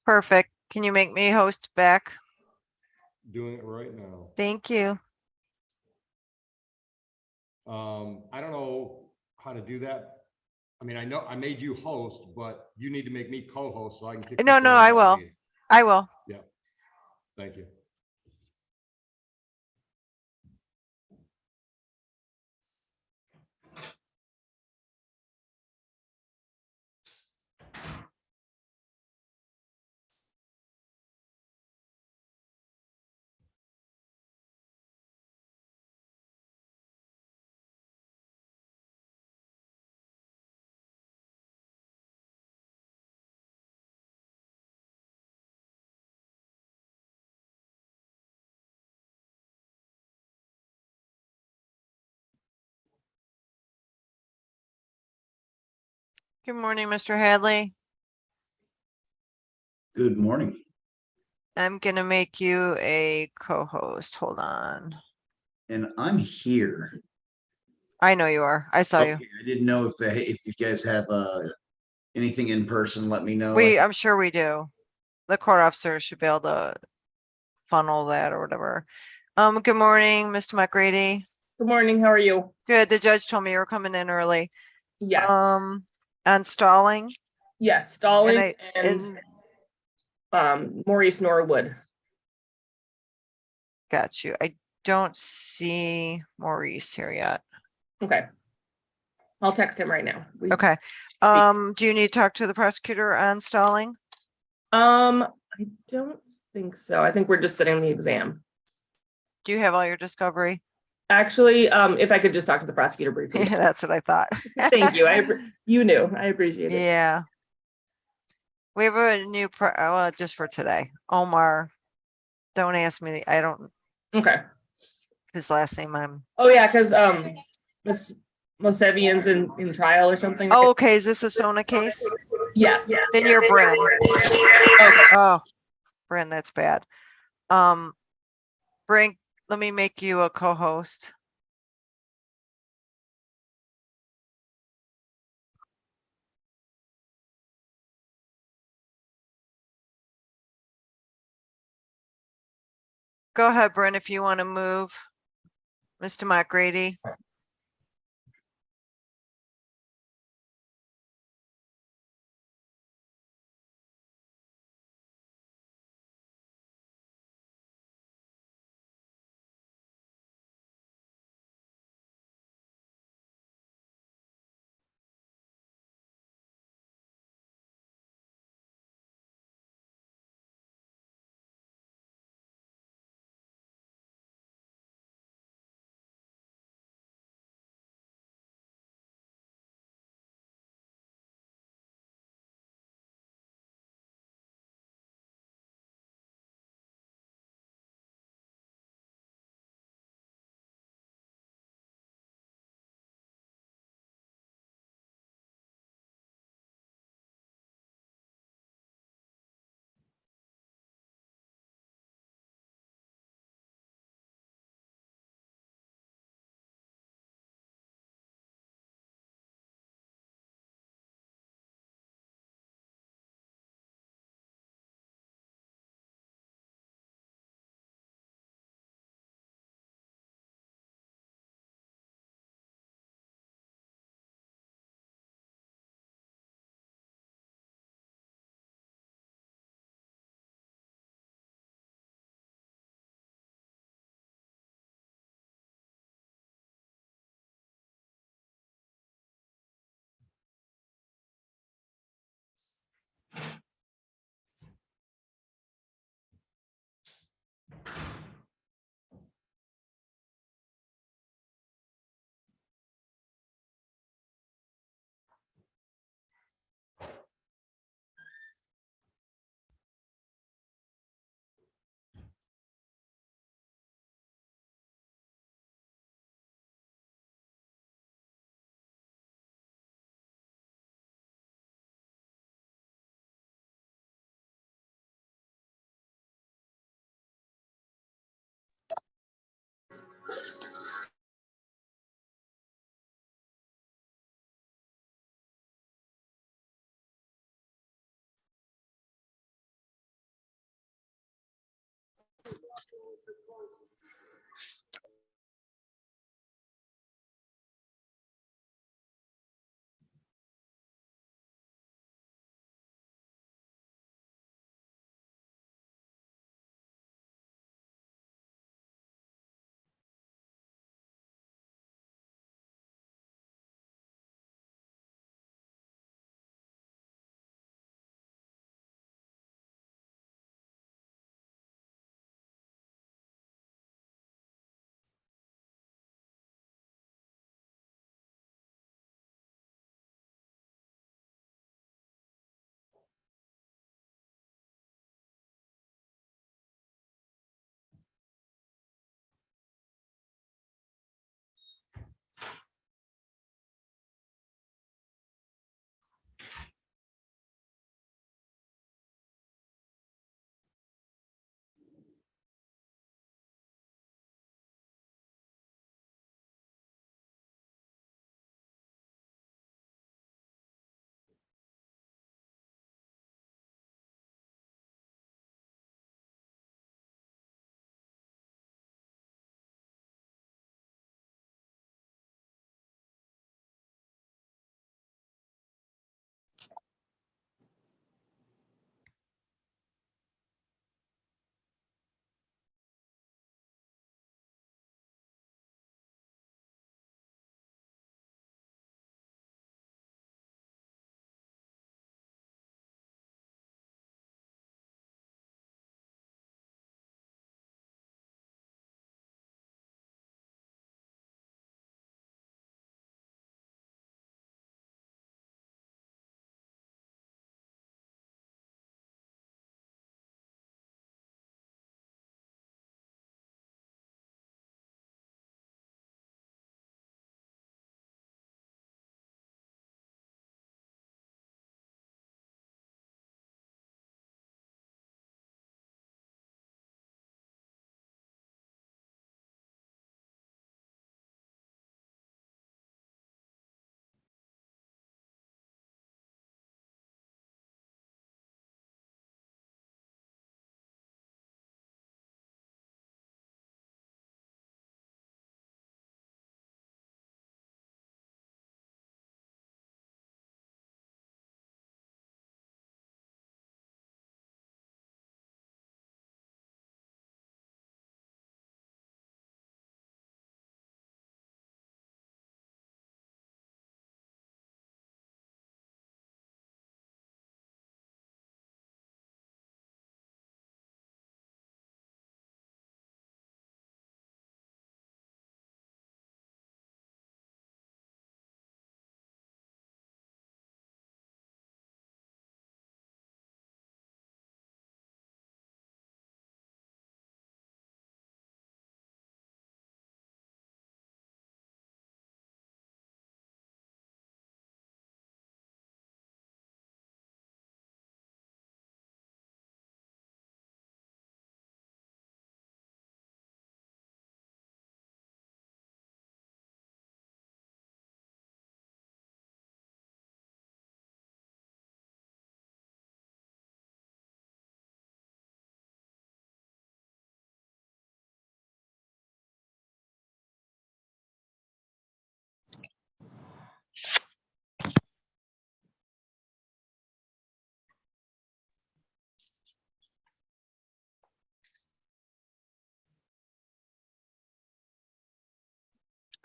Perfect. Can you make me host back? Doing it right now. Thank you. I don't know how to do that. I mean, I know I made you host, but you need to make me co-host so I can kick No, people no, out I of the will. meeting. I will. Yeah. Thank you. Good morning, Mr. Hadley. Good morning. I'm gonna make you a co-host. Hold on. And I'm here. I know you are. I saw you. Okay, I didn't know if you guys have anything in person, let me know. I'm sure we do. The court officer should be able to funnel that or whatever. Good morning, Mr. McGrady. Good morning, how are you? Good. The judge told me you were coming in early. Yes, On stalling yes, Stalling and Maurice Norwood. got you. I don't see Maurice here yet. Okay. I'll text him right now. Okay. Do you need to talk to the prosecutor on stalling? I don't think so. I think we're just sitting the exam. Do you have all your discovery? Actually, if I could just talk to the prosecutor briefly. Yeah, that's what I thought. Thank you. You knew. I appreciate it. Yeah. We have a new well, just for today. Omar. Don't ask me. I don't Okay. his last name. I'm Oh yeah, because Miss Mosevian's in trial or something. oh, okay. Is this a Sona case? Yes. Then you're Bryn. Okay. Oh, Bryn, that's bad. Bryn, let me make you a co-host. Go ahead, Bryn, if you want to move. Mr. McGrady.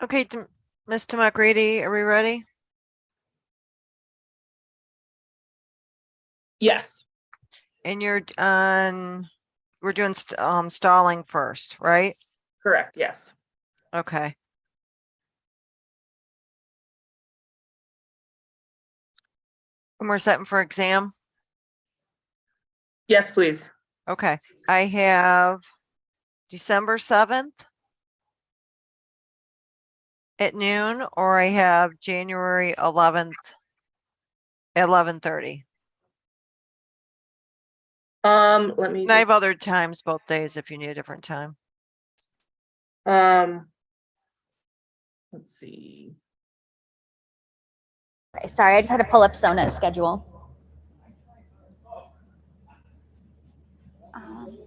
Okay, Mr. McCready, are we ready? Yes, And you're on, we're doing stalling first, right? correct, yes. Okay. And we're setting for exam. Yes, please. Okay, I have December 7th at noon, or I have January 11th at 11:30. Let me, And I have other times both days if you need a different time. let's see. Okay, sorry, I just had to pull up Sona's schedule. Um,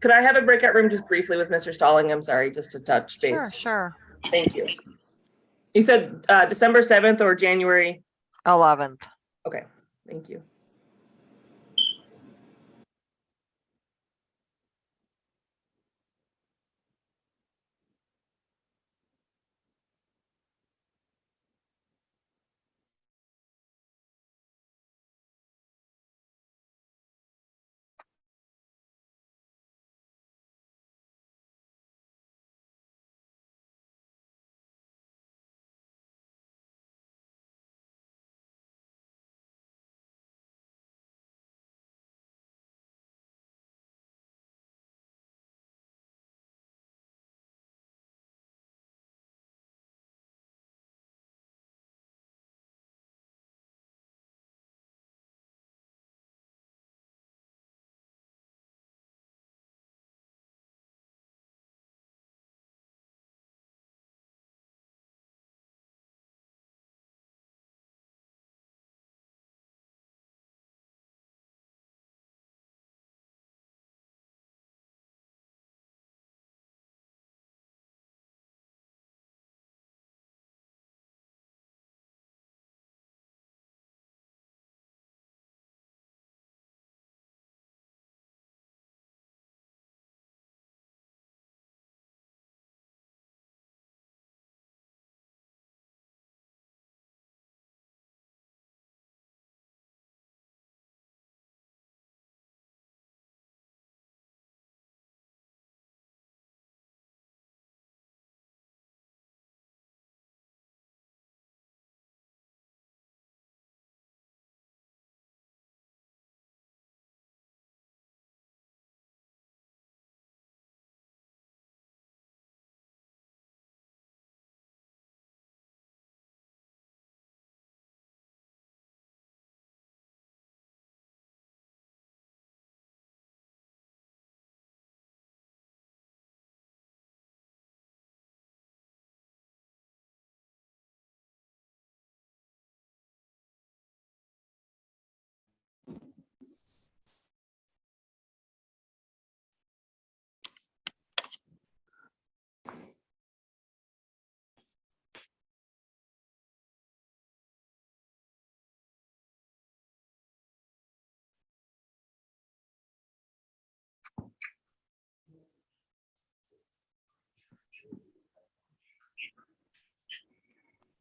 Could I have a breakout room just briefly with Mr. Stalling? I'm sorry, just to touch Sure, base. sure. Thank you. You said December 7th or January? 11th. Okay, thank you.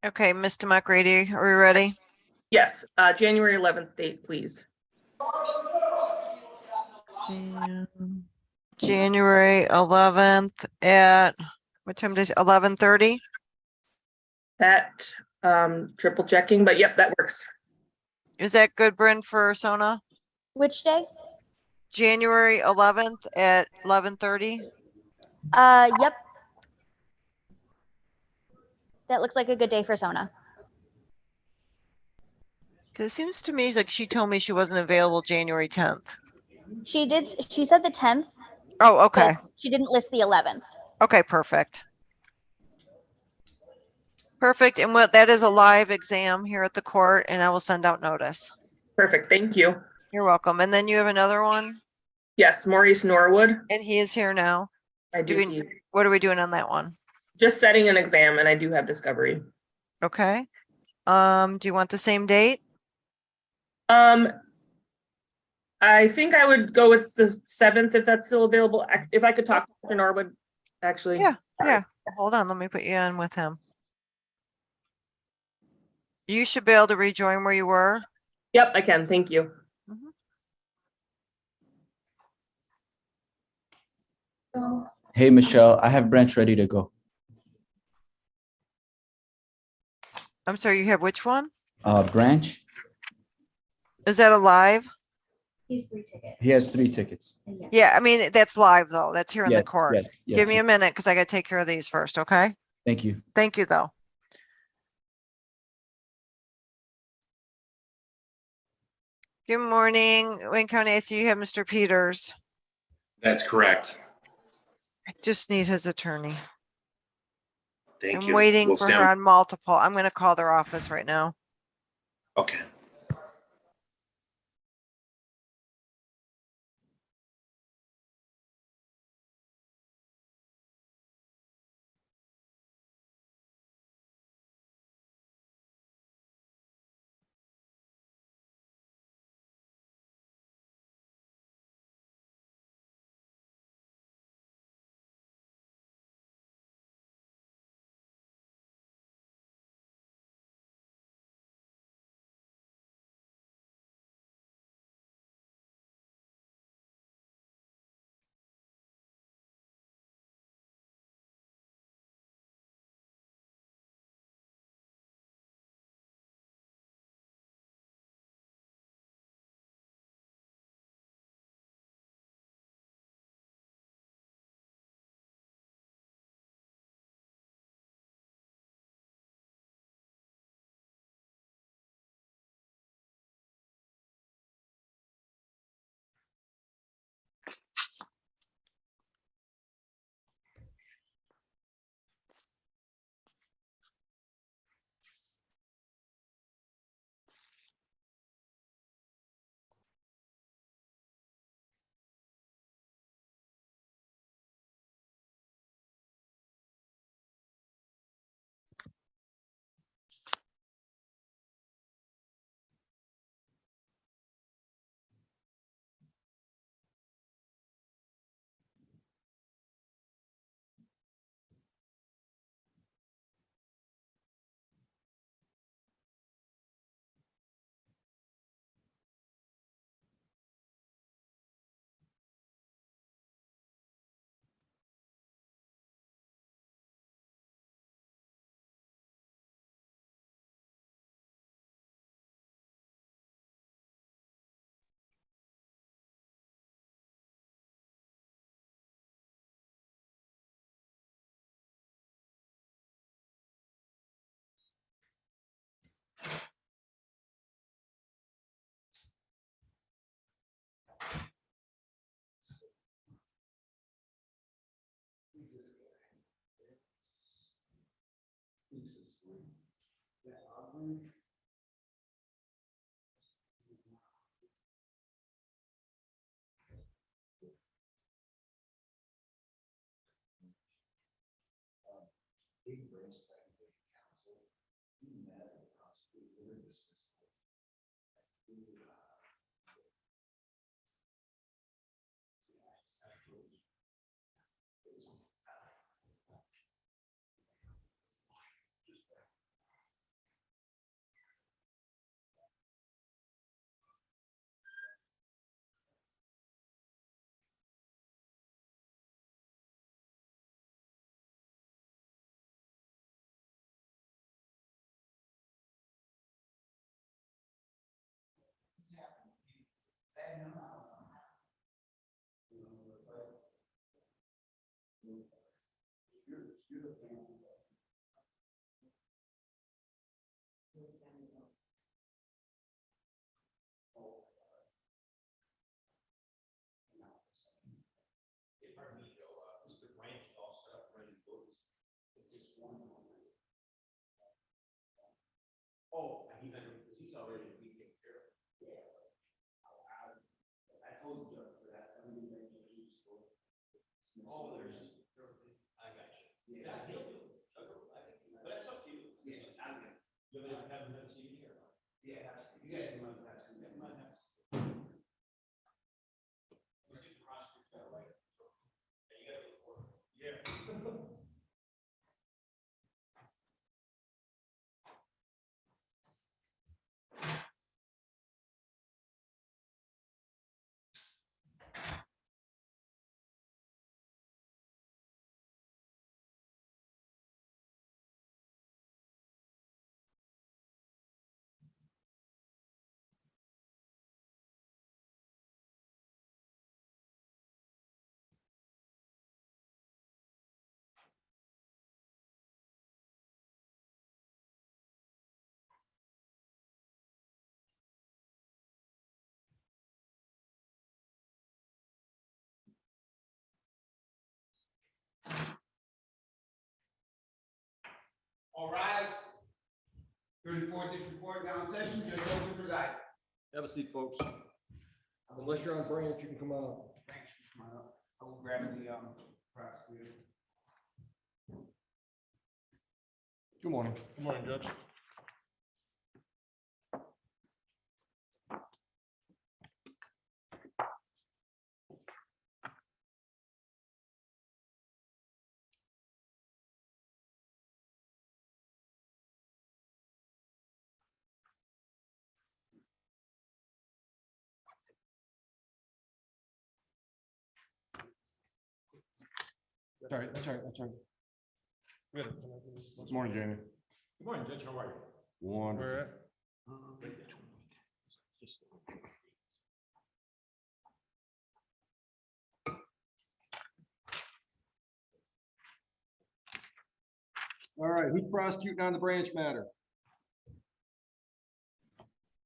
Okay, Mr. McGrady, are we ready? Yes, January 11th date, please. January 11th at, what time does, 11:30? That, triple checking, but yep, that works. Is that good, Bryn, for Sona? Which day? January 11th at 11:30? Yep. That looks like a good day for Sona. Because it seems to me like she told me she wasn't available January 10th. She said the 10th, Oh, okay. but she didn't list the 11th. Okay, perfect. Perfect. And what, that is a live exam here at the court, and I will send out notice. Perfect, thank you. You're welcome. And then you have another one, Yes, Maurice Norwood. and he is here now. I Do do we- see, What are we doing on that one? just setting an exam and I do have discovery. Okay. Do you want the same date? I think I would go with the 7th if that's still available. If I could talk to Mr. Norwood, actually. Yeah, Sorry. yeah. Hold on, let me put you in with him. You should be able to rejoin where you were. Yep, I can, thank you. Hey, Michelle, I have Branch ready to go. I'm sorry, you have which one? Branch, Is that a live? he has 3 tickets. Yeah, I mean, that's live though. That's here in the Yes, court. yes, Give yes, me a minute because I gotta take care of these first, okay? Thank you. Thank you, though. Good morning, Wayne County. I see you have Mr. Peters. That's correct. I just need his attorney. Thank I'm you. waiting We'll for stand- her on multiple. I'm gonna call their office right now. Okay. All rise. 34th district court now in session. Judge Oakley preside. Have a seat, folks. Unless you're on branch, you can come on up. Thanks. Come on up. I will grab the prosecutor. Good morning. Good morning, Judge. That's all right, that's all right, that's all right. Good. Good morning, Jamie. Good morning, Judge. How are you? Wonderful. We're at All right, who's prosecuting on the branch matter?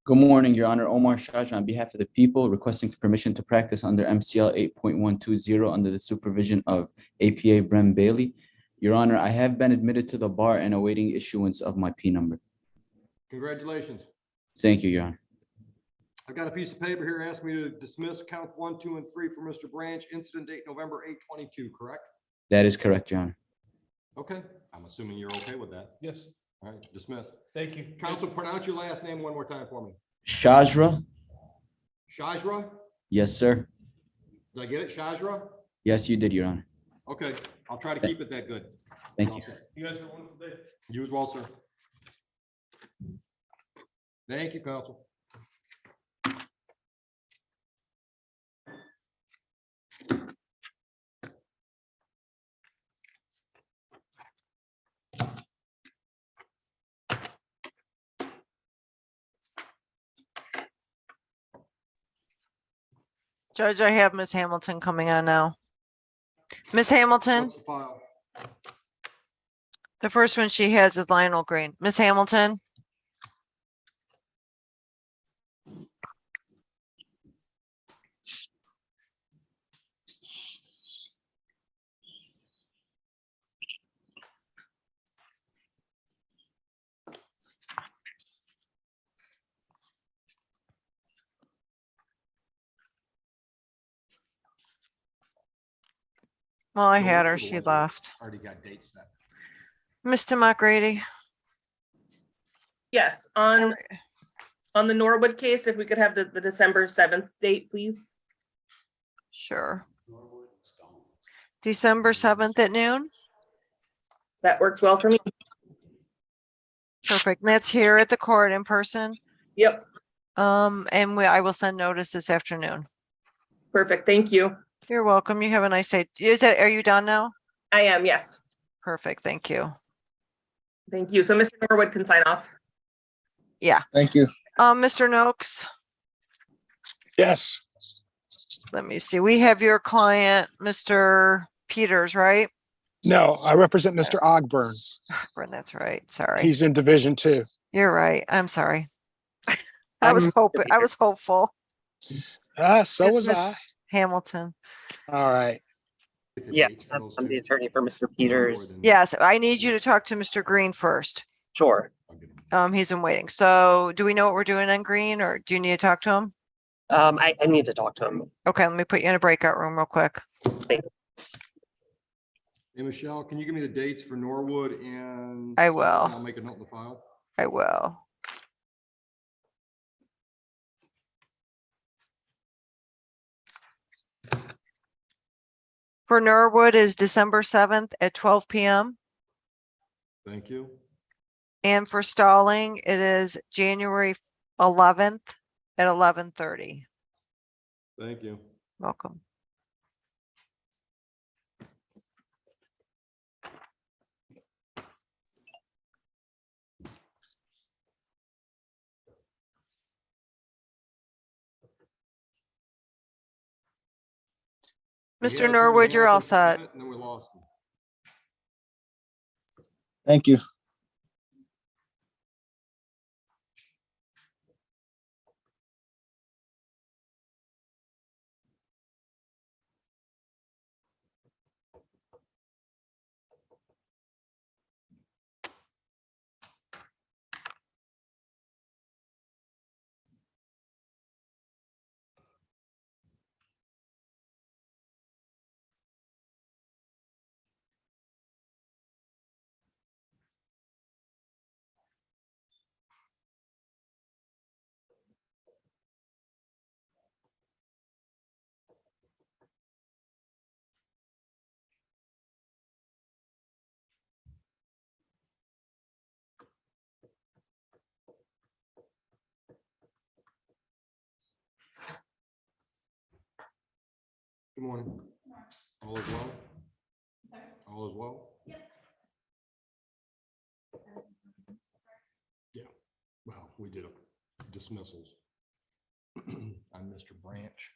Good morning, Your Honor. Omar Shaj on behalf of the people requesting permission to practice under MCL 8.120 under the supervision of APA Brem Bailey. Your Honor, I have been admitted to the bar and awaiting issuance of my P number. Congratulations. Thank you, Your Honor. I've got a piece of paper here asking me to dismiss counts 1, 2, and 3 for Mr. Branch, incident date November 8, 22, correct? That is correct, Your Honor. Okay, I'm assuming you're okay with that. yes. All right, dismissed. Thank you. Counsel, pronounce your last name one more time for me. Shajra? Shajra? Yes, sir. Did I get it? Shajra? Yes, you did, Your Honor. Okay, I'll try to keep it that good. Thank you. You guys have a wonderful day. You as well, sir. Thank you, counsel. Judge, I have Miss Hamilton coming on now. Miss Hamilton, What's the file? the first one she has is Lionel Green. Miss Hamilton, Well, I So had which her, are the she ones that left. Already got dates set. Mr. McGrady. Yes, on the Norwood case, if we could have the December 7th date, please. Sure. December 7th at noon. That works well for me. Perfect. And that's here at the court in person. Yep, And I will send notice this afternoon. perfect. Thank you. You're welcome. You have a nice day. Are you done now? I am, yes. Perfect. Thank you. Thank you. So Mr. Norwood can sign off. Thank you. Mr. Noakes, Yes. let me see. We have your client, Mr. Peters, right? No, I represent Mr. Ogburn. Brent, that's right. Sorry. He's in Division 2. You're right. I'm sorry. I was hopeful. So It's was I. Miss Hamilton. All right. Get the Yeah, dates for I'm those I'm the two. attorney for Mr. More Peters. than- Yes, I need you to talk to Mr. Green first. Sure. I'll get them. He's in waiting. So do we know what we're doing on Green or do you need to talk to him? I need to talk to him. Okay, let me put you in a breakout room real quick. Hey, Michelle, can you give me the dates for Norwood and? I will. I'll make a note in the file. I will. For Norwood is December 7th at 12 p.m. Thank you. And for Stalling, it is January 11th at 11:30. Thank you. Welcome. We had Mr. Attorney Norwood, you're all Hamilton for a set. minute, and then we lost him. Thank you. Good morning. All is well? All is well? Yeah, well, we did dismissals. I'm Mr. Branch.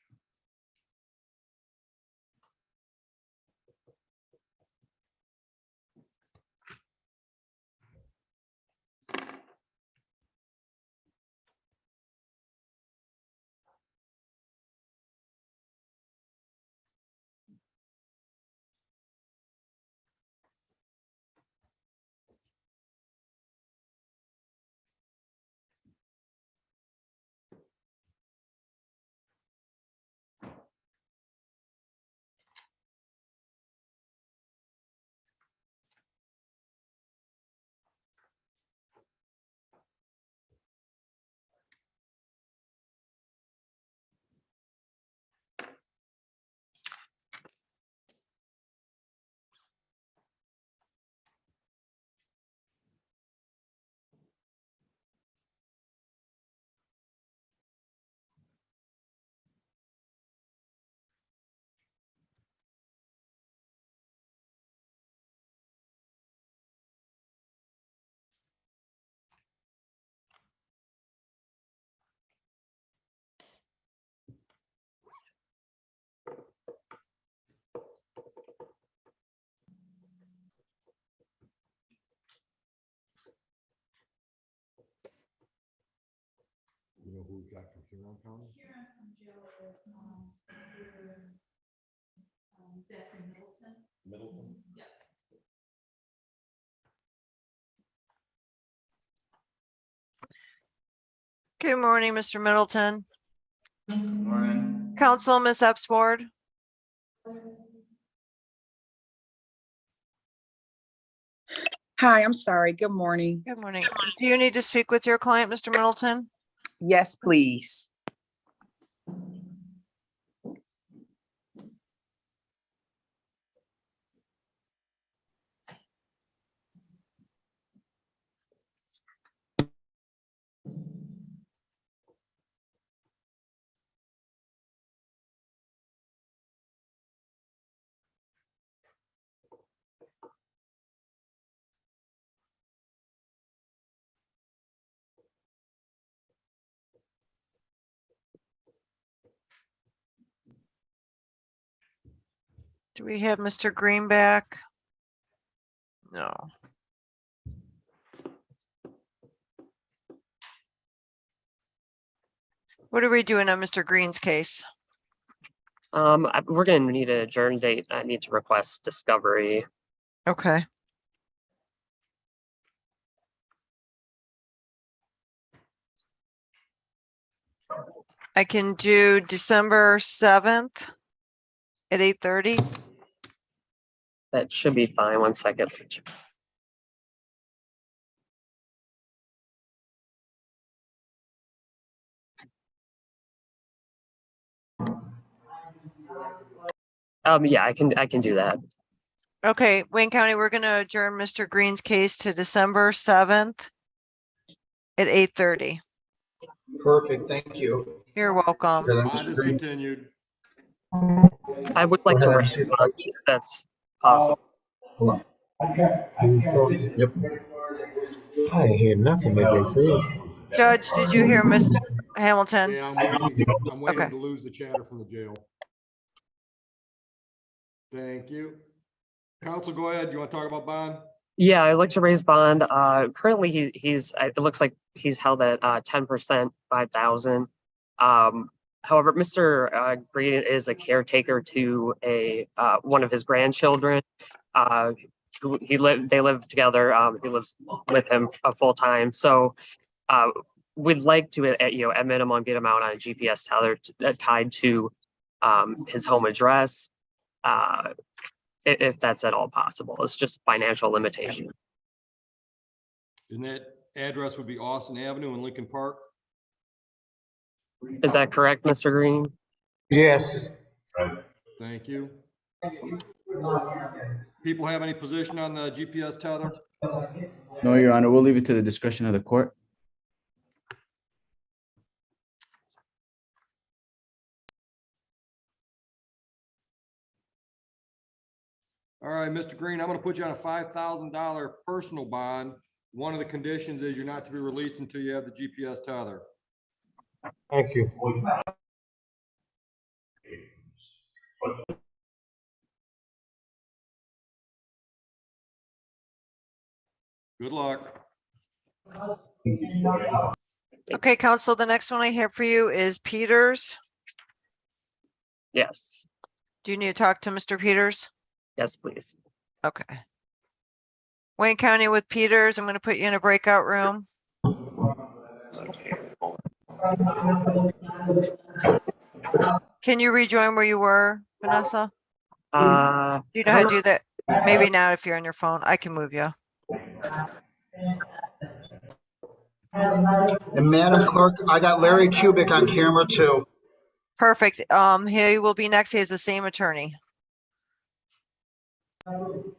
You know who we got from Huron County? Middleton? Good morning, Mr. Middleton. Morning. Council, Ms. Epsward. Hi, I'm sorry. Good morning. Good morning. Do you need to speak with your client, Mr. Middleton? Yes, please. Do we have Mr. Green back? No. What are we doing on Mr. Green's case? We're gonna need an adjourn date. I need to request discovery. Okay. I can do December 7th at 8:30. That should be fine. One second. Yeah, I can do that. Okay, Wayne County, we're gonna adjourn Mr. Green's case to December 7th at 8:30. Perfect, thank you. You're welcome. Bond is continued. I would like to raise bond if that's possible. Hold on. Yep. I didn't hear nothing that they said. Judge, did you hear Miss Hamilton? Yeah, I'm waiting Okay. to lose the chatter from the jail. Thank you. Counsel, go ahead. You want to talk about bond? Yeah, I'd like to raise bond. Currently he's it looks like he's held at 10%, 5,000. However, Mr. Green is a caretaker to one of his grandchildren. They live together. He lives with him full time. So we'd like to, at minimum, get him out on a GPS tether tied to his home address. If that's at all possible. It's just financial limitation. And that address would be Austin Avenue in Lincoln Park. Is that correct, Mr. Green? Yes. Thank you. People have any position on the GPS tether? No, Your Honor, we'll leave it to the discretion of the court. All right, Mr. Green, I'm going to put you on a $5,000 personal bond. One of the conditions is you're not to be released until you have the GPS tether. Thank you. Good luck. Okay, counsel, the next one I have for you is Peters. Yes. Do you need to talk to Mr. Peters? Yes, please. Okay. Wayne County with Peters, I'm gonna put you in a breakout room. Can you rejoin where you were, Vanessa? Do you know how to do that? Maybe not if you're on your phone. I can move you. And Madam Clerk, I got Larry Kubik on camera too. Perfect. He will be next. He has the same attorney.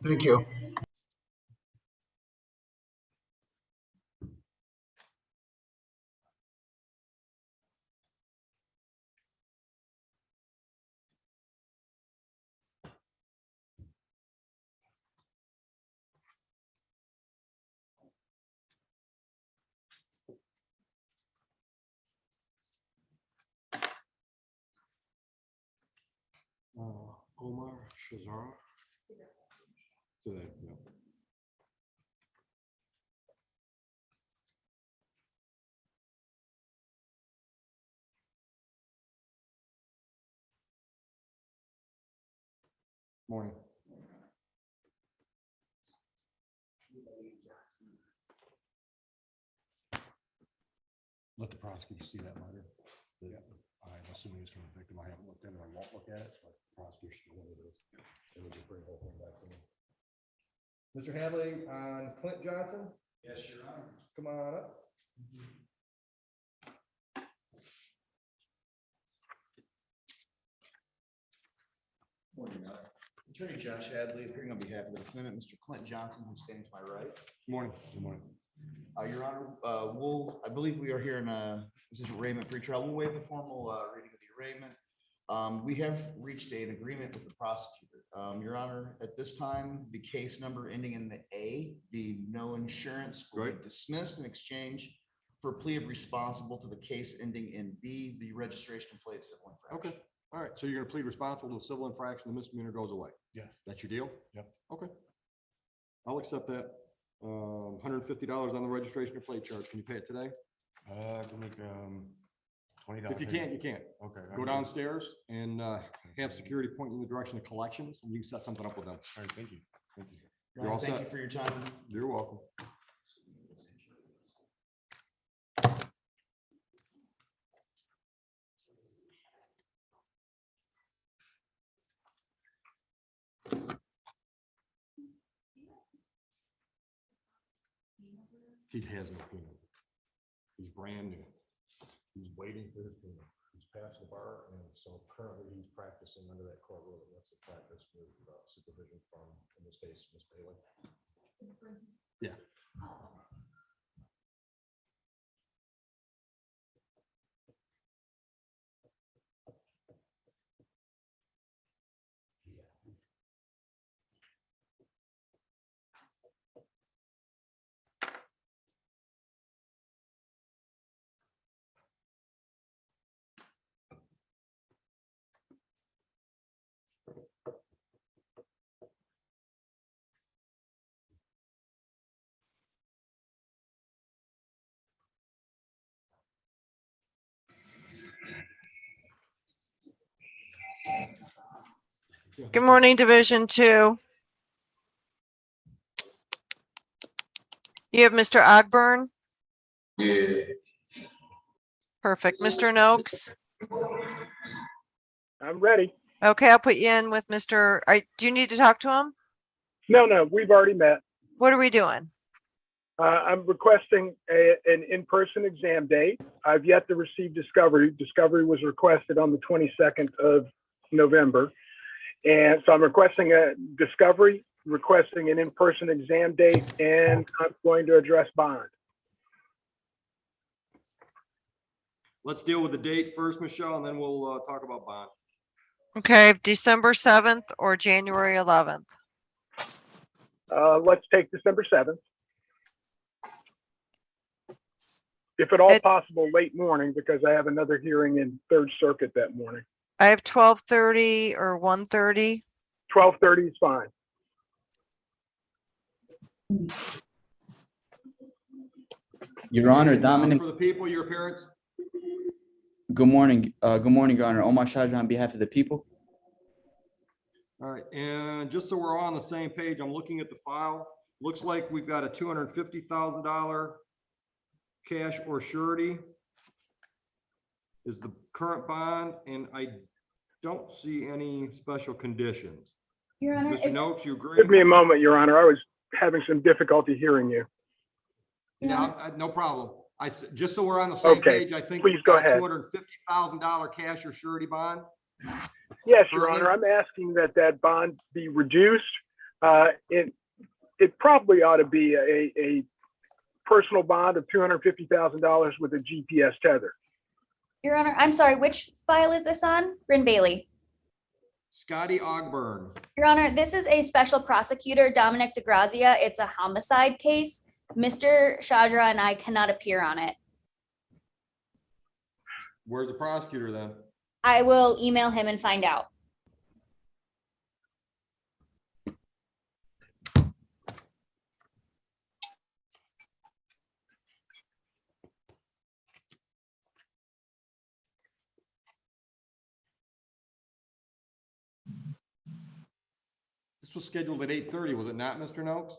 Thank you. Omar Shazar. So that, yeah. Morning. Let the prosecutor see that letter. Yeah, I'm assuming it's from the victim. I haven't looked at it. I won't look at it, but the prosecutor should know what it is. And we can bring the whole thing back to me. Mr. Hadley on Clint Johnson, Yes, Your Honor. come on up. Morning, Attorney Josh Hadley, appearing on behalf of the defendant, Mr. Clint Johnson, who's standing to my right. Good morning. Good morning. Your Honor, I believe we are here in this is arraignment pretrial. We'll waive the formal reading of the arraignment. We have reached an agreement with the prosecutor. Your Honor, at this time, the case number ending in the A, the no insurance, will be Right. dismissed in exchange for a plea of responsible to the case ending in B, the registration plate civil infraction. Okay. All right. So you're gonna plead responsible to the civil infraction, the misdemeanor goes away. Yes. That's your deal? Yep. Okay. I'll accept that. $150 on the registration plate charge. Can you pay it today? Can make, $20. If you can't, you can't. Okay. Go downstairs and have security point you in the direction of collections and you can set something up with them. All right, thank you. Thank you. Your You're Honor, all thank set. you for your time. You're welcome. He has no peanut. He's brand new. He's waiting for his peanut. He's passed the bar, and so currently he's practicing under that court rule that lets him practice with supervision from, in this case, Ms. Bailey. Yeah. Good morning, Division 2. You have Mr. Ogburn? Yeah. Perfect. Mr. Noakes? I'm ready. Okay, I'll put you in with Mr. Do you need to talk to him? No, we've already met. What are we doing? I'm requesting an in-person exam date. I've yet to receive discovery. Discovery was requested on the 22nd of November. And so I'm requesting a discovery, requesting an in-person exam date, and I'm going to address bond. Let's deal with the date first, Michelle, and then we'll talk about bond. Okay, December 7th or January 11th. Let's take December 7th. If at all possible, late morning, because I have another hearing in Third Circuit that morning. I have 12:30 or 1:30. 12:30 is fine. Your Honor, Dominic, For the people, your appearance. good morning. Good morning, Your Honor. Omar Shah on behalf of the people. All right, and just so we're all on the same page, I'm looking at the file. Looks like we've got a $250,000 cash or surety is the current bond, and I don't see any special conditions. Your Honor, Mr. Noakes, you agree? Give me a moment, Your Honor. I was having some difficulty hearing you. Yeah, no problem. Just so we're on the same Okay, page, I think please we've go got a ahead. $250,000 cash or surety bond. Yes, Your Currently? Honor, I'm asking that bond be reduced. It probably ought to be a personal bond of $250,000 with a GPS tether. Your Honor, I'm sorry, which file is this on? Bryn Bailey. Scotty Ogburn. Your Honor, this is a special prosecutor, Dominic DeGrazia. It's a homicide case. Mr. Shadra and I cannot appear on it. Where's the prosecutor then? I will email him and find out. This was scheduled at 8:30, was it not, Mr. Noakes?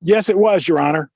Yes, it was, Your Honor.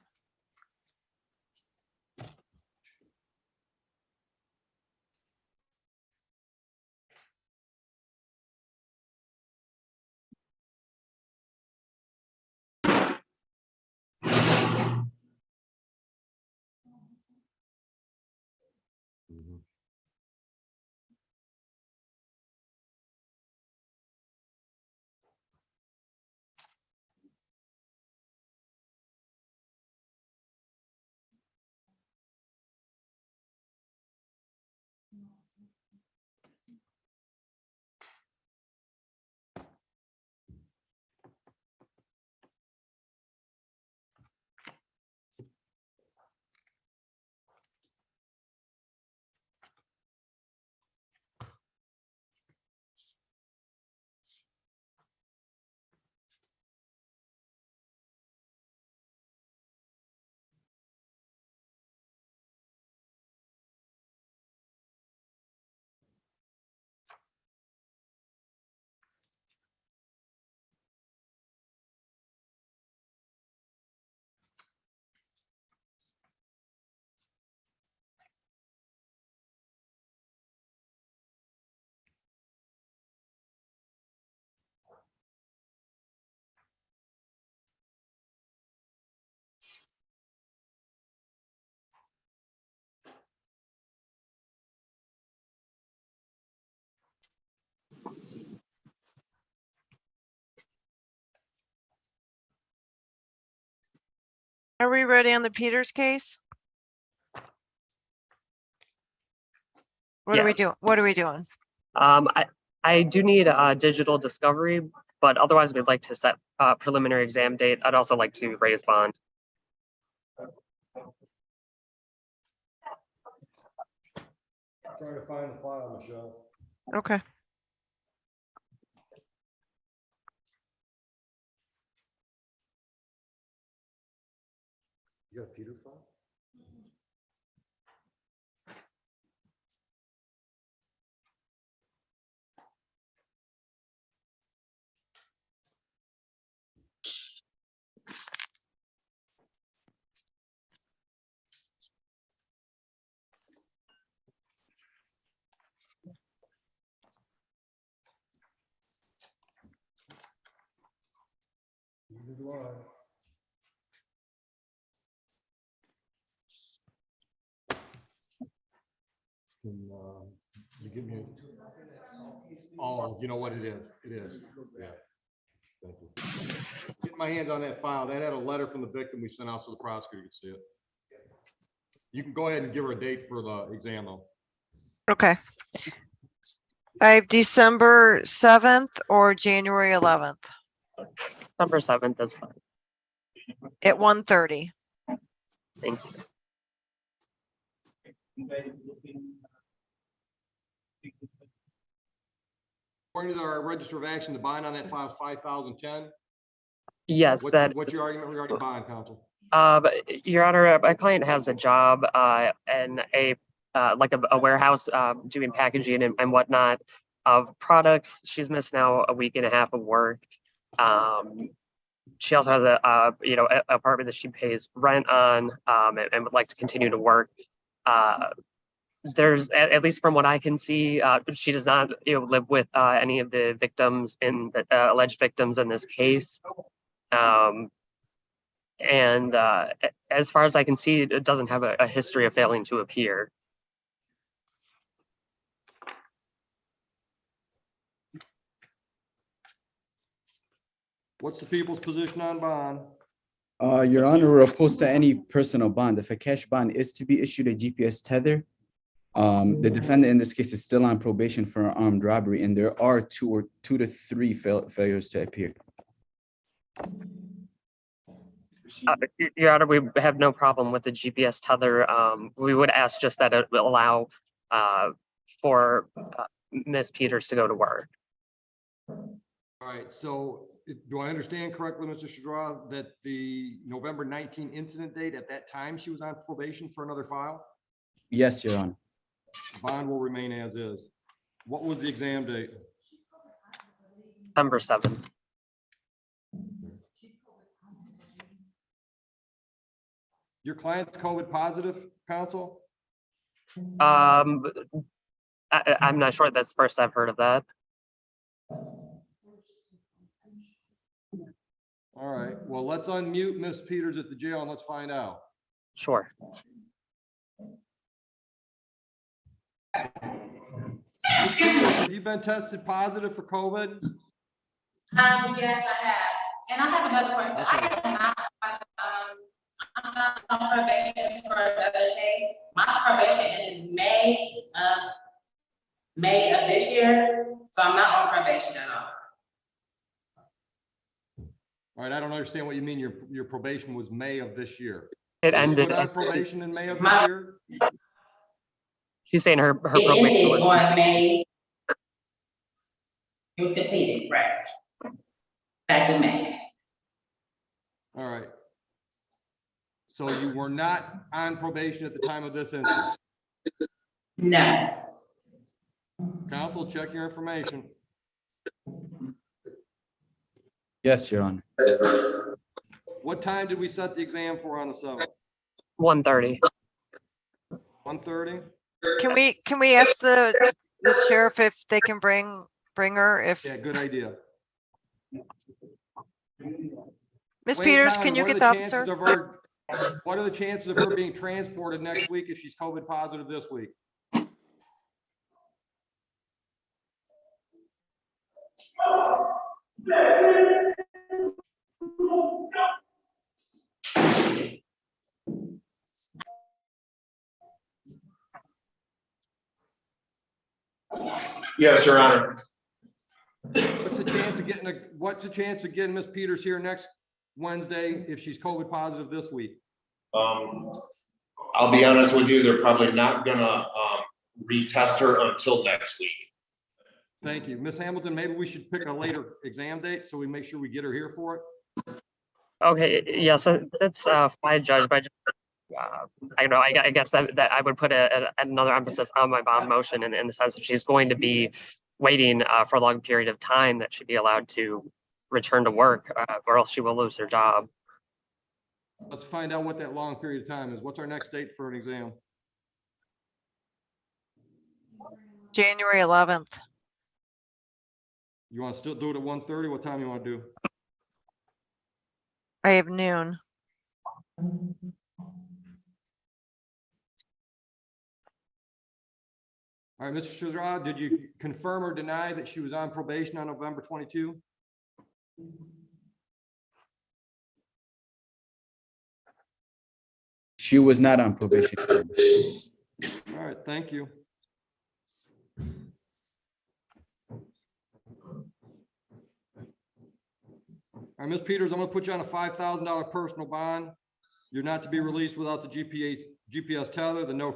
Are we ready on the Peters case? What are we Yes. doing? What are we doing? I do need a digital discovery, but otherwise we'd like to set a preliminary exam date. I'd also like to raise bond. Trying to find the file, Michelle. Okay. You got a Peter file? Neither do I. Can, you give me oh, you know what it is? It is. Yeah. Thank you. Get my hands on that file. That had a letter from the victim we sent out so the prosecutor could see it. You can go ahead and give her a date for the exam though. Okay. I have December 7th or January 11th December 7th is fine. at 1:30. Thank you. According to our register of action, the bond on that file is 5,010. Yes, What's your argument regarding bond, counsel? but Your Honor, my client has a job in a like a warehouse doing packaging and whatnot of products. She's missed now a week and a half of work. She also has a apartment that she pays rent on and would like to continue to work. There's at least from what I can see, she does not live with any of the victims in the alleged victims in this case. And as far as I can see, it doesn't have a history of failing to appear. What's the people's position on bond? Your Honor, we're opposed to any personal bond. If a cash bond is to be issued a GPS tether, the defendant in this case is still on probation for an armed robbery, and there are two to three failures to appear. Your Honor, we have no problem with the GPS tether. We would ask just that it will allow for Ms. Peters to go to work. All right, so do I understand correctly, Mr. Shadra, that the November 19 incident date, at that time, she was on probation for another file? Yes, Your Honor. Bond will remain as is. What was the exam date? December 7th. Your client's COVID positive, counsel? I'm not sure. That's the first I've heard of that. All right, well, let's unmute Miss Peters at the jail and let's find out. Sure. Have you been tested positive for COVID? Yes, I have. And I have another question. I am not, I'm not on probation for another case. My probation ended May of this year, so I'm not on probation at all. All right, I don't understand what you mean. Your probation was May of this year. It ended. You went on probation in May of this year? She's saying her It probation ended was on May. It was completed, right? Back in May. All right. So you were not on probation at the time of this incident? No. Counsel, check your information. Yes, Your Honor. What time did we set the exam for on the 7th? 1:30. 1:30? Can we ask the sheriff if they can bring her if Yeah, good idea. Miss Wayne Peters, County, can you what are get the chances officer? of her- What are the chances of her being transported next week if she's COVID positive this week? Yes, Your Honor. What's the chance of getting Ms. Peters here next Wednesday if she's COVID positive this week? I'll be honest with you, they're probably not gonna retest her until next week. Thank you. Ms. Hamilton, maybe we should pick a later exam date so we make sure we get her here for it. Okay, yes, that's fine, Judge, but I know, I guess that I would put another emphasis on my bond motion in the sense that she's going to be waiting for a long period of time, that she'd be allowed to return to work, or else she will lose her job. Let's find out what that long period of time is. What's our next date for an exam? January 11th. You want to still do it at 1:30? What time you want to do? I have noon. All right, Mr. Shazra, did you confirm or deny that she was on probation on November 22? She was not on probation. All right, thank you. All right, Ms. Peters, I'm gonna put you on a $5,000 personal bond. You're not to be released without the GPS tether. The no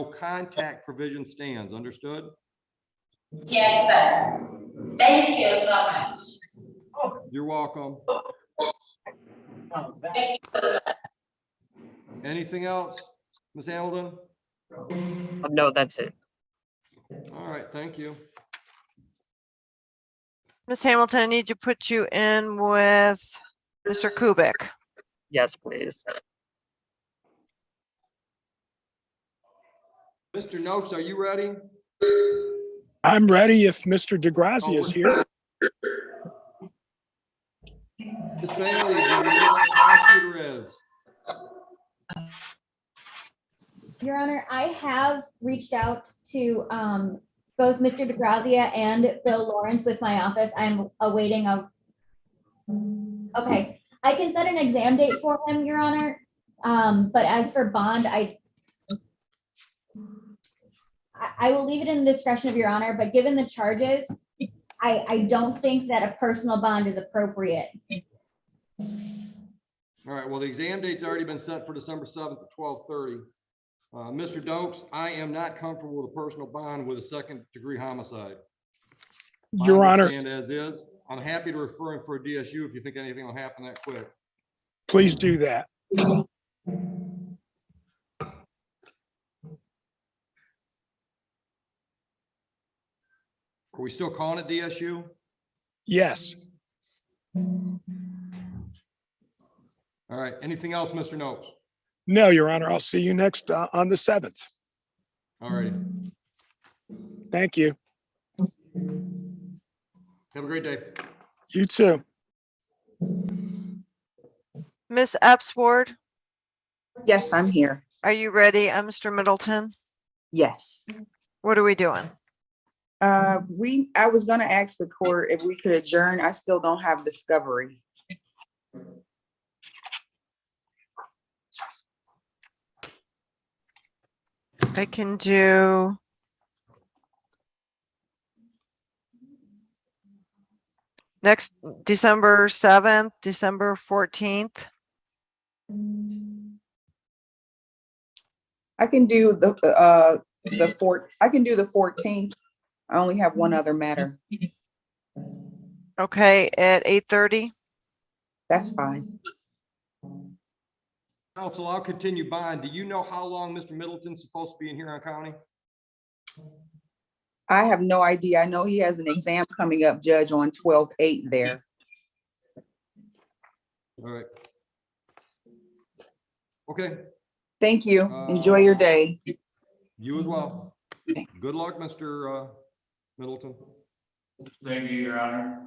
contact provision stands. Understood? Yes, sir. Thank you so much. You're welcome. Thank you, sir. Anything else, Ms. Hamilton? No, that's it. All right, thank you. Ms. Hamilton, I need to put you in with Mr. Kubik. Yes, please. Mr. Noakes, are you ready? I'm ready if Mr. DeGrazia is here. Ms. Bailey, do you know what the prosecutor is? Your Honor, I have reached out to both Mr. DeGrazia and Bill Lawrence with my office. I'm awaiting a. Okay, I can set an exam date for him, Your Honor. But as for bond, I will leave it in the discretion of Your Honor, but given the charges, I don't think that a personal bond is appropriate. All right, well, the exam date's already been set for December 7th at 12:30. Mr. Dokes, I am not comfortable with a personal bond with a second-degree homicide. Your Bond will Honor, stand as is. I'm happy to refer him for a DSU if you think anything will happen that quick. please do that. Are we still calling it DSU? Yes. All right, anything else, Mr. Noakes? No, Your Honor, I'll see you next on the 7th. All righty. Thank you. Have a great day. You too. Miss Epsward, Yes, I'm here. are you ready? I'm Mr. Middleton. Yes. What are we doing? I was gonna ask the court if we could adjourn. I still don't have discovery. I can do. Next, December 7th, December 14th. I can do the 14th. I only have one other matter. Okay, at 8:30. That's fine. Counsel, I'll continue bond. Do you know how long Mr. Middleton's supposed to be in Huron County? I have no idea. I know he has an exam coming up, Judge, on 12/8 there. All right. Okay, Thank you. Enjoy your day. you as well. Good luck, Mr. Middleton. Thank you, Your Honor.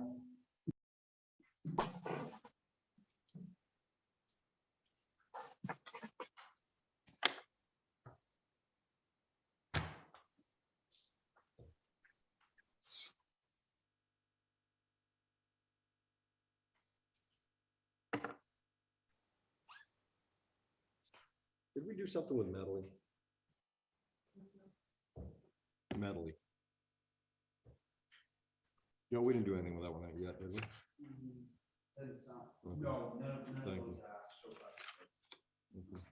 Did we do something with Medley? Medley. Joe, we didn't do anything with that one yet, did we? Okay. No, none Thank of you. those, so. Okay.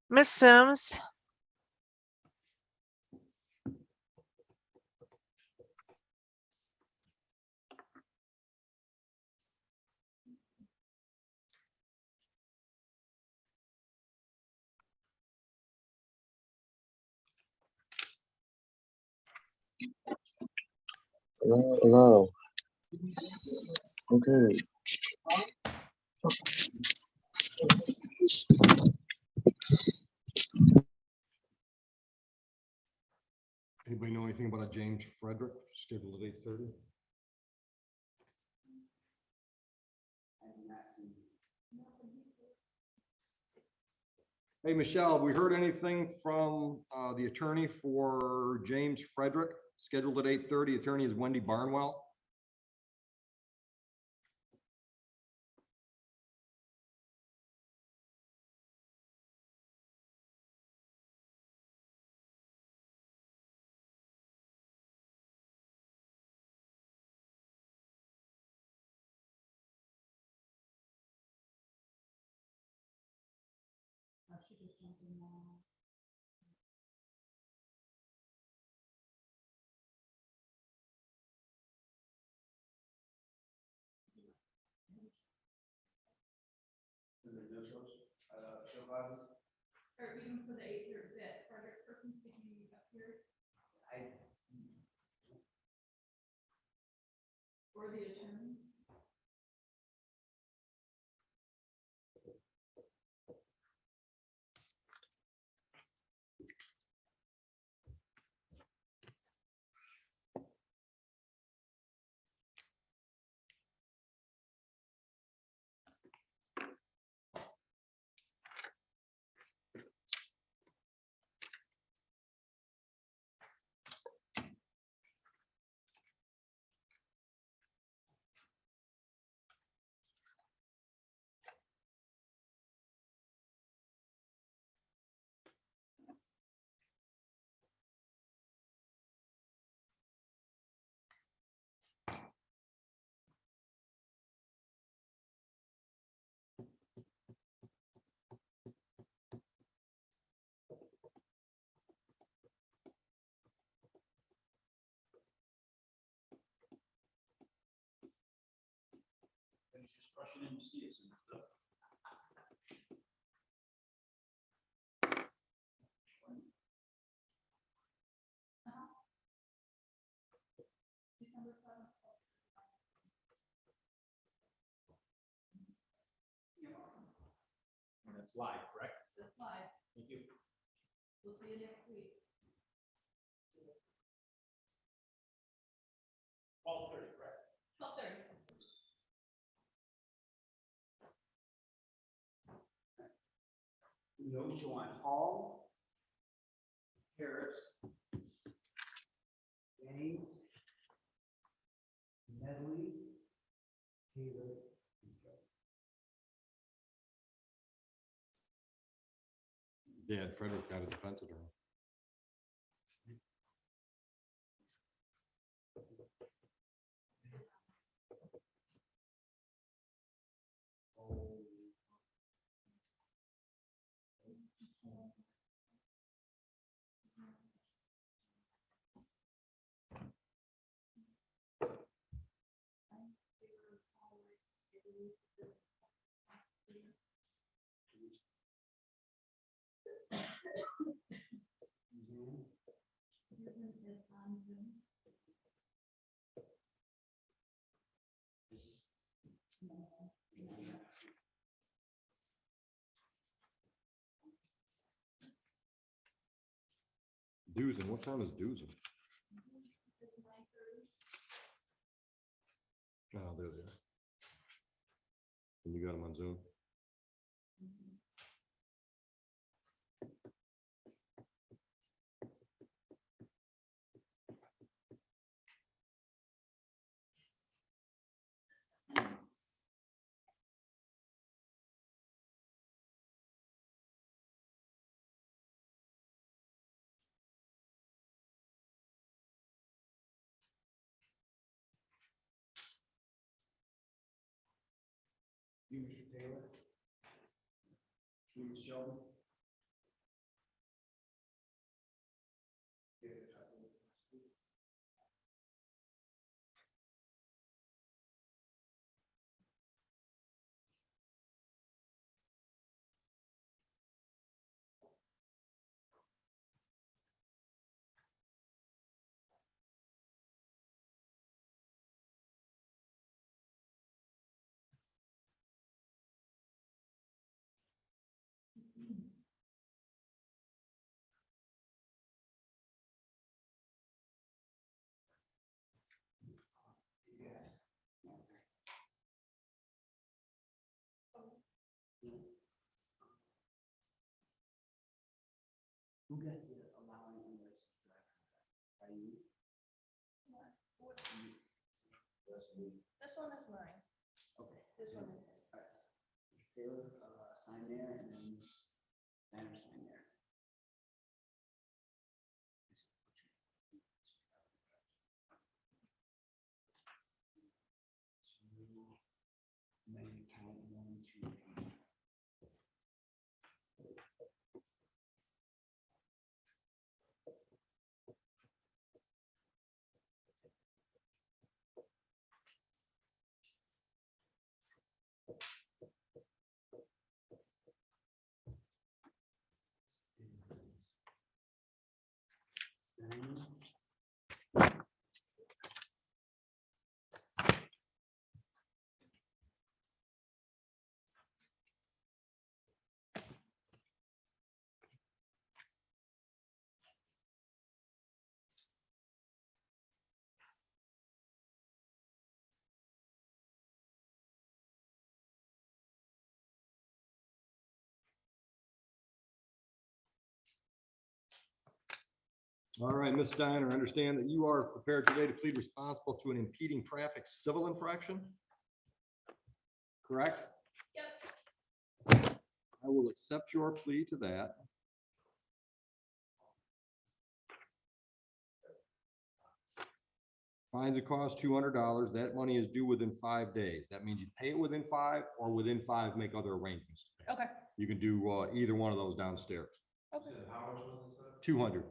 Miss Sims, Hello, hello. Okay. Anybody know anything about a James Frederick scheduled at 8:30? Hey, Michelle, have we heard anything from the attorney for James Frederick scheduled at 8:30? Attorney is Wendy Barnwell. Or even for the 8:30, that Frederick person speaking up here. Or the attorney. Just rushing in to see us and stuff. December 7th. When it's live, correct? That's live. Thank you. We'll see you next week. 12:30, correct? 12:30. No show on Hall, Harris, James, Medley, Yeah, Frederick got a defense attorney. Doozen, what time is Doozen? Oh, there they are. And you got them on Zoom? You, Mr. Taylor? You, Ms. Sheldon? Who got the allowing unlicensed driver? Are you? This one is mine. Okay. This one is his. Taylor, sign there and then Banner sign there. Then count 1, 2, 3. All right, Ms. Steiner, understand that you are prepared today to plead responsible to an impeding traffic civil infraction? Correct? Yep. I will accept your plea to that. Fines that cost $200. That money is due within 5 days. That means you pay it within 5 or within 5, make other arrangements. Okay. You can do either one of those downstairs. Okay. How much was it? 200.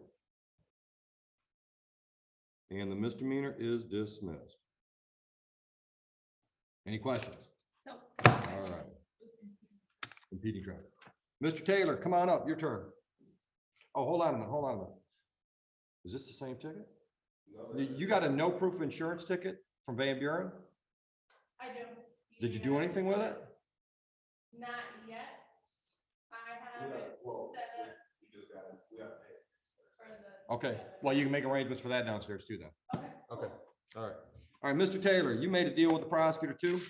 And the misdemeanor is dismissed. Any questions? No. All right. Impeding traffic. Mr. Taylor, come on up, your turn. Oh, hold on a minute, hold on a minute. Is this the same ticket? You got a no proof of insurance ticket from Van Buren? I do. Did you do anything with it? Not yet. I have it set up We just got it. We got to pay. for the. Okay, well, you can make arrangements for that downstairs too then. Okay. Okay, all right. All right, Mr. Taylor, you made a deal with the prosecutor too?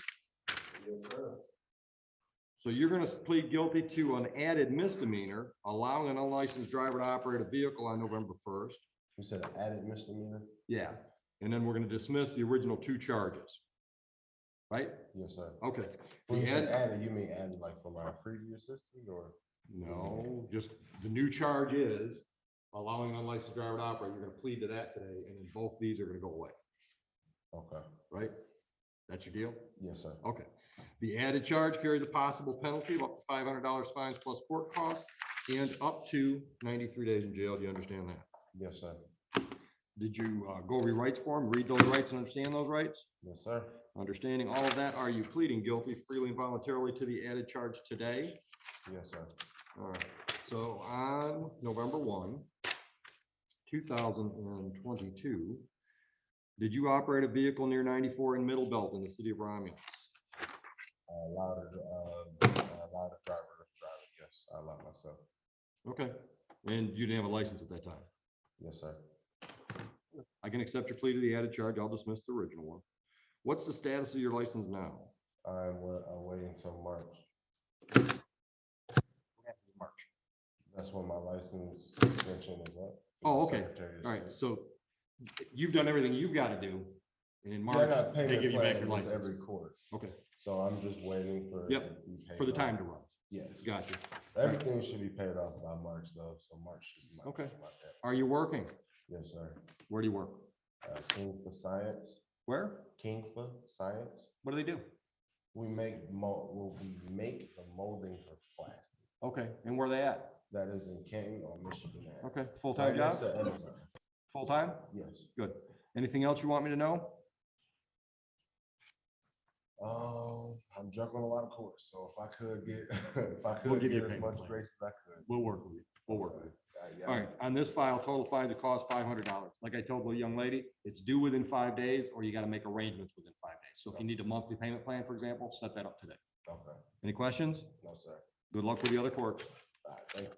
Yes, sir. So you're gonna plead guilty to an added misdemeanor, allowing an unlicensed driver to operate a vehicle on November 1st. You said added misdemeanor? Yeah, and then we're gonna dismiss the original 2 charges. right? Yes, sir. Okay. When The you say added, added, you mean added like from our previous history or? no, just the new charge is allowing unlicensed driver to operate. You're gonna plead to that today, and then both these are gonna go away, Okay. right? That's your deal? Yes, sir. Okay. The added charge carries a possible penalty of up to $500 fines plus court costs and up to 93 days in jail. Do you understand that? Yes, sir. Did you go over your rights form, read those rights and understand those rights? Yes, sir. Understanding all of that, are you pleading guilty freely and voluntarily to the added charge today? Yes, sir. All right. So on November 1, 2022, did you operate a vehicle near 94 in Middle Belt in the city of Romulus? Allowed a driver to drive it. Yes, I allowed myself. Okay. And you didn't have a license at that time? Yes, sir. I can accept your plea to the added charge. I'll dismiss the original one. What's the status of your license now? I'm waiting until March. March. That's when my license extension is up. Oh, okay. Secretary of All right. State. So you've done everything you've got to do. And in Yeah, I March, got they payment give you back your plan with license. every court. Okay. So I'm just waiting for. it Yep, to be paid for the time off. to run. Yes. Gotcha. Everything should be paid off by March though, so March is my. Okay. my debt. Are you working? Yes, sir. Where do you work? King for Science. Where? King for Science. What do they do? We make the molding for plastic. Okay. And where are they at? That is in Canton or Michigan. Okay. Full-time Right next job? to Amazon. Full-time? Yes. Good. Anything else you want me to know? I'm juggling a lot of courts, so if I could get, if I We'll could give you get a as payment much plan. grace as I could. We'll work with you. We'll work with you. Yeah. All right. On this file, total fines that cost $500. Like I told the young lady, it's due within 5 days, or you got to make arrangements within 5 days. So if you need a monthly payment plan, for example, set that up today. Okay. Any questions? No, sir. Good luck with the other courts. All right, thank you.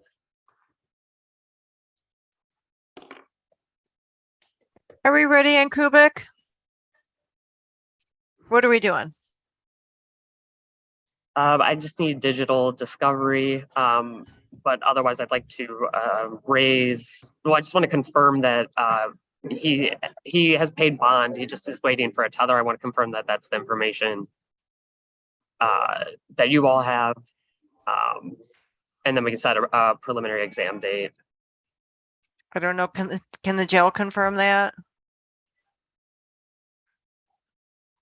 Are we ready in Kubik? What are we doing? I just need digital discovery, but otherwise I'd like to raise, well, I just want to confirm that he has paid bond. He just is waiting for a tether. I want to confirm that that's the information that you all have. And then we can set a preliminary exam date. I don't know. Can the jail confirm that?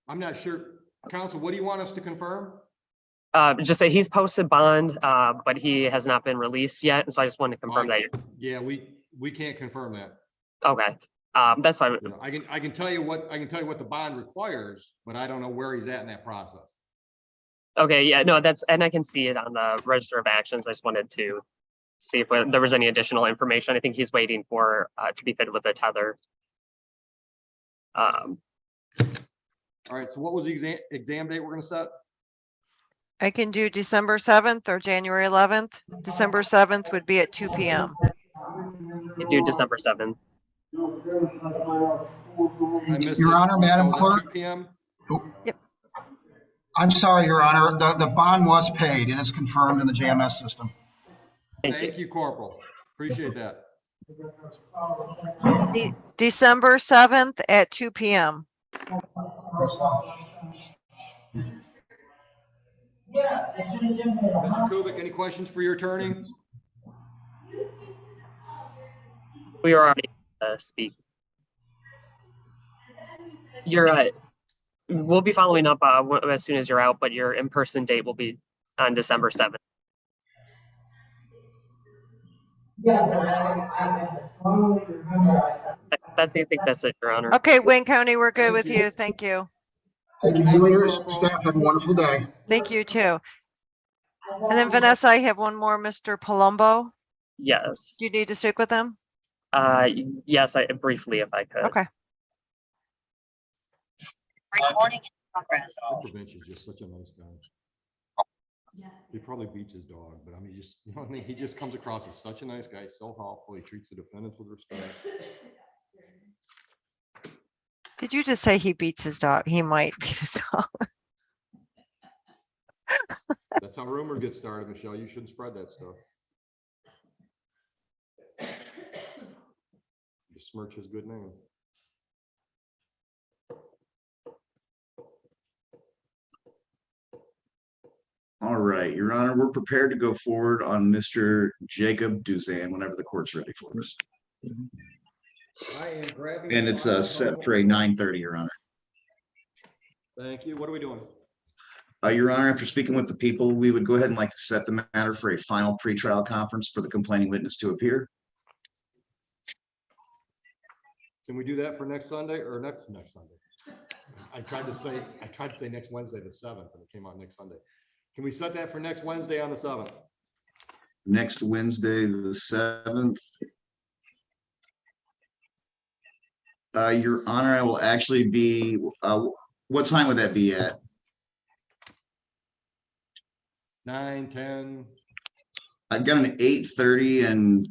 I'm not sure. Counsel, what do you want us to confirm? Just that he's posted bond, but he has not been released yet. And so I just wanted to confirm that. Yeah, we can't confirm that. Okay. That's fine. You know, I can tell you what the bond requires, but I don't know where he's at in that process. Okay, yeah, no, and I can see it on the register of actions. I just wanted to see if there was any additional information. I think he's waiting for to be fitted with a tether. All right, so what was the exam date we're going to set? I can do December 7th or January 11th. December 7th would be at 2 p.m. You do December 7th. Your Honor, Madam Clerk. 2 p.m. Yep. I'm sorry, Your Honor. The bond was paid. It is confirmed in the JMS system. Thank you, Corporal. Appreciate that. December 7th at 2 p.m. Mr. Kubik, any questions for your attorney? We are already speak. You're we'll be following up as soon as you're out, but your in-person date will be on December 7th. I think that's it, Your Honor. Okay, Wayne County, we're good with you. Thank you. Thank you. You and your staff have a wonderful day. Thank you too. And then Vanessa, I have one more, Mr. Palumbo. Yes. Do you need to speak with him? Yes, briefly, if I could. Okay. Recording in progress. Prevention's just such a nice guy. He probably beats his dog, but I mean, just, you know what I mean? He just comes across as such a nice guy, so helpful. He treats the defendants with respect. Did you just say he beats his dog? He might beat his dog. That's how rumors get started, Michelle. You shouldn't spread that stuff. Besmirch his good name. right, Your Honor, we're prepared to go forward on Mr. Jacob Duzan whenever the court's ready for us. I am grabbing. And it's set for a 9:30, Your Honor. Thank you. What are we doing? Your Honor, after speaking with the people, we would go ahead and like to set the matter for a final pretrial conference for the complaining witness to appear. Can we do that for next Sunday or next Sunday? I tried to say next Wednesday, the 7th, and it came out next Sunday. Can we set that for next Wednesday on the 7th? Next Wednesday, the 7th. Your Honor, I will actually be, what time would that be at? 9, 10. I've got an 8:30 in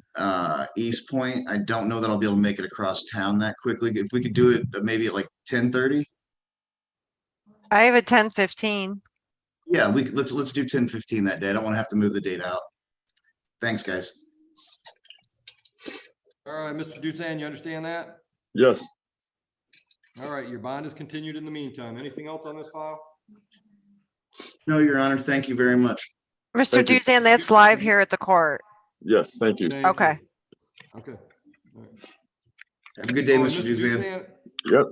East Point. I don't know that I'll be able to make it across town that quickly. If we could do it maybe at like 10:30. I have a 10:15. Yeah, let's do 10:15 that day. I don't want to have to move the date out. Thanks, guys. All right, Mr. Duzan, you understand that? Yes. All right, your bond is continued in the meantime. Anything else on this file? No, Your Honor. Thank you very much. Mr. Thank you. Duzan, that's live here at the court. Yes, thank you. Thank you. Okay. Okay. All right. Have a good day, Oh, Mr. Duzan. Yep.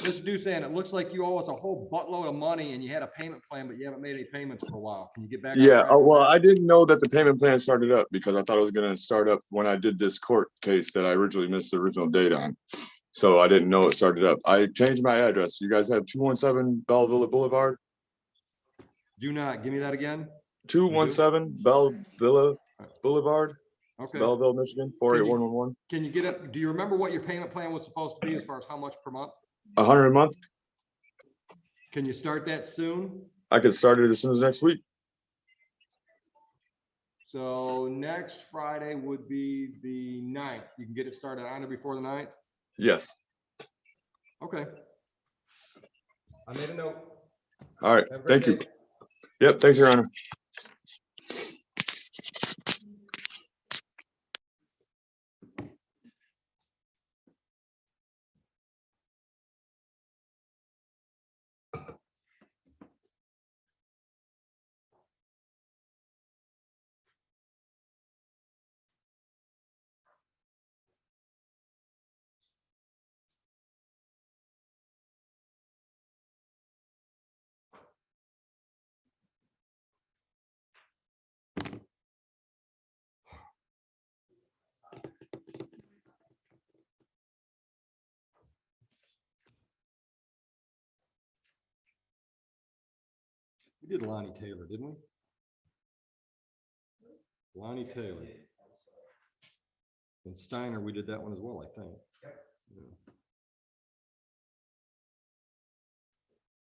Mr. Duzan, it looks like you owe us a whole buttload of money and you had a payment plan, but you haven't made any payments for a while. Can you get back? on Yeah, track with well, that? I didn't know that the payment plan started up because I thought it was gonna start up when I did this court case that I originally missed the original date on. So I didn't know it started up. I changed my address. You guys have 217 Belleville Boulevard? Do not, give me that again. 217 Belleville Boulevard, Okay. Belleville, Michigan, 48111. Can you get up? Do you remember what your payment plan was supposed to be as far as how much per month? 100 a month? Can you start that soon? I could start it as soon as next week. So next Friday would be the 9th. You can get it started on or before the 9th? Yes. Okay. I made a note. All right, Have a great thank you. day. Yep, thanks, Your Honor. We did Lonnie Taylor, didn't we? Lonnie Taylor. And Steiner, we did that one as well, I think. Yeah.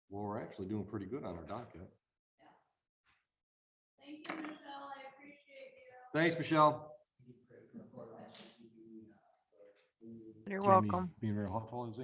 Well, we're actually doing pretty good on our docket. Thank you, Michelle. I appreciate you. Thanks, Michelle. You're Jamie welcome. being very helpful, is he?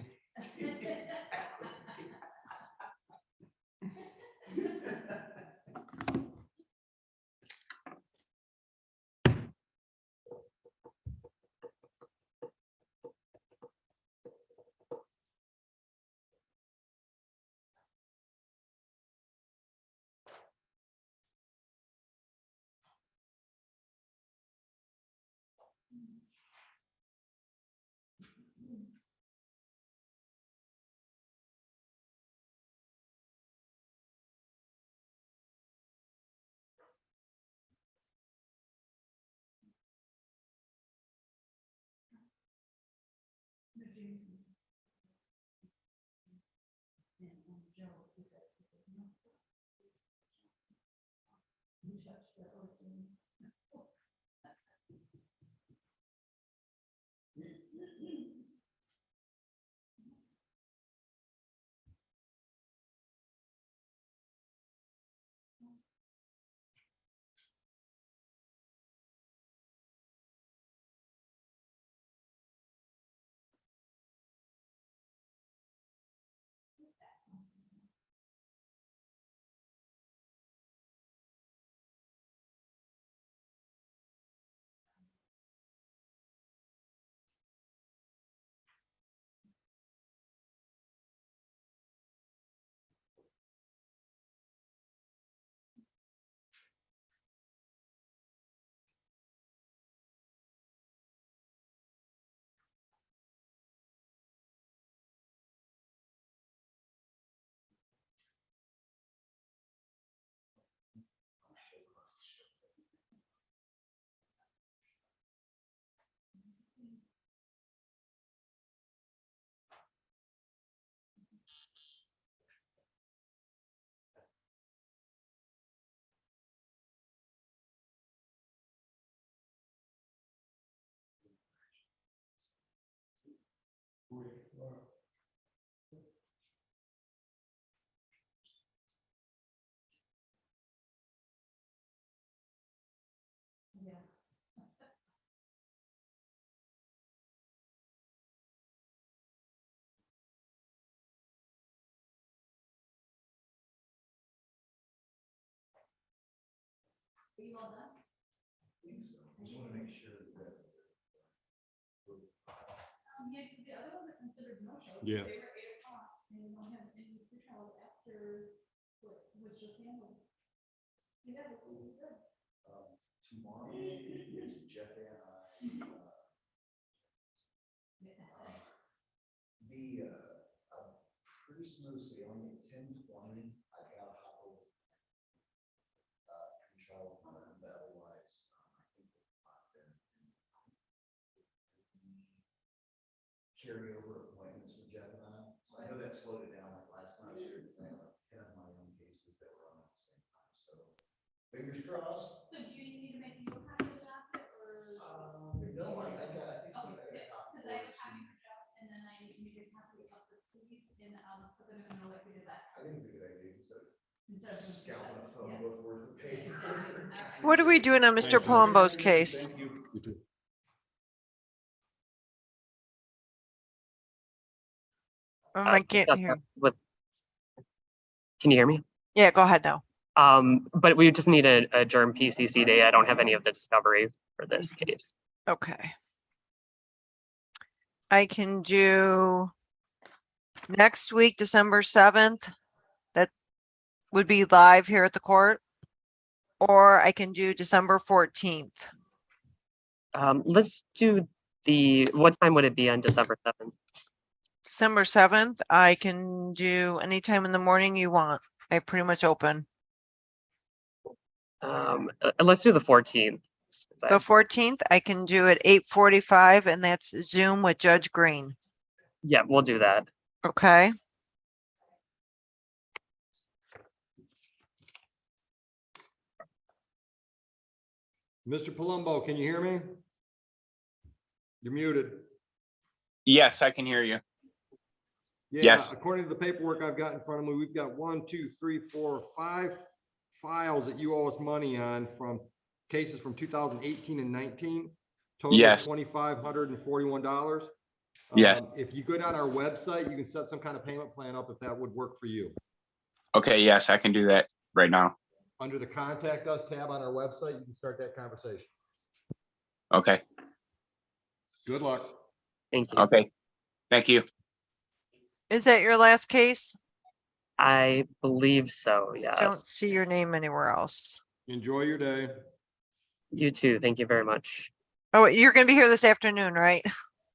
Just want to make sure that. Yeah. Tomorrow is Jeff and I. I'm pretty smooth sailing at 10:20. I got a hop over. Control, but otherwise, I think we're locked in. Carry over appointments with Jeff and I. So I know that slowed it down like last time I was here. I had like 10 of my own cases that were on at the same time. So fingers crossed. So do you need me to make you a copy of that or? No, I got, I think so. I got a copy. Because I have a copy for Jeff and then I need a copy of the police and I'll put them in the like we did that. I think it's a good idea. Instead of scalping a phone book worth of paper. What are we doing on Mr. Palumbo's case? Thank you. You too. I can't discuss hear. that with- Can you hear me? Yeah, go ahead now. But we just need a adjourn PCC day. I don't have any of the discovery for this case. Okay. I can do next week, December 7th. That would be live here at the court. Or I can do December 14th. Let's do what time would it be on December 7th? December 7th, I can do anytime in the morning you want. I pretty much open. Let's do the 14th. The 14th, I can do at 8:45 and that's Zoom with Judge Green. Yeah, we'll do that. Okay. Mr. Palumbo, can you hear me? You're muted. Yes, I can hear you. Yeah, Yes. according to the paperwork I've got in front of me, we've got 1, 2, 3, 4, 5 files that you owe us money on from cases from 2018 and 19. Total Yes. $2,541. Yes. If you go down our website, you can set some kind of payment plan up if that would work for you. Okay, yes, I can do that right now. Under the Contact Us tab on our website, you can start that conversation. Okay. Good luck. Thank you. Okay. Thank you. Is that your last case? I believe so, yes. Don't see your name anywhere else. Enjoy your day. You too. Thank you very much. Oh, you're gonna be here this afternoon, right?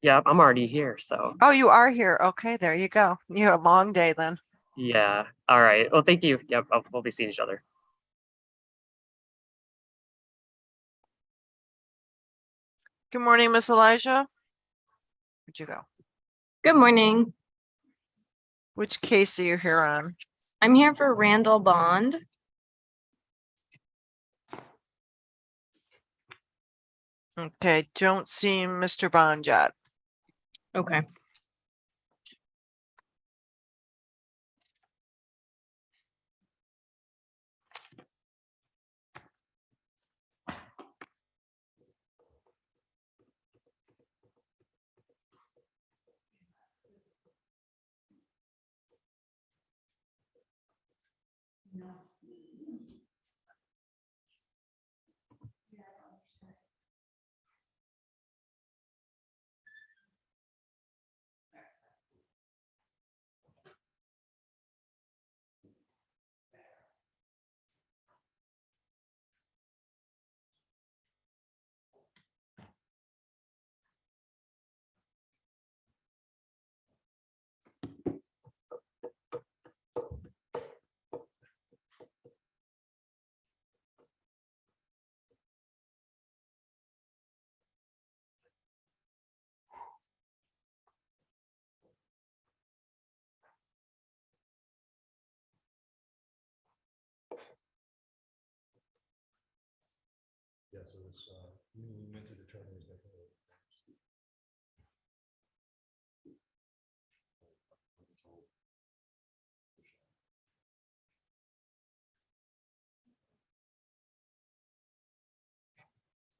Yeah, I'm already here, so Oh, you are here. Okay, there you go. You have a long day then. yeah. All right. Well, thank you. Yep, we'll be seeing each other. Good morning, Miss Elijah. Where'd you go? Good morning. Which case are you here on? I'm here for Randall Bond. Okay, don't see Mr. Bond yet. Okay. Yeah, so it's meant to determine is that.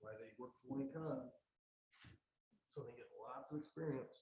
Why they work for one con. So they get lots of experience.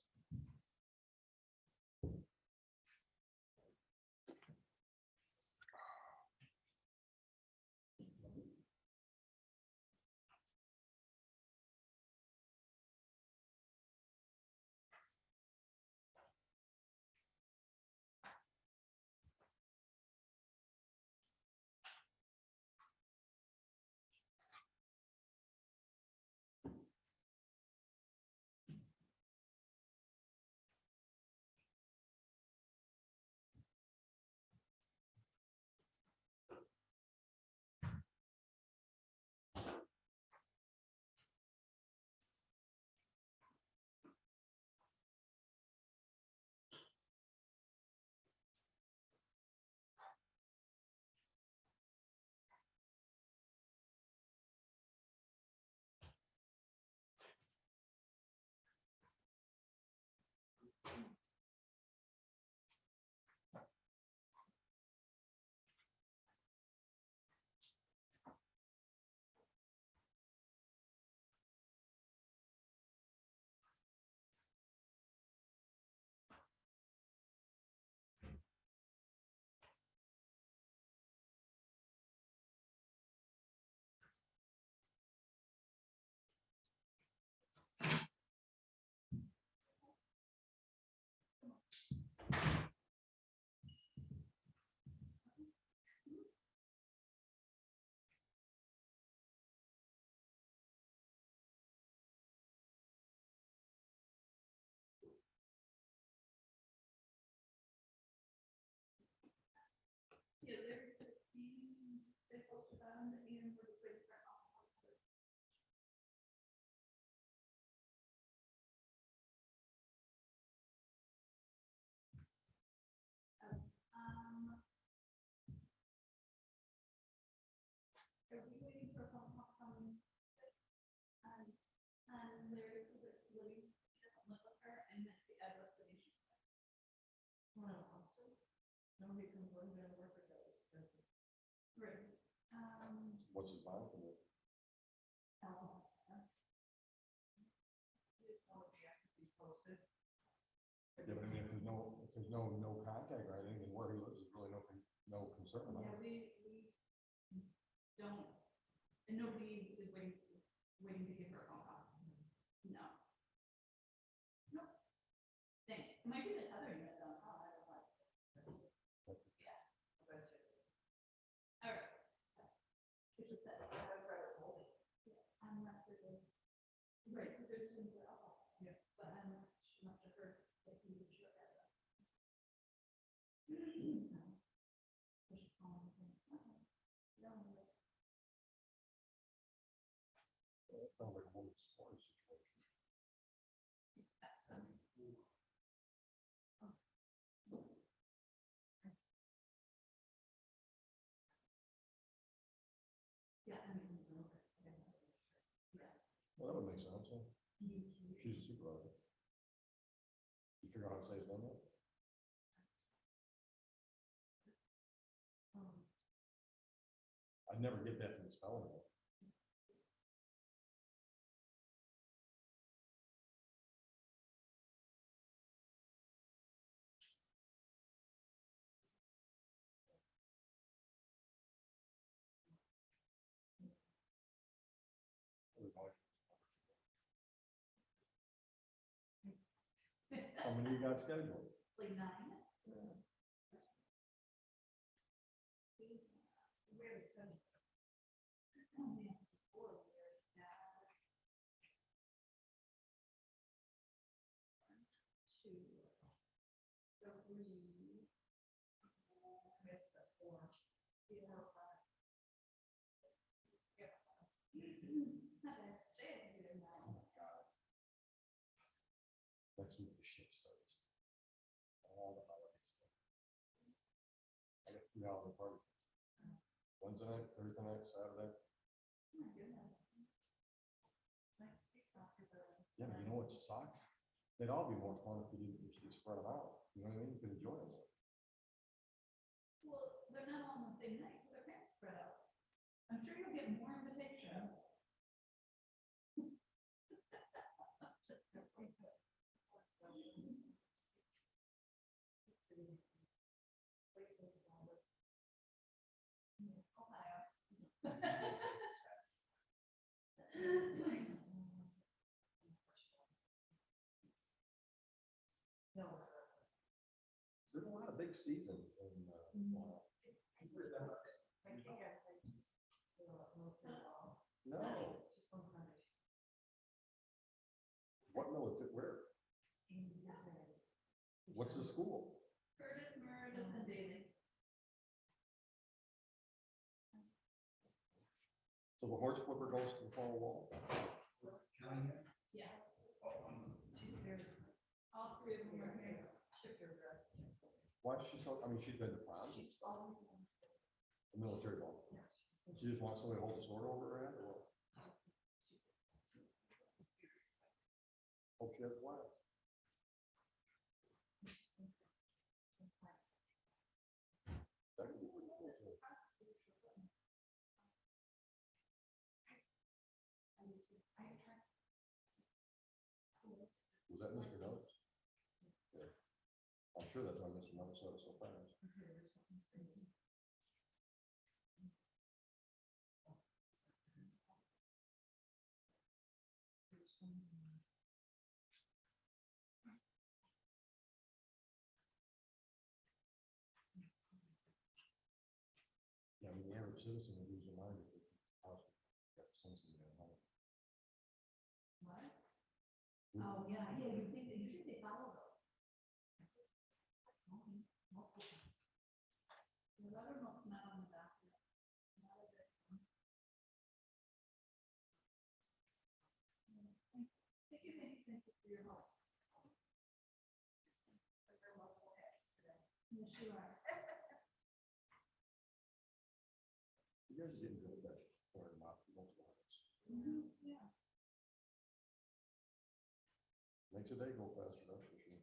Yeah, they're 15, they posted that on the and we're just waiting for an offer. Are we waiting for a phone call from, Larry, who's living, he doesn't live with her, and that's the address that he's. Nobody can go there and work with those. Right. What's his bond for this? Just want to ask to be posted. Yeah, but I mean, if there's no contact or anything, then where he lives is really no concern. Yeah, we don't, and nobody is waiting to give her a phone call. No. Nope. Thanks. It might be the tether unit downtown, I don't know. Yeah. I'll bet you it is. All right. It's just that. I'm not sure. Right, but there's some, yeah, but I'm not sure her, like, you would show that. It sounds like a home storage situation. Yeah, I mean, yeah. Well, that would make sense, huh? She's a supervisor. You figure out how to say his name yet? I'd never get that from the spelling. Though. How many you got scheduled? Like 9. Next week the shit starts. All the holiday stuff. I got 3 holiday parties. Wednesday night, Thursday night, Saturday. Yeah, but you know what sucks? They'd all be more fun if you spread them out. You know what I mean? You could enjoy them. Well, they're not all on the same night, so they're kind of spread out. I'm sure you'll get more invitations. There's a lot of big seasons in No. What military? Where? What's the school? Curtis, Meredith, and David. So the horse flipper goes to the far wall. Yeah. She's very, all 3 of them are here, shifter dress. Why is she so? I mean, she's been to proms and stuff. The military ball. She just wants somebody to hold a sword over her head, or what? Hope she has class. That could be pretty cool too. Was that Mr. Notes? Yeah. I'm sure that's why Mr. Notes said it so fast. Yeah, I mean, the average citizen would lose their mind if the house got sensitive at home. What? Oh, yeah, you think, usually they follow those. You guys are getting good at that. Makes a day go faster, that's for sure.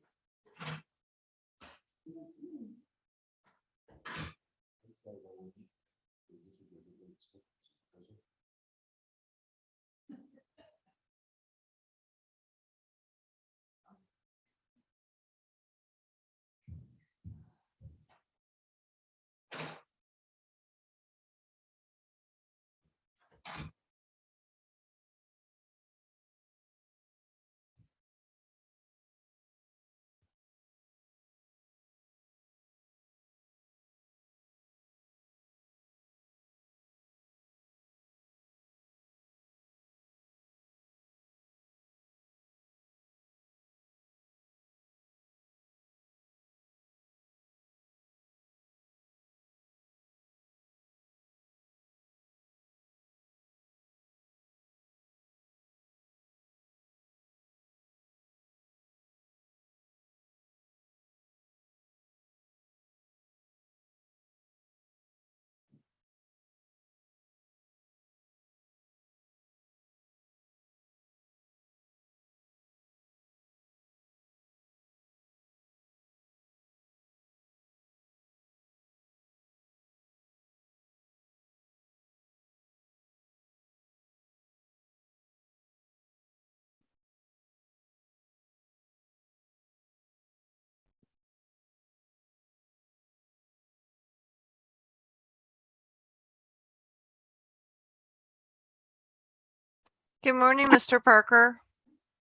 Good morning, Mr. Parker.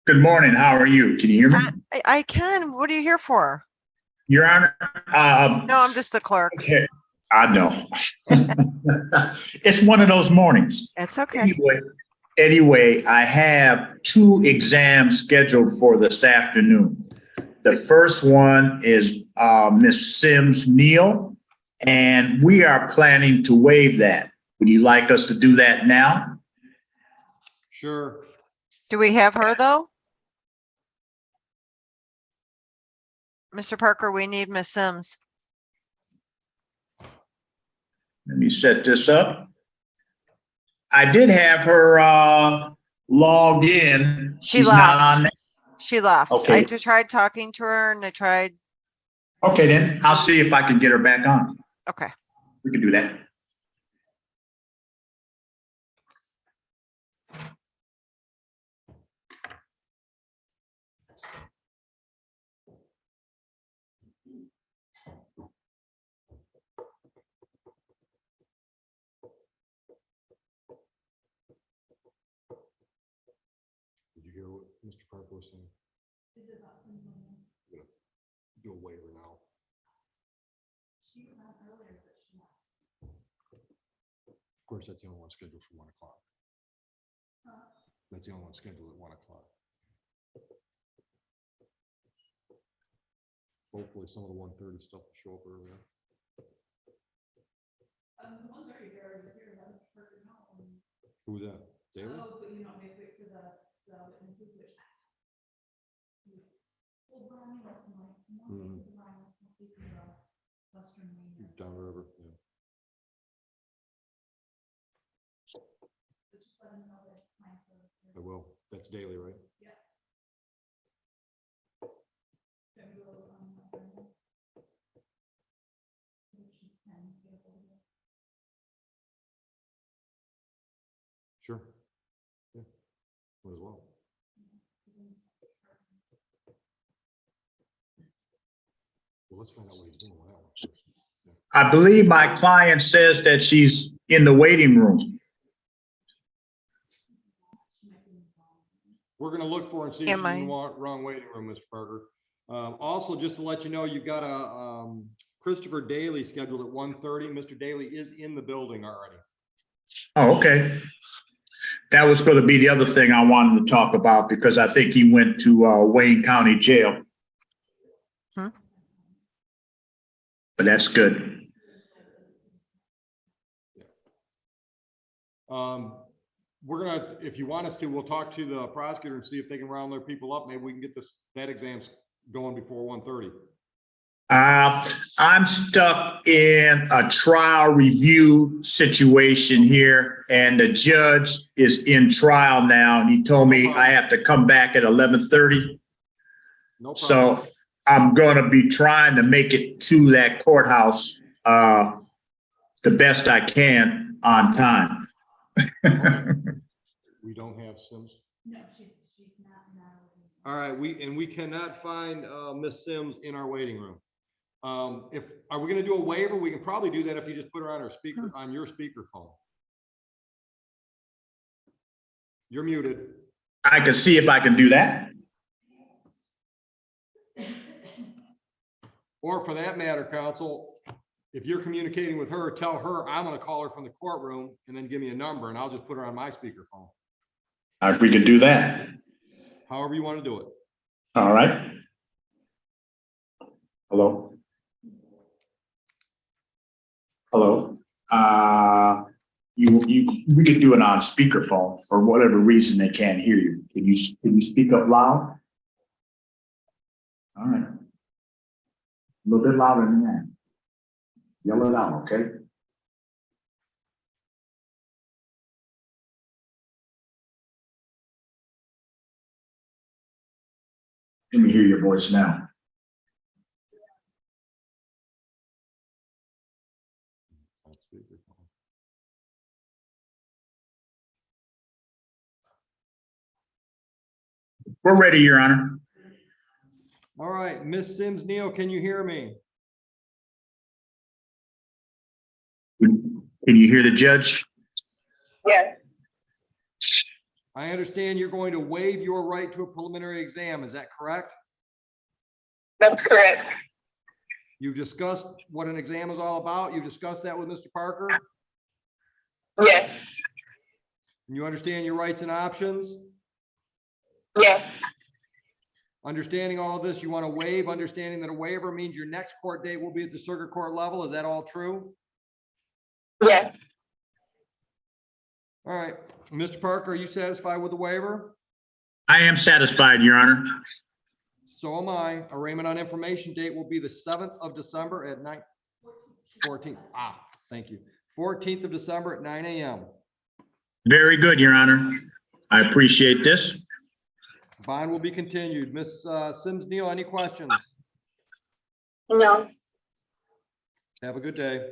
Good morning. How are you? Can you hear me? I can. What are you here for? Your Honor. No, I'm just the clerk. Okay. I know. It's one of those mornings. It's okay. Anyway, I have 2 exams scheduled for this afternoon. The first one is Miss Sims Neal, and we are planning to waive that. Would you like us to do that now? Sure. Do we have her though? Mr. Parker, we need Miss Sims. Let me set this up. I did have her log in. She's not on there. She left. Okay. I tried talking to her and I tried. Okay, then I'll see if I can get her back on. Okay. We can do that. Did you hear what Mr. Parker was saying? Yeah. Do a waiver now. Of course, that's the only one scheduled for 1 o'clock. That's the only one scheduled at 1 o'clock. Hopefully some of the 1:30 stuff will show up earlier. The 1:30 is already here, that was perfect. Who that? Daily? Oh, but you know, maybe wait for the witnesses, which. Well, Brian was like, more cases of Brian was facing the Western Main. Down the river, yeah. But just let him know that time for. I will. That's daily, right? Yeah. Can we go, Sure. Yeah. Might as well. Well, let's find out what he's doing with that one first. Yeah. I believe my client says that she's in the waiting room. We're gonna look for and see if she's in the wrong waiting room, Mr. Parker. Also, just to let you know, you've got a Christopher Daly scheduled at 1:30. Mr. Daly is in the building already. Oh, okay. That was going to be the other thing I wanted to talk about because I think he went to Wayne County Jail. Huh? But that's good. We're gonna, if you want us to, we'll talk to the prosecutor and see if they can round their people up. Maybe we can get that exams going before 1:30. I'm stuck in a trial review situation here, and the judge is in trial now, and he told me I have to come back at 11:30. No problem. So I'm gonna be trying to make it to that courthouse the best I can on time. We don't have Sims. No, she's not. All right, we cannot find Miss Sims in our waiting room. Are we gonna do a waiver? We can probably do that if you just put her on our speaker, on your speakerphone. You're muted. I can see if I can do that. Or for that matter, counsel, if you're communicating with her, tell her I'm gonna call her from the courtroom and then give me a number and I'll just put her on my speakerphone. We could do that. However you want to do it. All right. Hello? Hello? We could do it on speakerphone. For whatever reason, they can't hear you. Can you speak up loud? All right. A little bit louder than that. Yell it out, okay? Let me hear your voice now. We're ready, Your Honor. All right, Miss Sims Neal, can you hear me? Can you hear the judge? Yes. I understand you're going to waive your right to a preliminary exam. Is that correct? That's correct. You've discussed what an exam is all about. You discussed that with Mr. Parker? Yes. And you understand your rights and options? Yes. Understanding all of this, you want to waive, understanding that a waiver means your next court date will be at the circuit court level. Is that all true? Yes. All right. Mr. Parker, are you satisfied with the waiver? I am satisfied, Your Honor. So am I. Arraignment on information date will be the 7th of December at 14th. Thank you. 14th of December at 9 a.m. Very good, Your Honor. I appreciate this. Bond will be continued. Miss Sims Neal, any questions? No. Have a good day.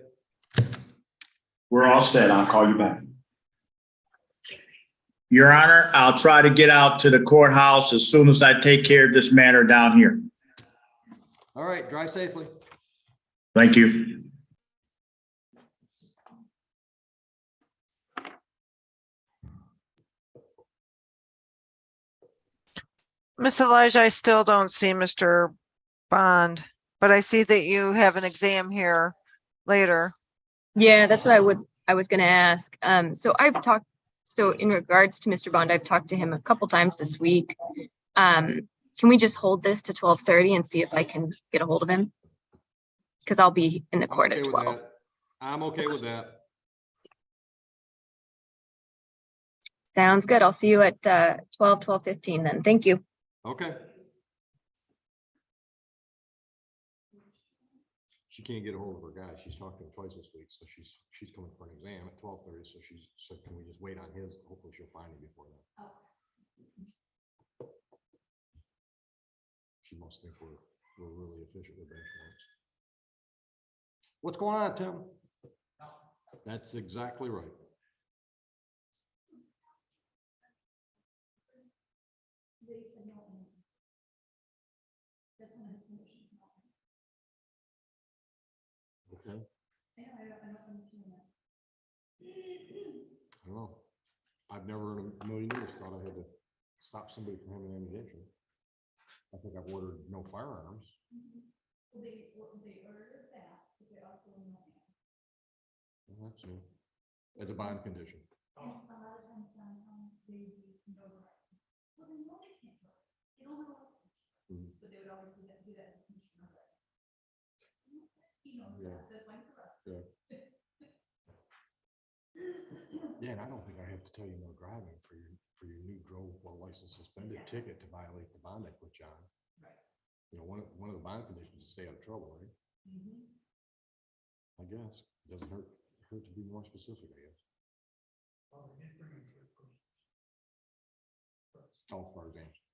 We're all set. I'll call you back. Your Honor, I'll try to get out to the courthouse as soon as I take care of this matter down here. All right, drive safely. Thank you. Miss Elijah, I still don't see Mr. Bond, but I see that you have an exam here later. Yeah, that's what I was gonna ask. So in regards to Mr. Bond, I've talked to him a couple times this week. Can we just hold this to 12:30 and see if I can get a hold of him? Because I'll be in the court at 12. I'm okay with that. Sounds good. I'll see you at 12:15 then. Thank you. Okay. She can't get a hold of her guy. She's talked to him twice this week, so she's coming for an exam at 12:30. So she's said, can we just wait on his? Hopefully she'll find him before that. She must think we're really efficient with benchmarks. What's going on, Tim? That's exactly right. Okay. I don't know. I've never in a million years thought I had to stop somebody from having ammunition. I think I've ordered no firearms. They ordered that, but they also know. Well, that's new. As a bond condition. A lot of times they know. Well, they know they can't vote. They don't know. But they would always do that as a condition. He knows that. That's why it's arrested. Yeah. Dan, I don't think I have to tell you no driving for your new drove while license suspended ticket to violate the bond I put you on. Right. You know, one of the bond conditions is stay out of trouble, right? I guess. Doesn't hurt to be more specific, I guess. Well, we did bring him to a person. All far as answer.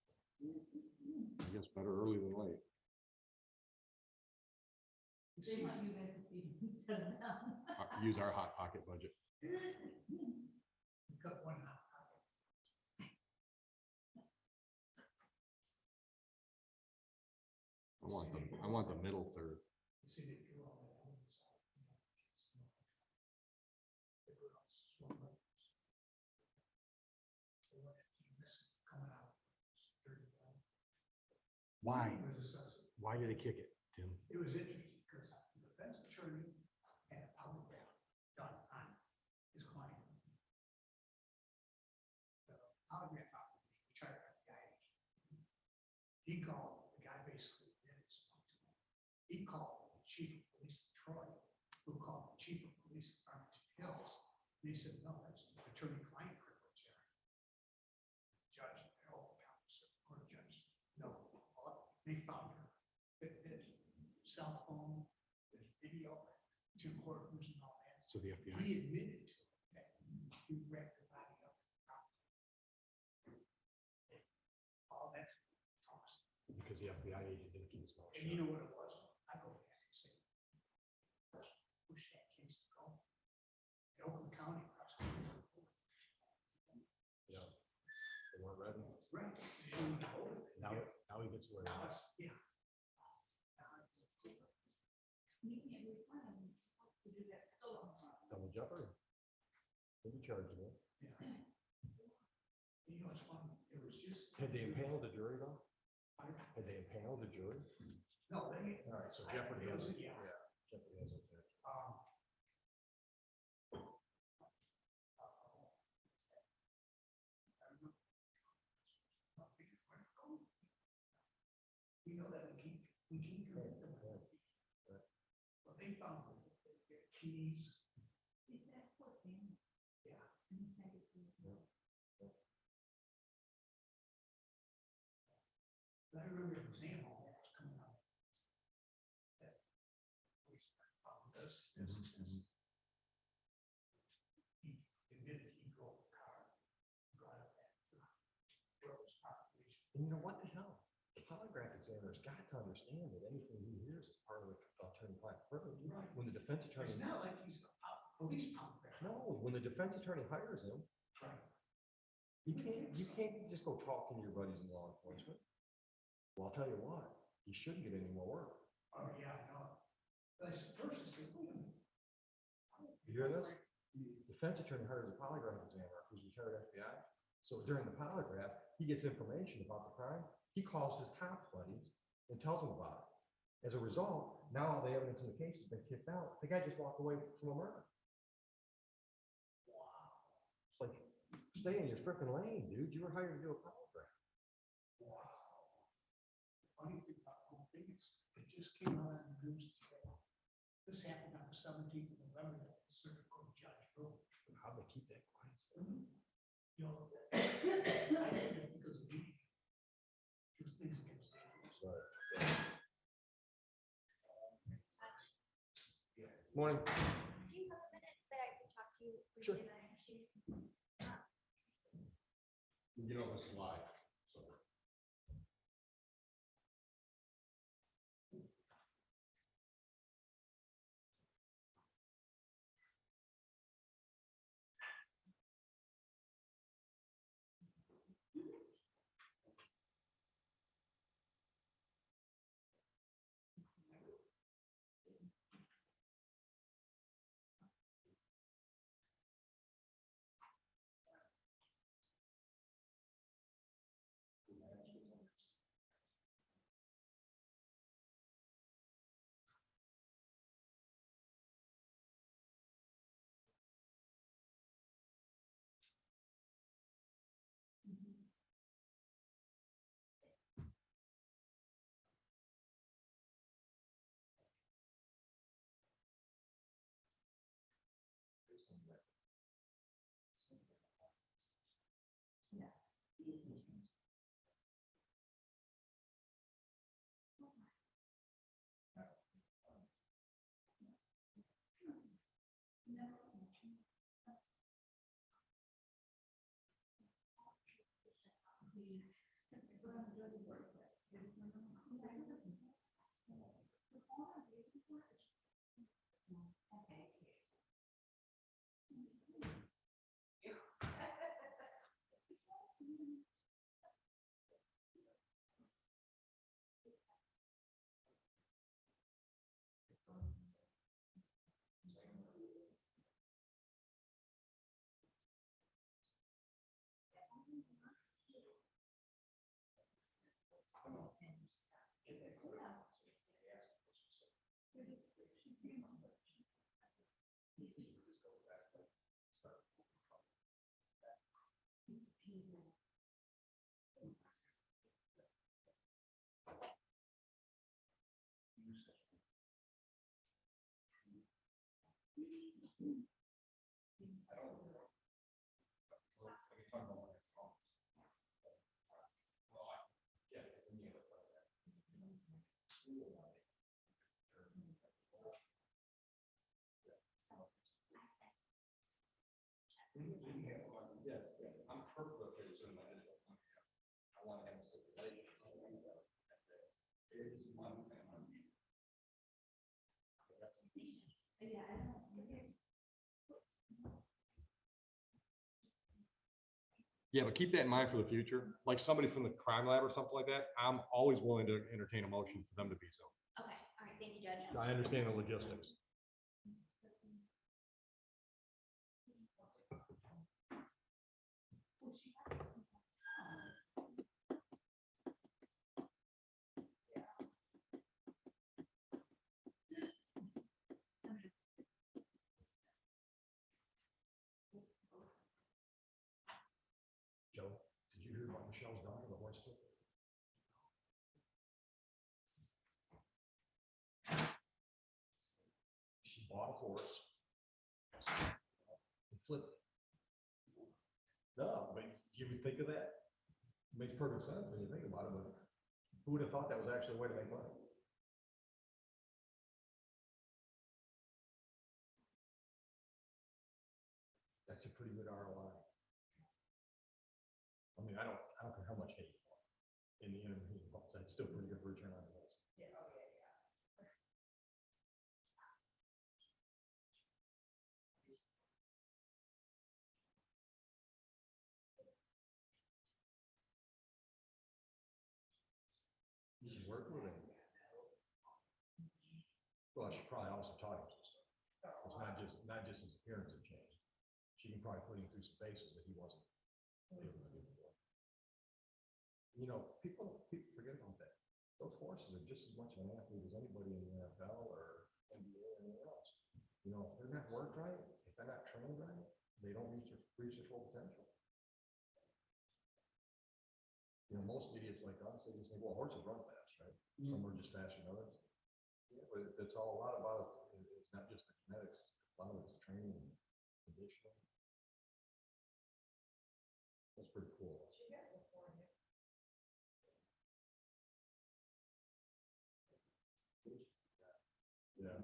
I guess better early than late. They want you guys to feed instead of them. Use our hot pocket budget. We got one now. I want the middle third. You see, they do all that on the side. They put on swim lanes. They want to keep this coming out. Why? It was assessed. Why did they kick it, Tim? It was interesting because the defense attorney had a polygraph done on his client. The polygraph operator, we tried to FBI agent. He called, the guy basically did it, spoke to him. He called the chief of police in Troy, who called the chief of police in Farmington Hills. And he said, no, that's attorney-client privilege there. Judge, the whole county circuit court judge, no, they found her. There's cell phone, there's video, 2 courtrooms and all that. So the FBI. He admitted to it that he wrecked the body up. All that's tossed. Because the FBI agent didn't keep his mouth And you shut. know what it was? I go back and say, push that case to go. The Oakland County prosecutor. Yeah. They weren't ready. Right. They didn't hold it. Now he gets away with Now it. it's, yeah. Sneaking at his plan to do that still. Double jeopardy. They'll be charged with it. Yeah. You know, it's funny. It was just. Had they impaneled the jury though? Had they impaneled the jury? No, they. All right, so jeopardy has it. Yeah. Jeopardy has it. We know that we can't correct them. Well, they found their keys. Is that what thing? Yeah. And he said it's. I remember an exam all that was coming out. That police found this. He admitted he drove the car, brought up that gross population. And you know what the hell? The polygraph examiner's got to understand that anything he hears is part of the attorney-client privilege. Right. When the defense attorney. It's not like he's a police polygraph. No, when the defense attorney hires him, Right. you can't just go talking to your buddies in law enforcement. Well, I'll tell you what, he shouldn't get any more work. Oh, yeah, I know. But I said, first I said, wait a minute. You hear this? Defense attorney hires a polygraph examiner who's retired FBI. So during the polygraph, he gets information about the crime. He calls his cop buddies and tells them about it. As a result, now all the evidence in the case has been kicked out. The guy just walked away from a murder. Wow. It's like, stay in your freaking lane, dude. You were hired to do a polygraph. Wow. Funny thing about the whole thing is, it just came out in the news today. This happened on the 17th of November, that the circuit court judge ruled. How'd they keep that quiet? You know, I think it's because of me. Just things against dangerous. Morning. Do you have a minute that I can talk to you? Sure. briefly about an issue? You know, this is live. Yeah, but keep that in mind for the future. Like somebody from the crime lab or something like that, I'm always willing to entertain a motion for them to be so. Okay, all right, thank you, Judge. I understand the logistics. Joe, did you hear about Michelle's daughter, the horse took? She bought a horse. And flipped it. No, but do you ever think of that? It makes perfect sense when you think about it, but who would have thought that was actually a way to make money? That's a pretty good ROI. I mean, I don't care how much hate you want in the interview, that's still pretty good return on investment. You should work with him. Well, she probably also taught him some stuff. It's not just his appearance that changed. She can probably put him through some phases that he wasn't able to do before. You know, people forget about that. Those horses are just as much of an athlete as anybody in the NFL or NBA or anything else. You know, if they're not worked right, if they're not trained right, they don't reach their full potential. You know, most idiots like us, they just think, well, horses run fast, right? Some are just faster than others. Yeah, but it's all a lot about it. It's not just the genetics, a lot of it's training and conditioning. That's pretty cool. Yeah.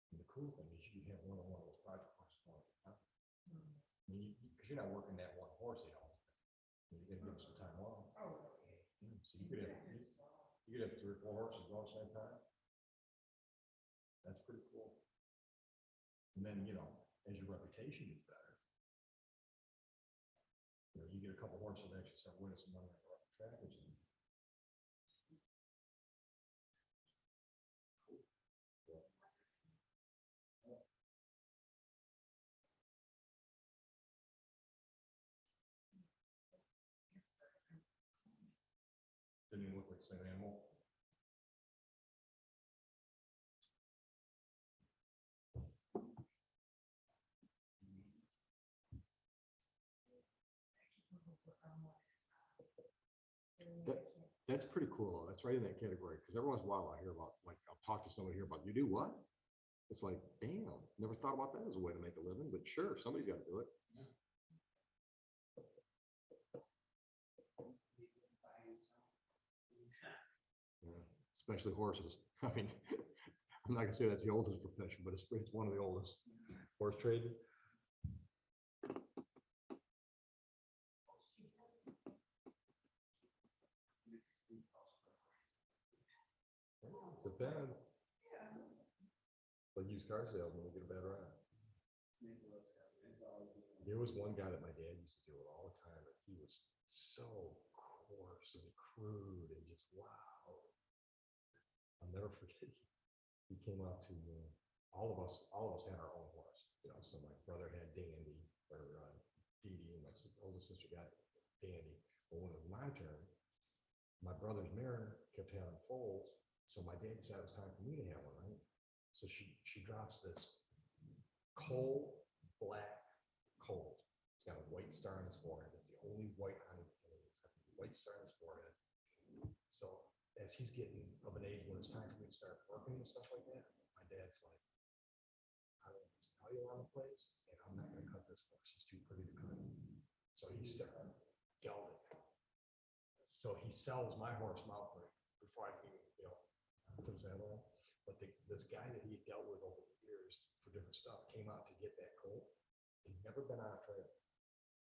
And the cool thing is you can have one of those project horses going all the time. I mean, because you're not working that one horse all the time. You gotta give them some time off. So you could have 3 or 4 horses going at the same time. That's pretty cool. And then, you know, as your reputation gets better, you know, you get a couple horses that actually start winning some money on the track. Didn't even look like the same animal. That's pretty cool. That's right in that category. Because every once in a while I hear about, like, I'll talk to somebody here about, you do what? It's like, damn, never thought about that as a way to make a living, but sure, somebody's got to do it. Yeah, especially horses. I mean, I'm not gonna say that's the oldest profession, but it's one of the oldest. Horse trading. Depends. Like used car salesman, we get a bad rap. There was one guy that my dad used to deal with all the time, and he was so coarse and crude and just wow. I'll never forget. He came out to all of us had our own horse. You know, so my brother had Dandy, or Dee Dee, and my oldest sister got Dandy. But when it was my turn, my brother's mare kept having foals, so my dad decided it was time for me to have one, right? So she drops this coal black colt. It's got a white star on his forehead. It's the only white on his forehead. It's got a white star on his forehead. So as he's getting of an age when it's time for me to start working and stuff like that, my dad's like, I don't just tell you around the place, and I'm not gonna cut this horse. She's too pretty to cut. So he said, gelded. So he sells my horse Mountford before I can, you know, put his head on. But this guy that he had dealt with over the years for different stuff came out to get that colt. He'd never been on a trailer.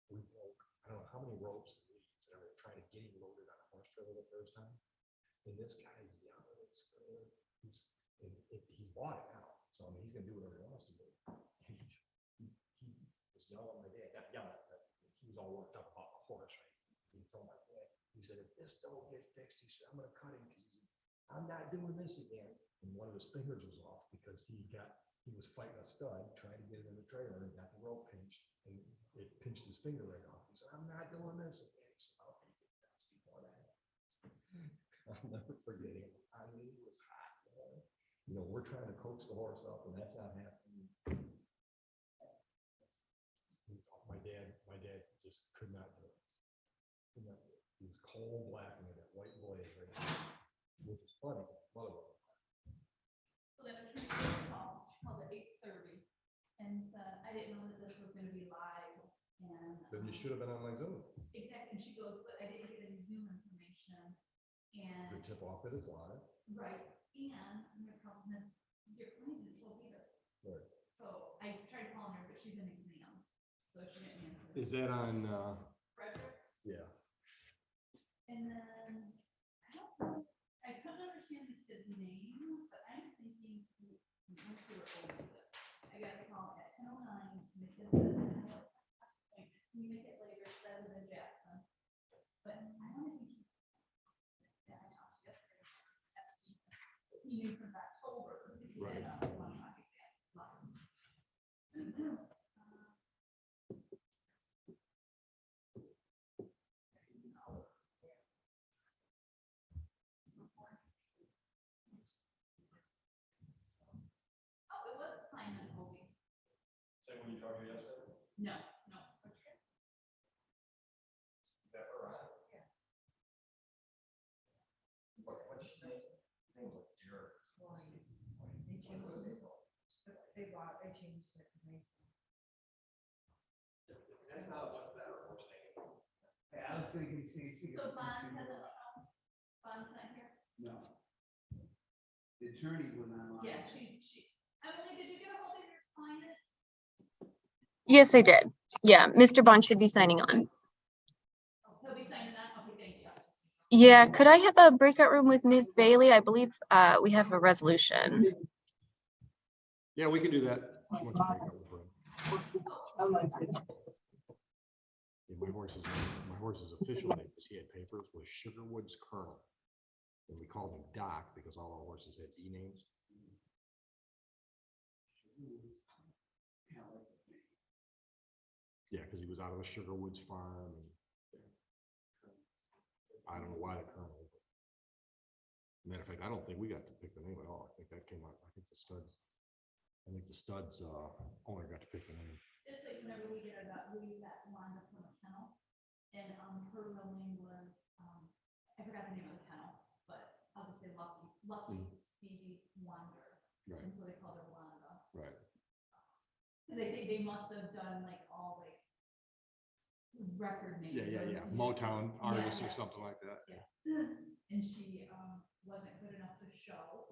We broke, I don't know how many ropes and leads, and we were trying to get him loaded on a horse trailer the first time. And this guy's young, he bought it now. So I mean, he's gonna do whatever he wants to do. And he was yelling at my dad, not yelling, but he was all worked up about the horse, right? He told my dad, he said, if this don't get fixed, he said, I'm gonna cut him because I'm not doing this again. And one of his fingers was off because he was fighting a stud, trying to get it in the trailer, and got the rope pinched, and it pinched his finger right off. He said, I'm not doing this again. He said, okay, that's before that. I'll never forget him. I mean, it was hot, man. You know, we're trying to coax the horse up, and that's not happening. My dad just could not do it. He was coal black and that white blade, right? Which is funny. Mother was. So then she called at 8:30 and said, I didn't know that this was gonna be live, and. Then you should have been on my Zoom. Exactly, and she goes, but I didn't get any Zoom information, and. The tip off it is live. Right, and my problem is, your client didn't show up either. Right. So I tried calling her, but she's in exams, so she didn't answer. Is that on, Frederick? yeah. And then, I don't know, I couldn't understand his name, but I'm thinking, I'm sure it was it. I got a call at 10:09, and the kid said, can you make it later, rather than Jackson? But I don't think he. Yeah, I talked yesterday. He knew since October. He Right. had, 1 o'clock exam. Oh, it was fine and Oakley. Same when you talked to yesterday? No, no. That were on? Yeah. What's your name? Name was Derek. They changed it. They changed it to Mason. That's not a much better horse name. Yeah, I was thinking CC. So Bond hasn't shown, Bond's not here? No. The attorney was on. Yeah, Emily, did you get a hold of your client? Yes, I did. Yeah, Mr. Bond should be signing on. He'll be signing on, okay, thank you. Yeah, could I have a breakout room with Ms. Bailey? I believe we have a resolution. Yeah, we can do that. I want to break up with him. Yeah, my horse's official name, because he had papers, was Sugarwood's Colonel. And we called him Doc because all our horses had D names. Yeah, because he was out of the Sugarwoods farm. And I don't know why the Colonel. Matter of fact, I don't think we got to pick the name at all. I think that came out. I think the stud's owner got to pick the name. It's like whenever we got Wanda from a kennel, and her real name was, I forgot the name of the kennel, but I'll just say Lucky Stevie's Wander. Right. And so they called her Wanda. Right. They must have done like all like record names. Yeah. Motown artist or something like that. Yeah. And she wasn't good enough to show,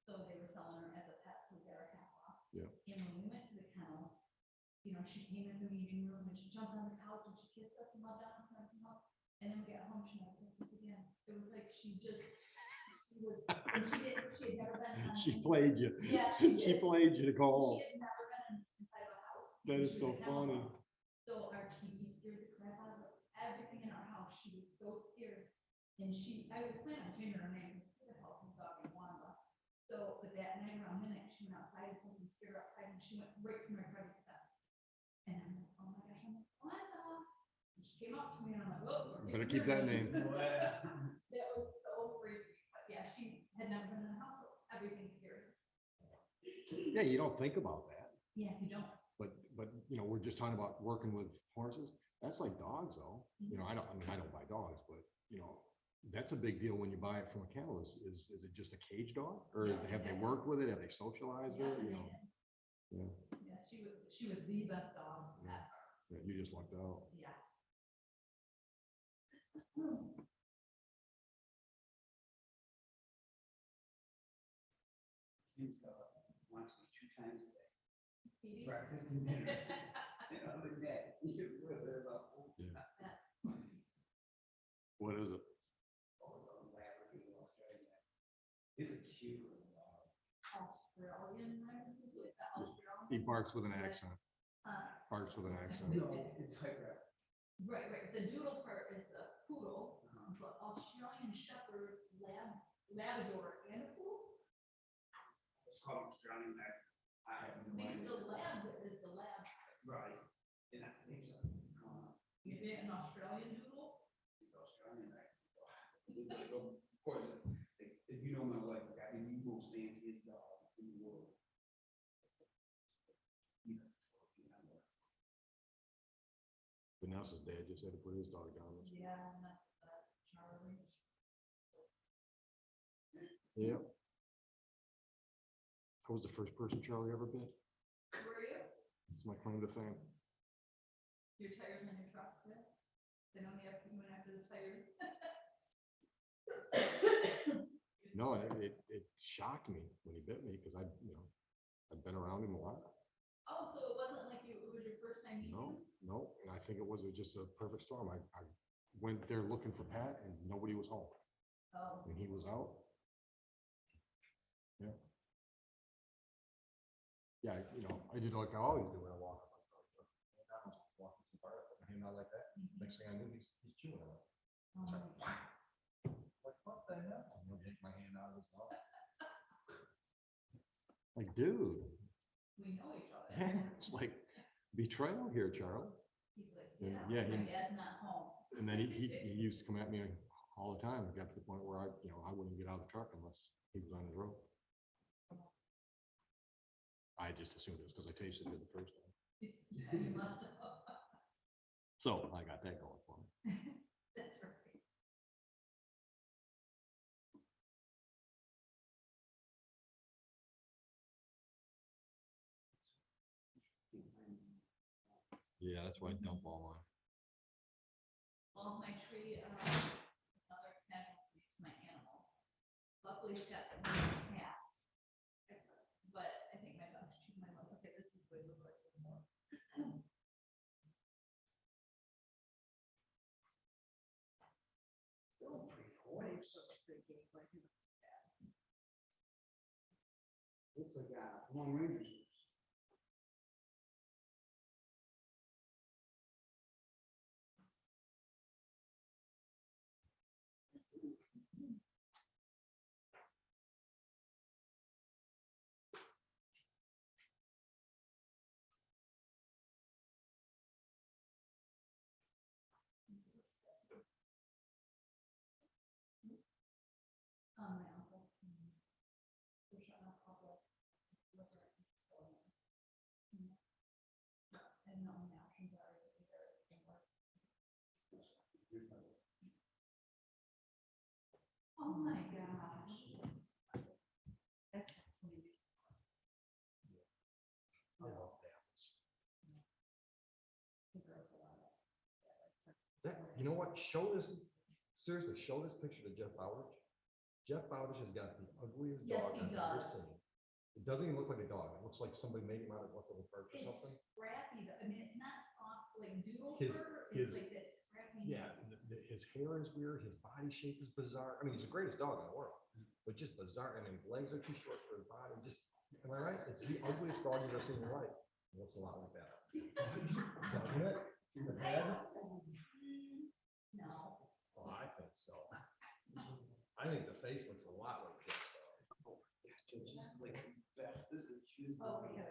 so they were selling her as a pet, so we got her half off. Yeah. And when we went to the kennel, you know, she came in the meeting room and she jumped on the couch and she kissed us and loved us and everything else. And then we got home, she never kissed us again. It was like she was, and she had She played you. Yeah, she She did. played you to go home. She had never been inside of a house. That is She so didn't have a funny. phone. So our TV scared the crap out of her. Everything in our house, she was so scared. And I was planning on changing her name, because who the hell can dog named Wanda? So, but that night around midnight, she went outside and something scared her outside, and she went right to my privacy fence. And I'm like, oh my gosh, I'm like, Wanda. And she came up to me and I'm like, oh. we're Better keeping keep her that name. That was so freaky. But yeah, she had never been in a house, so everything scared her. Yeah, you don't think about that. Yeah, you don't. But, you know, we're just talking about working with horses. That's like dogs though. You know, I don't buy dogs, but you know, that's a big deal when you buy it from a kennel. Is it just a cage dog? Or Yeah, have they yeah. worked with it? Have they socialized it? You know? Yeah, Yeah, she was the best dog ever. yeah, you just lucked out. Yeah. Wants me 2 times a day. Petey? Breakfast and dinner. And other than that, he is with her about. What is it? Oh, it's a Labrador Australian. It's a cute little dog. Australian, right? Is it the Australian? He barks with an accent. Barks with an accent. No, it's like that. Right. The doodle part is the poodle, but Australian Shepherd, Labrador, and a poodle? It's called Australian Labrador. I have no Because idea. the lab is the lab. Right. And I think so. Is it an Australian doodle? It's Australian Labrador. It's like, of course, if you know my wife, I got the most fanciest dog in the world. He's a total animal. Vanessa's dad just had to put his dog down. Yeah, and that's Charlie. Yep. I was the first person Charlie ever bit. Were you? That's my claim to fame. Your tires on your truck too? They don't have to went after the tires. No, it shocked me when he bit me because I've been around him a lot. Oh, so it wasn't like it was your first time meeting him? No, and I think it was just a perfect storm. I went there looking for Pat and nobody was home. Oh. And he was out. Yeah. Yeah, I did like I always do when I walk. Walking some bar, I put my hand out like that. Next thing I knew, he's chewing on it. It's like, wow. Like, what the hell? I'm gonna take my hand out of his mouth. Like, dude. We know each other. It's like betrayal here, Charlie. He's like, And yeah, yeah, my dad's not home. And then he used to come at me all the time. It got to the point where I wouldn't get out of the truck unless he was on his road. I just assumed it was because I tasted it the first time. Yeah, you must have. So I got that going for me. That's right. Yeah, that's why I dump all mine. Well, my tree, another casualty to my animals. Luckily, it's got some cats. But I think my dog's chewing my leg. Okay, this is what it looks like before. Still pretty cool. Looks like Long Rangers. My uncle. We're shutting off public. And the only options are either work. Oh my gosh. You know what? Seriously, show this picture to Jeff Bowditch. Jeff Bowditch has got the ugliest Yes, dog he I've ever does. seen. It doesn't even look like a dog. It looks like somebody made him out of Buffalo Park or something. It's scrappy, though. I mean, it's not soft like doodle His- fur. his- It's like that scrappy. Yeah, his hair is weird. His body shape is bizarre. I mean, he's the greatest dog in the world. but just bizarre. I mean, legs are too short for his body. Just, am I right? It's the ugliest dog you've ever seen in your life. It looks a lot like that. Doesn't it? In the head? No. Oh, I think so. I think the face looks a lot like this. Oh, yeah.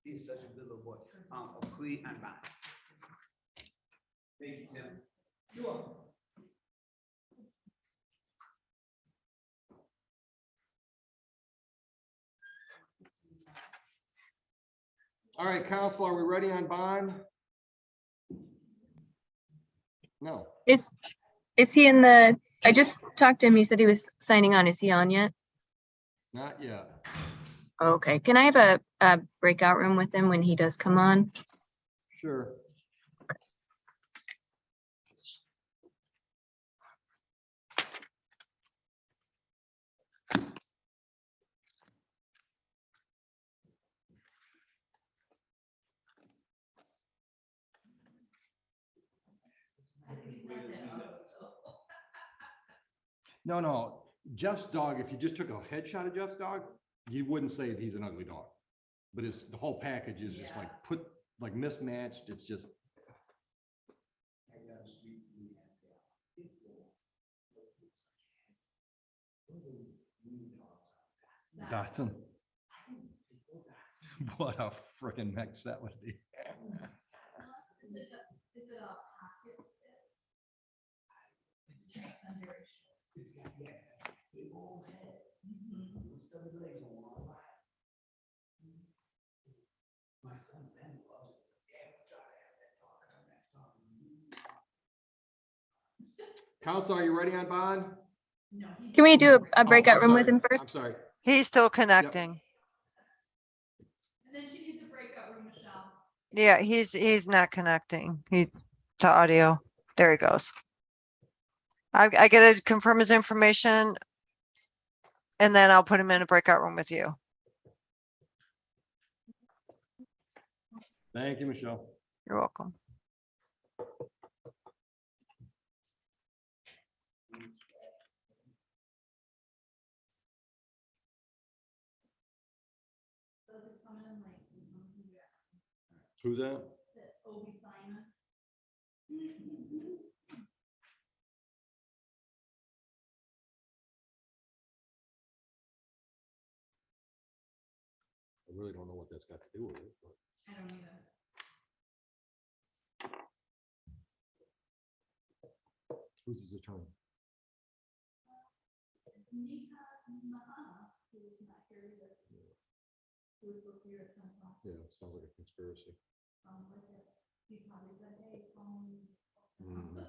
He's such a good little boy. Oakley and Bond. Thank you, Tim. You're welcome. All right, council, are we ready on bond? No. Is he in the, I just talked to him. He said he was signing on. Is he on yet? Not yet. Okay. Can I have a breakout room with him when he does come on? Sure. No, Jeff's dog, if you just took a headshot of Jeff's dog, you wouldn't say he's an ugly dog. But it's, the whole package is just like mismatched. It's just. Dotson. What a freaking mix that would be. My son Ben loves it. Yeah, we'll try to have that talk on next time. Council, are you ready on bond? No. Can we do a Oh, breakout I'm room with sorry. him first? I'm sorry. He's still connecting. And then she needs a breakout room, Michelle. Yeah, he's not connecting. To audio. There he goes. I gotta confirm his information. And then I'll put him in a breakout room with you. Thank you, Michelle. You're welcome. Who's that? Obi Simon. I really don't know what that's got to do with it, but. I don't either. Who's his attorney? Nika Mahana, who is not here either. Who was supposed to be here at 10 o'clock. Yeah, sounds like a conspiracy. Like it. He probably said, hey, call me. Mhm.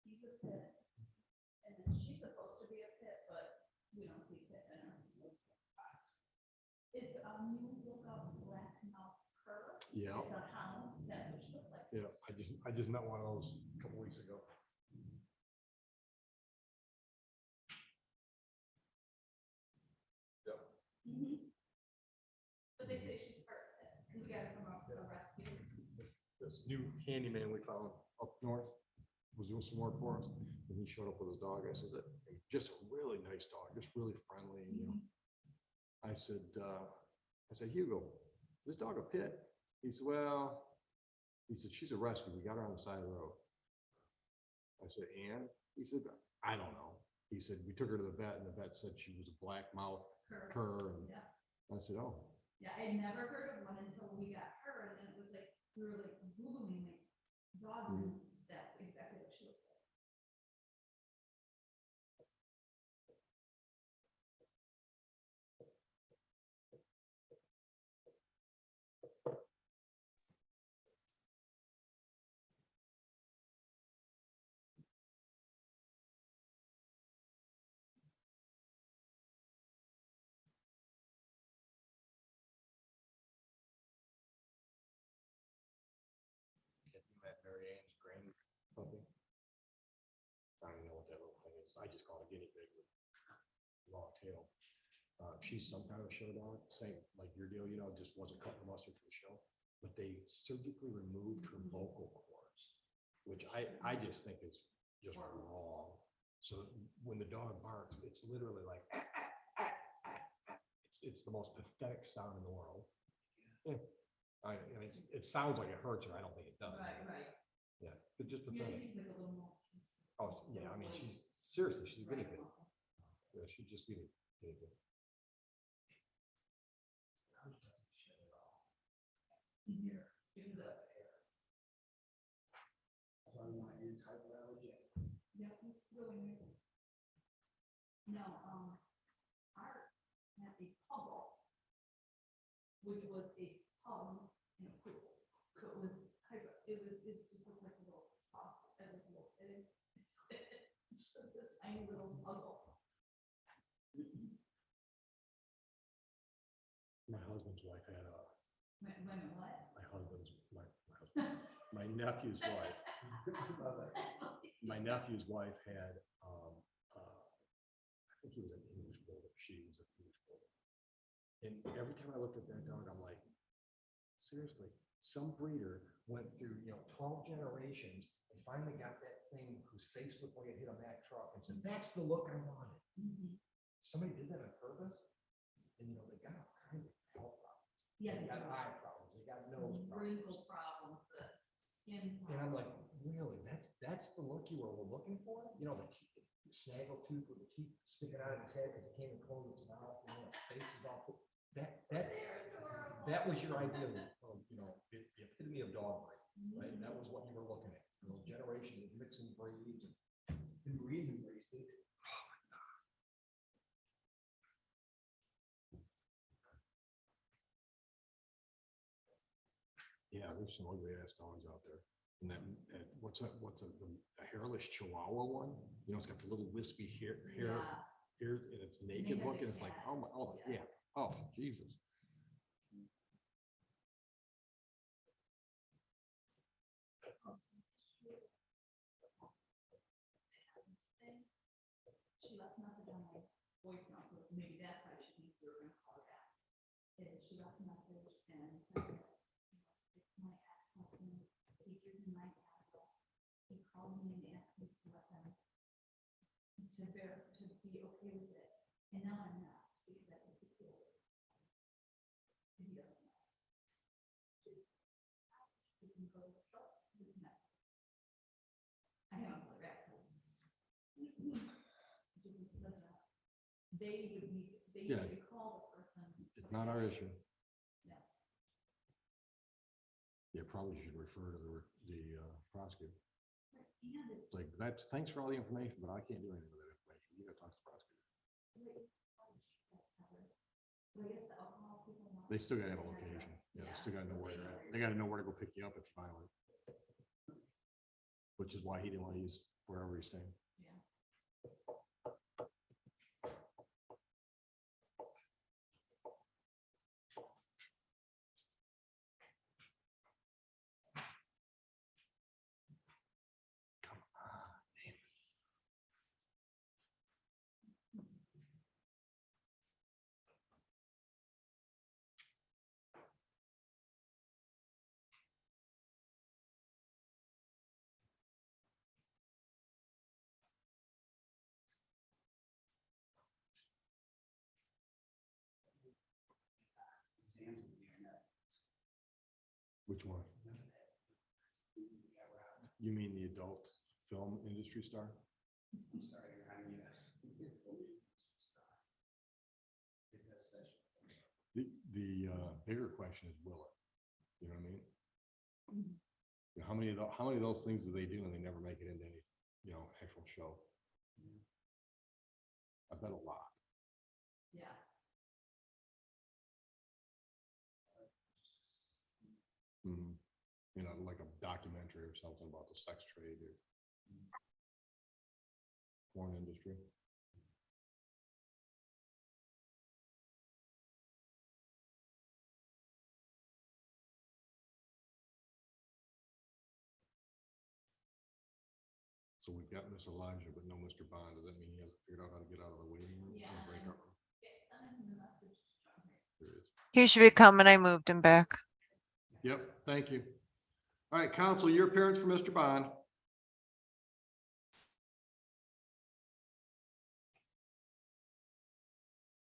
He's a pit. And then she's supposed to be a pit, but we don't see pit in her. If you look up black mouth cur. Yeah. It's a hound, that's what she looks like. Yeah, I just met one of those a couple weeks ago. Yep. But they say she's perfect, and we gotta come up with a rescue. This new handyman we found up north was doing some work for us, and he showed up with his dog. I said, just a really nice dog, just really friendly, you know. I said, Hugo, is this dog a pit? He said, well, she's a rescue. We got her on the side of the road. I said, and? He said, I don't know. He said, we took her to the vet, and the vet said she was a black mouth cur. And Yeah. I said, oh. Yeah, I'd never heard of one until we got her, and then it was like, we were like Googling like dogs, and that's exactly what she looked like. hen puppy. I don't know what that little thing is. I just call it a guinea pig with long tail. She's some kind of a show dog, same like your deal, just wasn't cut the mustard for the show. But they surgically removed her vocal cords, which I just think is just wrong. So when the dog barks, it's literally like, it's the most pathetic sound in the world. Yeah. And it sounds like it hurts her. I don't think it does. Right. Yeah, but just Yeah, pathetic. he's like a little more. Oh, yeah, I mean, she's seriously, she's a guinea pig. Yeah, she's just guinea pig. Here, give the hair. My anti-allergy. Yeah, it's really new. No, our had a puggle, which was a pug and a poodle. So it was it just looked like a little fox, it was a little, it's just a tiny little puggle. My husband's wife had a, When what? my nephew's wife. My nephew's wife had, I think he was an English bulldog. She was an English bulldog. And every time I looked at that dog, I'm like, seriously, some breeder went through, 12 generations and finally got that thing whose face looked like it hit a Mack truck and said, that's the look I wanted. Somebody did that on purpose. And, they got all kinds of health problems. Yeah. They got eye problems. They got nose Wrinkle problems. problems, the skin. And I'm like, really? That's the look you were looking for? The teeth, snaggle tooth with the teeth sticking out of his head because it can't even close its mouth. Its face is all. That was your idea of, the epitome of dog breed, right? That was what you were looking at. Generation of mixing breeds and breeds embraced it. Yeah, there's some ugly ass dogs out there. And that what's the hairless Chihuahua one? It's got the little wispy hair, and it's naked looking. It's like, oh my, oh yeah, oh Jesus. She left a message on my voicemail, so maybe that's why she thinks we were gonna call her back. And she left a message and said, it's my ex-husband, he gave me my address. He called me and asked me to let them to be okay with it. And now I'm not, because I think it's cool. He doesn't know. We can go to the shop, this message. I haven't put it back. They would need, they Yeah. usually call the person. It's not our issue. Yeah. Yeah, probably should refer to the prosecutor. And it's Like, thanks for all the information, but I can't do anything with that information. You gotta talk to the prosecutor. But I guess the alcohol people. They still gotta have a location. Yeah, they still gotta know where you're at. They gotta know where to go pick you up if you violate. Which is why he didn't want to use wherever he's staying. Yeah. Which one? You mean the adult film industry star? I'm sorry, Your Honor, yes. The bigger question is, will it? You know what I mean? How many of those things do they do and they never make it into any, actual show? I bet a lot. Yeah. Mhm. Like a documentary or something about the sex trade or porn industry. So we've got Mr. Elijah, but no Mr. Bond. Does that mean he hasn't figured out how to get out of the waiting room? Yeah. and breakout room? There it is. He should be coming. I moved him back. Yep, thank you. All right, counsel, your appearance for Mr. Bond.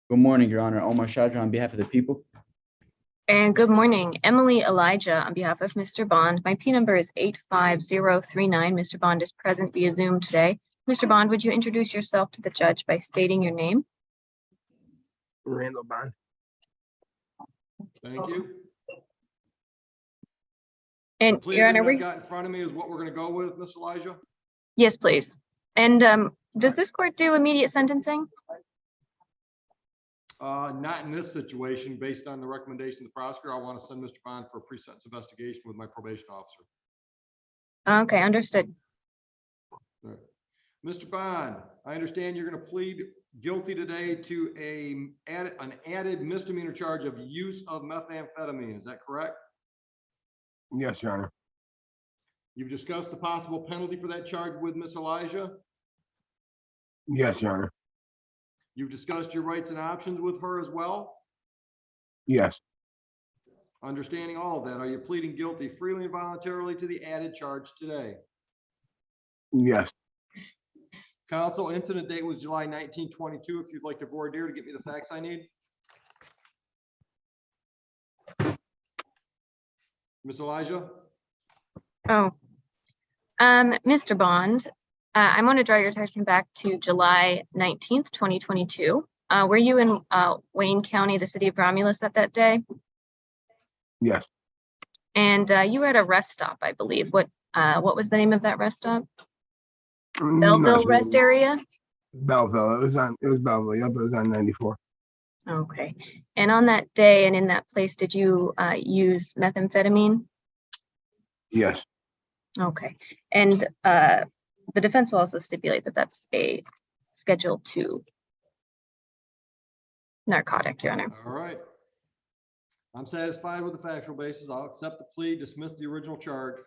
Good morning, Your Honor. Omar Shadra on behalf of the people. And good morning, Emily Elijah on behalf of Mr. Bond. My P number is 85039. Mr. Bond is present via Zoom today. Mr. Bond, would you introduce yourself to the judge by stating your name? Randall Bond. Thank you. And Plea Your Honor, agreement I've got in front of me is what we're gonna go with, Ms. Elijah? yes, please. And does this court do immediate sentencing? Not in this situation, based on the recommendation of the prosecutor. I want to send Mr. Bond for a pre-sentence investigation with my probation officer. Okay, understood. All right. Mr. Bond, I understand you're going to plead guilty today to an added misdemeanor charge of use of methamphetamine. Is that correct? Yes, Your Honor. You've discussed the possible penalty for that charge with Ms. Elijah. Yes, Your Honor. You've discussed your rights and options with her as well. Yes. Understanding all of that, are you pleading guilty freely and voluntarily to the added charge today? Yes. Counsel, incident date was July 1922. If you'd like to voir dire to get me the facts I need. Ms. Elijah? Oh, Mr. Bond, I want to draw your attention back to July 19th, 2022. Were you in Wayne County, the city of Romulus at that day? Yes. And you were at a rest stop, I believe. What was the name of that rest stop? Not Belleville sure. Rest Area? Belleville. It was Belleville. Yep, it was on 94. Okay. And on that day and in that place, did you use methamphetamine? Yes. Okay. And the defense will also stipulate that that's a Schedule 2 narcotic, Your Honor. All right. I'm satisfied with the factual basis. I'll accept the plea, dismiss the original charge.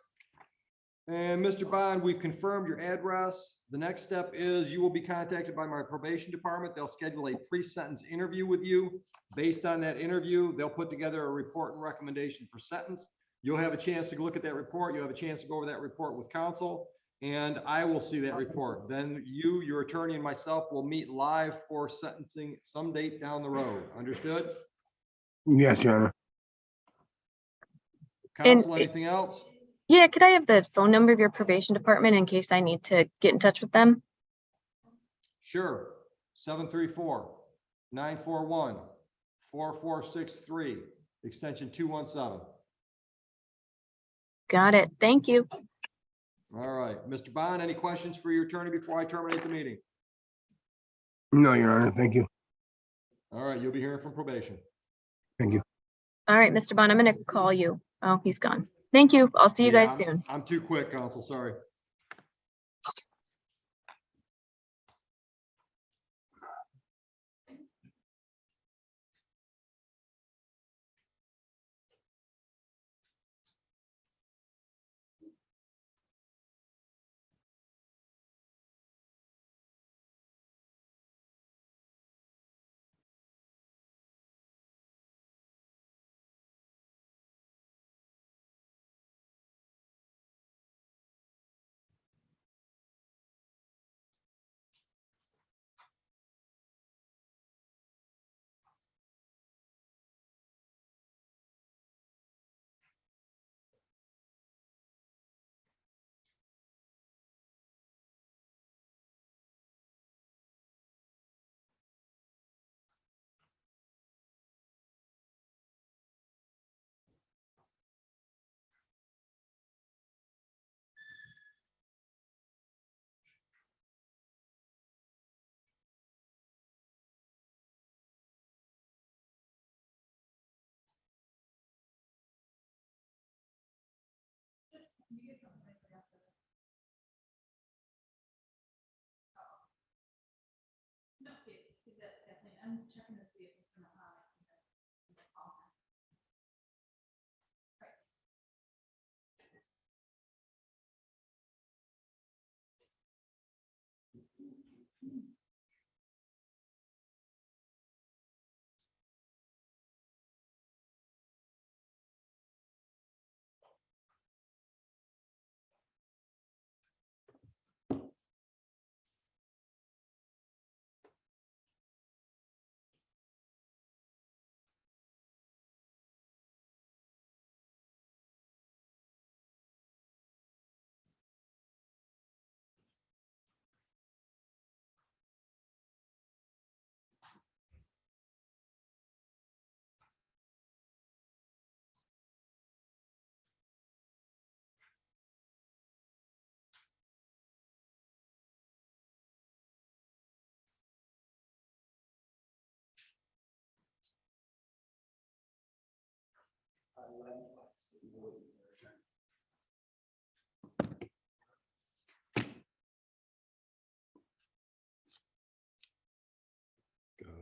And Mr. Bond, we've confirmed your address. The next step is you will be contacted by my probation department. They'll schedule a pre-sentence interview with you. Based on that interview, they'll put together a report and recommendation for sentence. You'll have a chance to look at that report. You'll have a chance to go over that report with counsel, and I will see that report. Then you, your attorney, and myself will meet live for sentencing some date down the road. Understood? Yes, Your Honor. Counsel, anything else? Yeah, could I have the phone number of your probation department in case I need to get in touch with them? Sure. 734-941-4463, extension 217. Got it. Thank you. All right. Mr. Bond, any questions for your attorney before I terminate the meeting? No, Your Honor. Thank you. All right. You'll be hearing from probation. Thank you. All right, Mr. Bond, I'm going to call you. Oh, he's gone. Thank you. I'll see you Yeah, guys soon. I'm too quick, counsel. Sorry. No, that's definitely, I'm checking to see if Mr. Mahoney. Got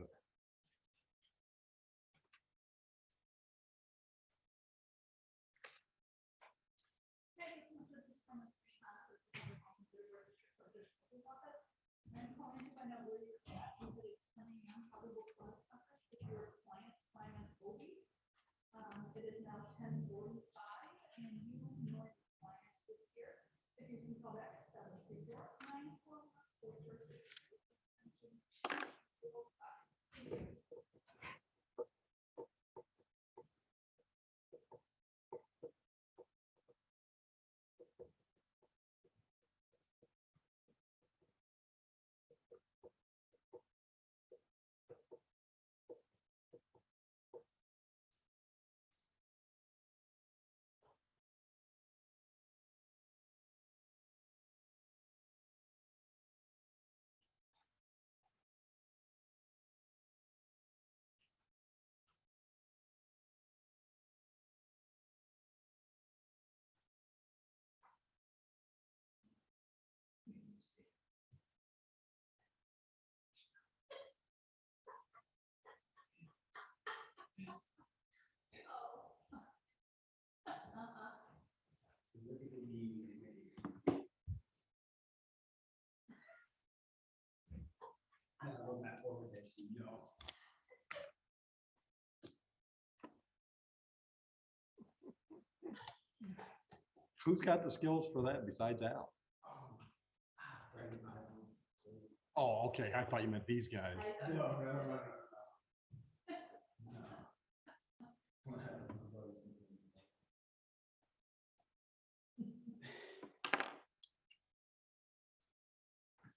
it. I'm calling to find out where you're at, if it's coming on probable cause process, if your client's flying on Oakley. It is now 10:45 and you know your client is here. If you can call back at 734-941-446. Who's got the skills for that besides Al? Oh, okay. I thought you meant these guys.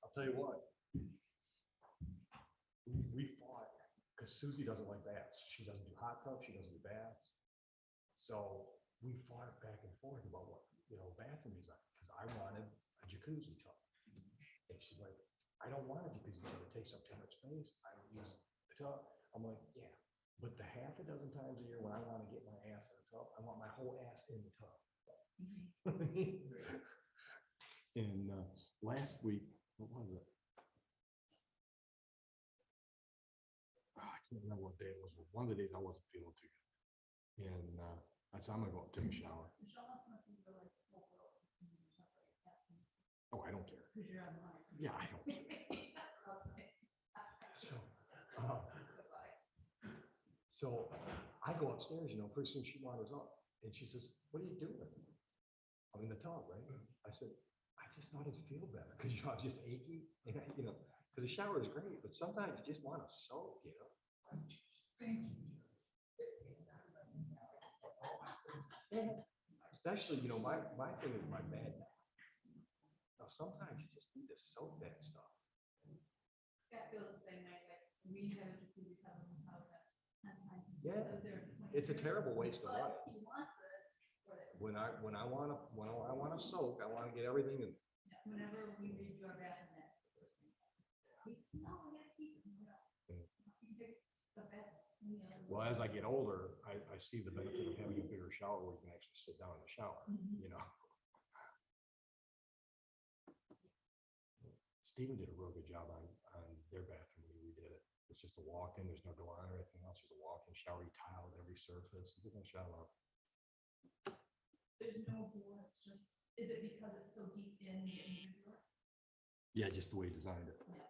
I'll tell you what. We fought because Susie doesn't like baths. She doesn't do hot tubs. She doesn't do baths. So we fought back and forth about what, bathroom is like, because I wanted a jacuzzi tub. And she's like, I don't want a jacuzzi tub. It takes up too much space. I don't use the tub. I'm like, yeah, but the half a dozen times a year when I want to get my ass in the tub, I want my whole ass in the tub. And last week, what was it? I can't remember what day it was, but one of the days I wasn't feeling too good. And I said, I'm gonna go up and take a shower. Oh, I don't care. Yeah, I don't care. So I go upstairs, pretty soon she wanders up and she says, what are you doing? I'm in the tub, right? I said, I just thought it'd feel better because I was just achy, and because the shower is great, but sometimes you just want to soak, Especially, my thing is my bad back. Now, sometimes you just need to soak that stuff. That feels the same way, like we have a jacuzzi tub in the house that 10 times. Yeah, it's a terrible waste of money. When I want to soak, I want to get everything in. Whenever we redo our bathroom, that's the first thing. No, we gotta keep it. Well, as I get older, I see the benefit of having a bigger shower where you can actually sit down in the shower, Stephen did a real good job on their bathroom when we did it. It's just a walk-in, there's no door on or anything else. There's a walk-in shower, you tile every surface, you get in the shower. There's no door, it's just, is it because it's so deep in the door? Yeah, just the way he designed it. Yeah.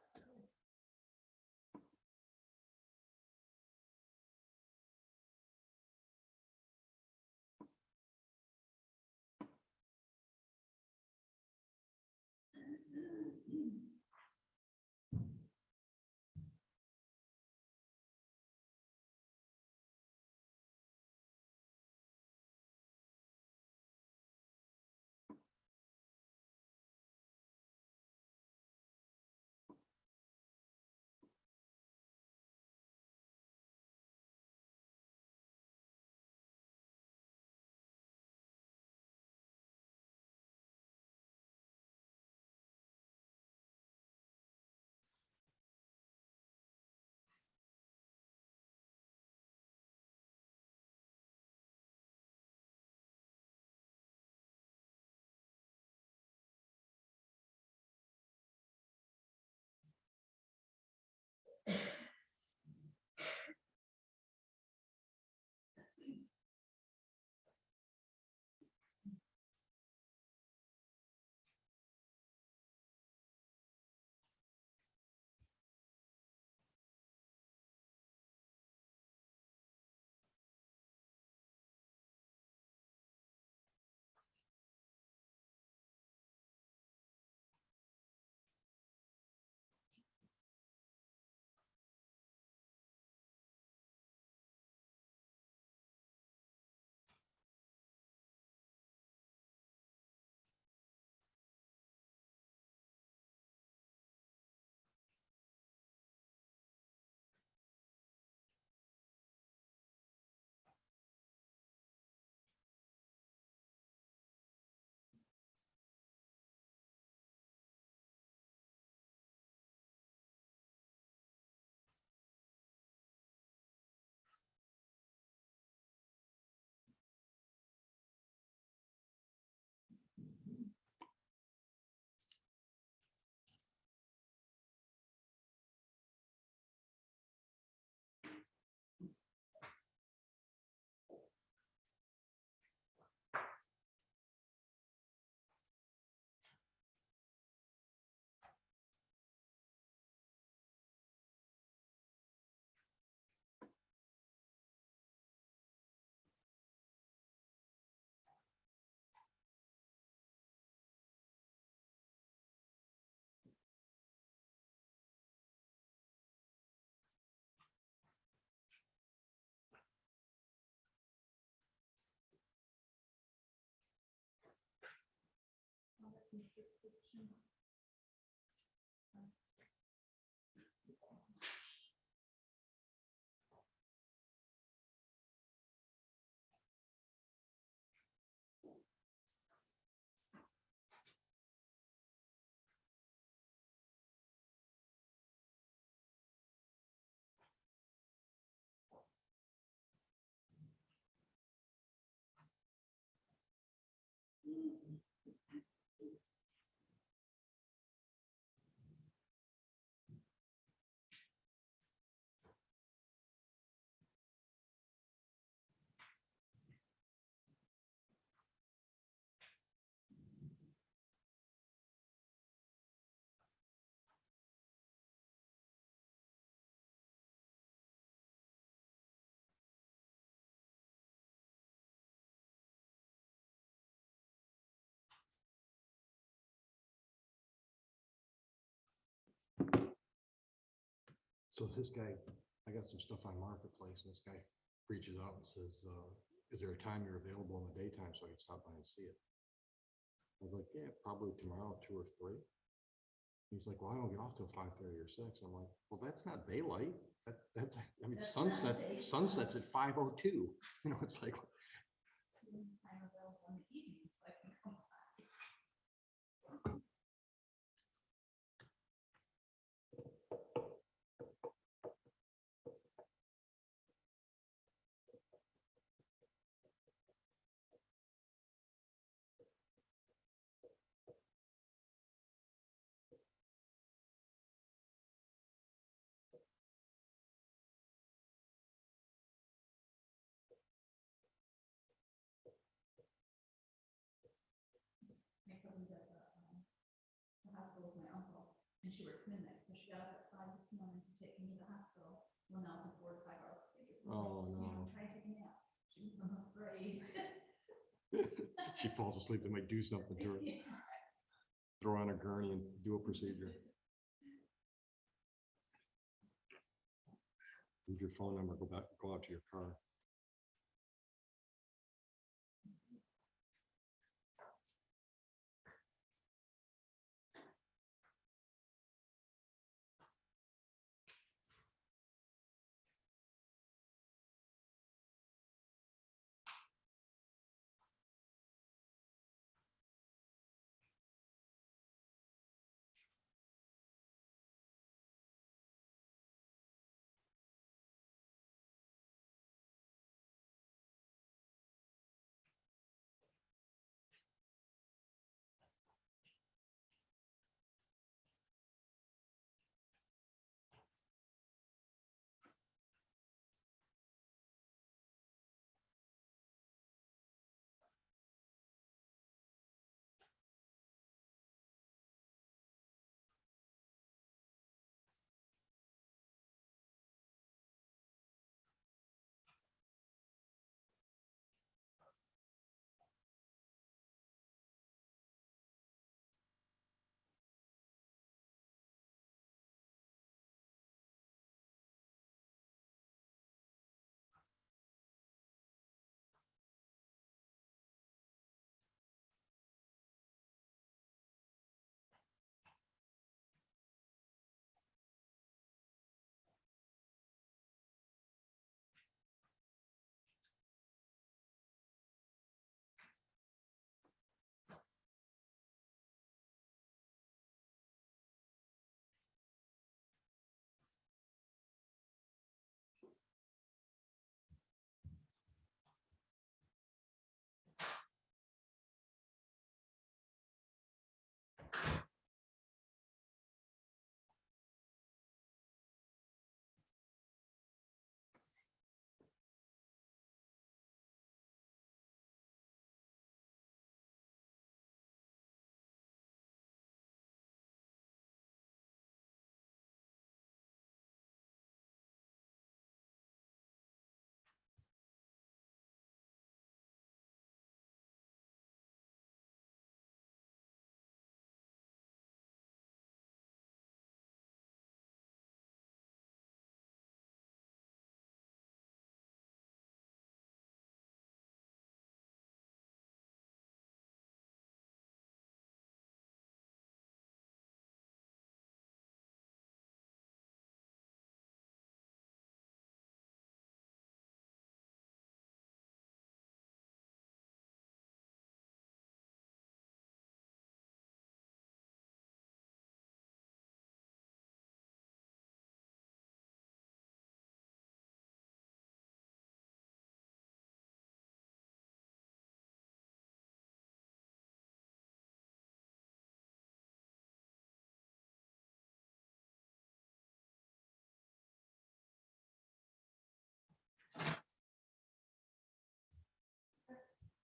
So this guy, I got some stuff on Marketplace, and this guy reaches out and says, is there a time you're available in the daytime so I can stop by and see it? I was like, yeah, probably tomorrow, 2 or 3. He's like, well, I don't get off till 5:30 or 6. I'm like, well, that's not daylight. That's, I mean, sunsets at 5:02. You know, it's like, My cousin's at the hospital with my uncle, and she works midnight, so she got up at 5 this morning to take me to the hospital. Well, now it's a 4 to 5 hour procedure. So oh you know, no. try taking a nap. She was afraid. She falls asleep, they might do something to her. Throw on on a gurney and do a procedure. Leave your phone number, go out to your car.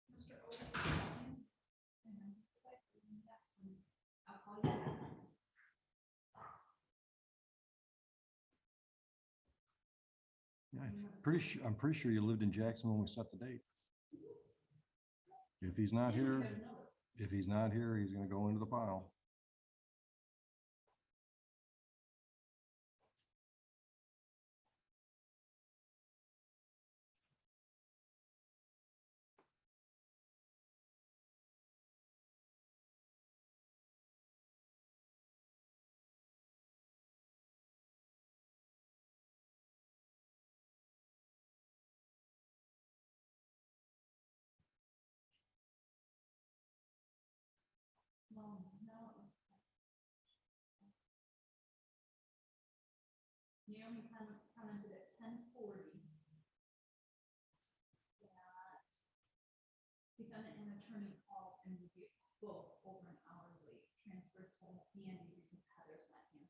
Mr. Oakley, and then if I can get some, I'll call you back. Yeah, I'm pretty sure you lived in Jackson when we set the date. If he's not here, he's gonna go into the file. No, no. Naomi commented at 10:40. That defendant and attorney called and would be both over an hour late, transferred to Andy because Heather's not here.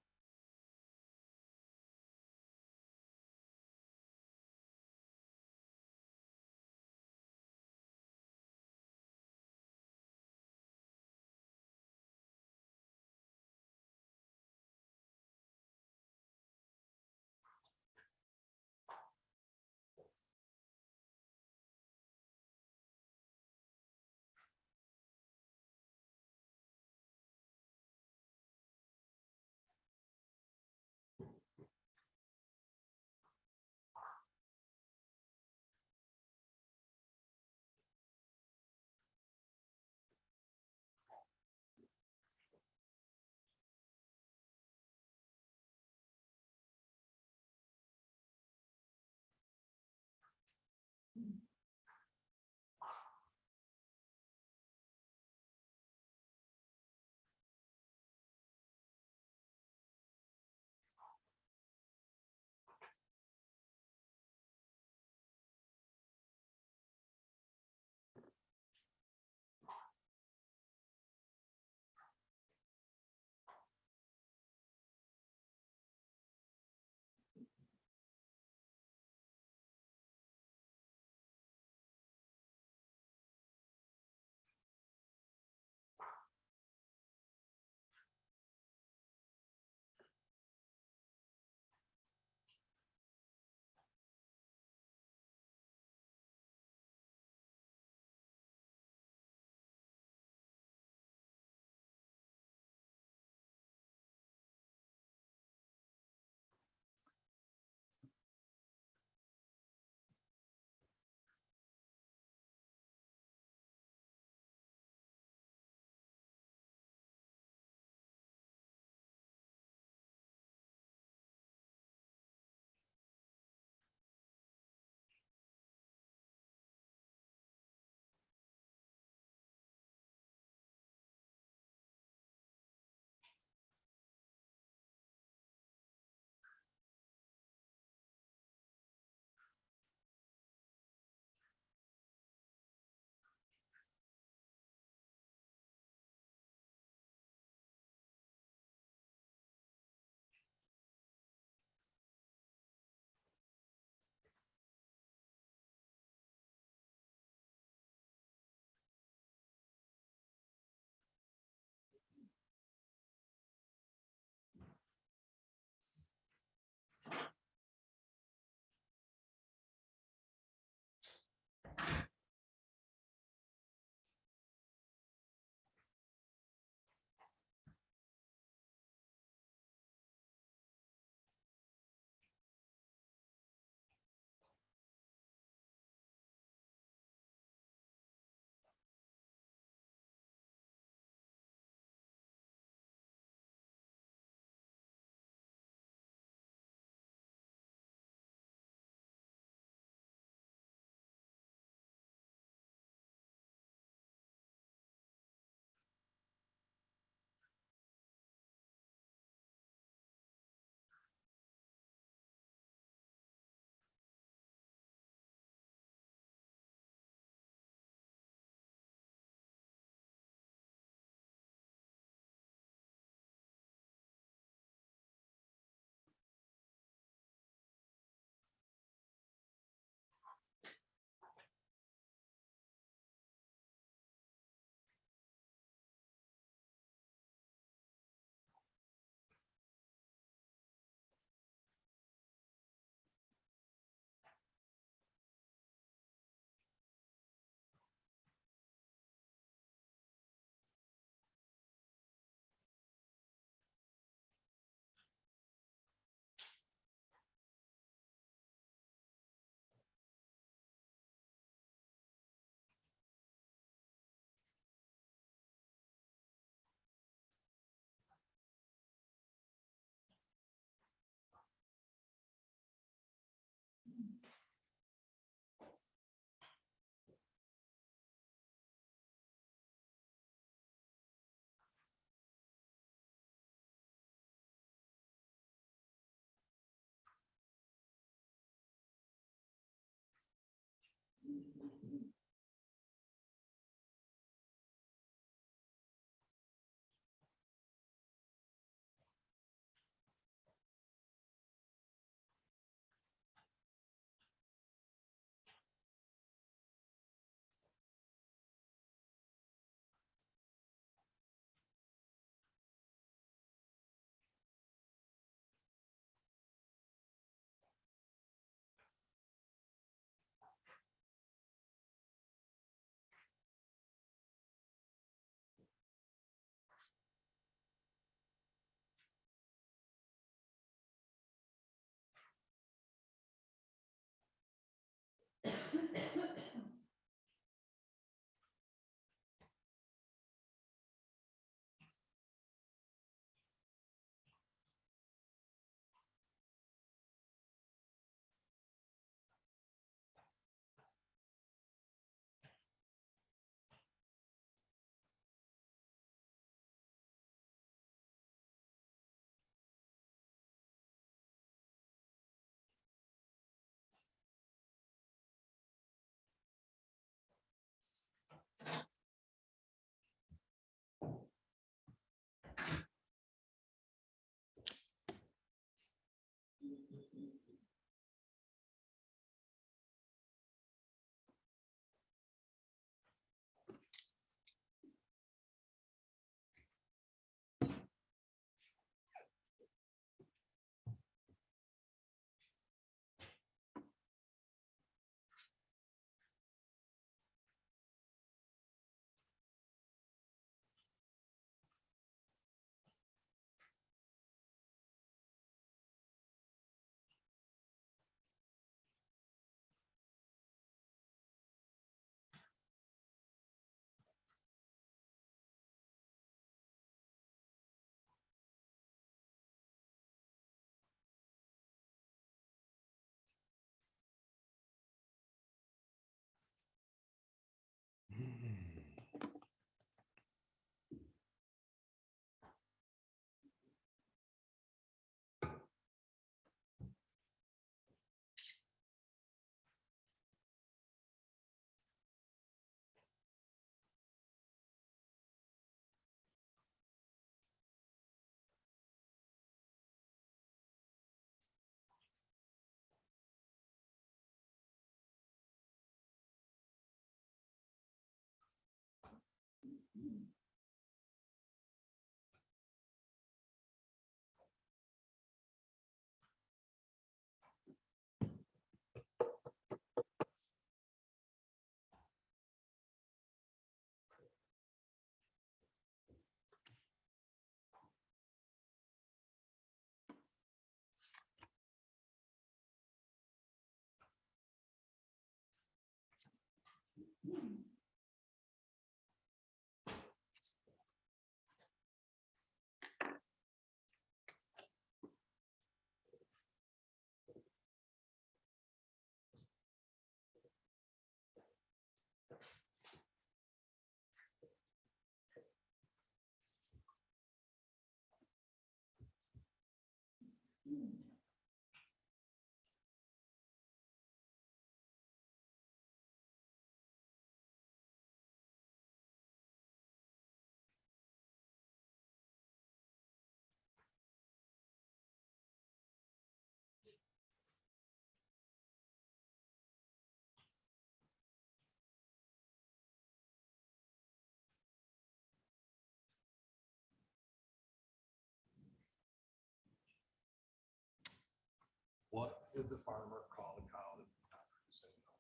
What did the farmer call the cow that the doctor said no?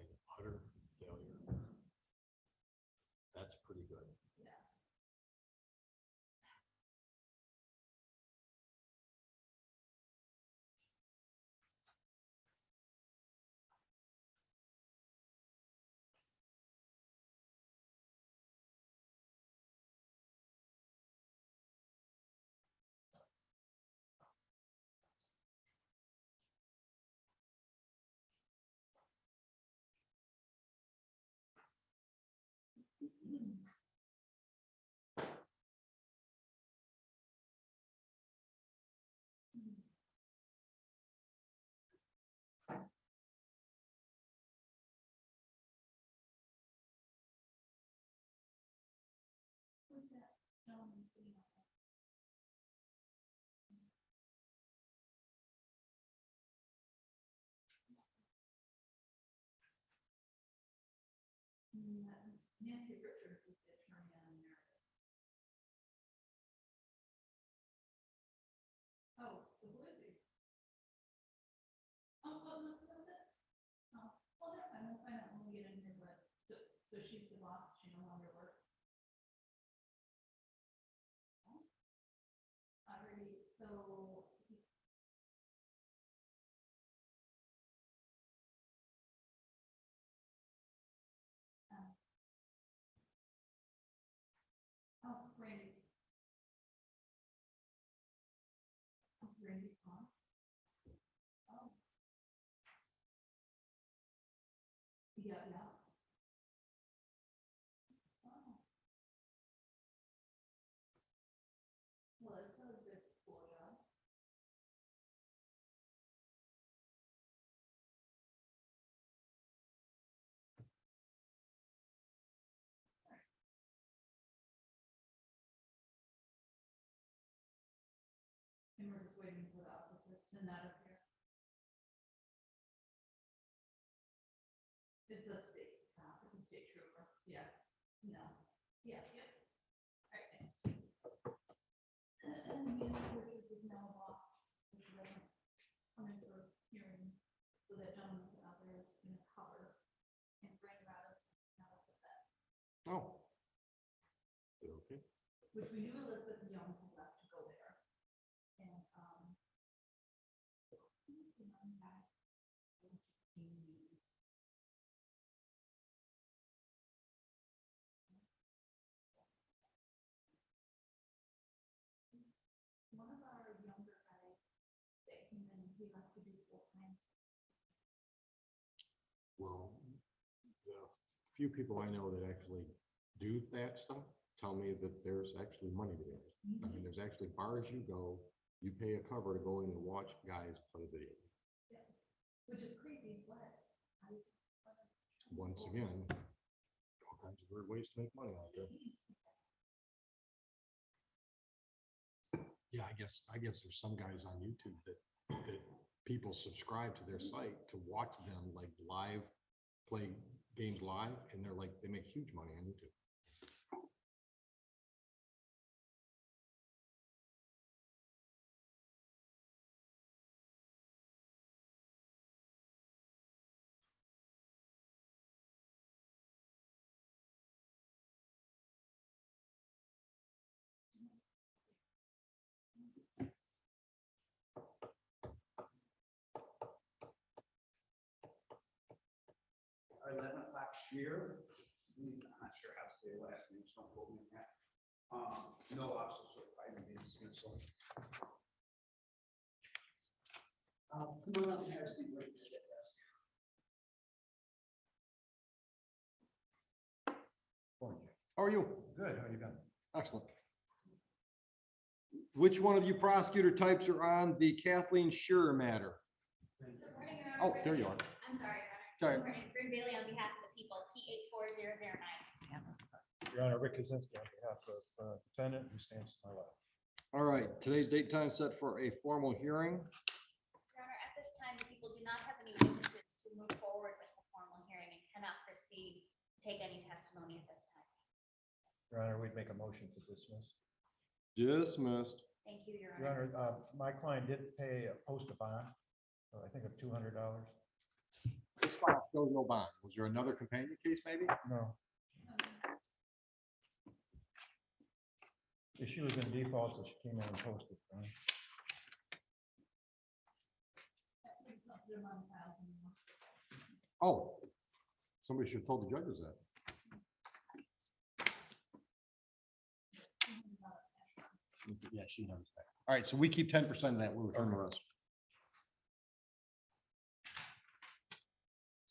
An utter failure. That's pretty good. Nancy Richards is the attorney on America. Oh, so who is he? Oh, no, no, that, oh, well, that's fine, we'll find out when we get in here, but, so she's the boss, she no longer works. Already, so. Oh, Randy. Oh, Randy's gone. Oh. Yeah, yeah. Oh. Well, it's a good school job. And we're just waiting for the officers to not appear. It's a state cop, it's a state trooper, yeah, no, yeah, yep. Alright, thanks. Which is now a boss, which doesn't come in for hearing, so that gentleman's out there in a cover and bring about us, not up with that. Oh. Okay. Which we knew Elizabeth Young had left to go there. And, who's the young guy? One of our younger guys that came in, he left to do full time. Well, the few people I know that actually do that stuff tell me that there's actually money to it. I mean, there's actually bars you go, you pay a cover to go in and watch guys play video. Yeah. Which is crazy, but Once again, all kinds of weird ways to make money out there. Yeah, I guess there's some guys on YouTube that people subscribe to their site to watch them like live play games live, and they're like, they make huge money on YouTube. Our 11 o'clock shear, I'm not sure how to say the last name, so don't quote me on that. No officer certified in being dismissal. Come on up and have a seat right there at that desk. How are you? Good, how you been? Excellent. Which one of you prosecutor types are on the Kathleen Shearer matter? Oh, there you are. I'm sorry, Sorry. Your Honor. Bryn Bailey on behalf of the people, P 84009. Your Honor, Rick Kaczynski on behalf of defendant who stands to my left. All right, today's date and time set for a formal hearing. Your Honor, at this time, the people do not have any witnesses to move forward with the formal hearing and cannot proceed to take any testimony at this time. Your Honor, we'd make a motion to dismiss. Dismissed. Thank you, Your Your Honor. Honor, my client did pay a post a bond, I think of $200. This file shows no bond. Was there another companion case maybe? No. She was in default, so she came in and posted. Oh, somebody should have told the judges that. Yeah, she knows that. All right, so we keep 10% of that. We'll return the rest.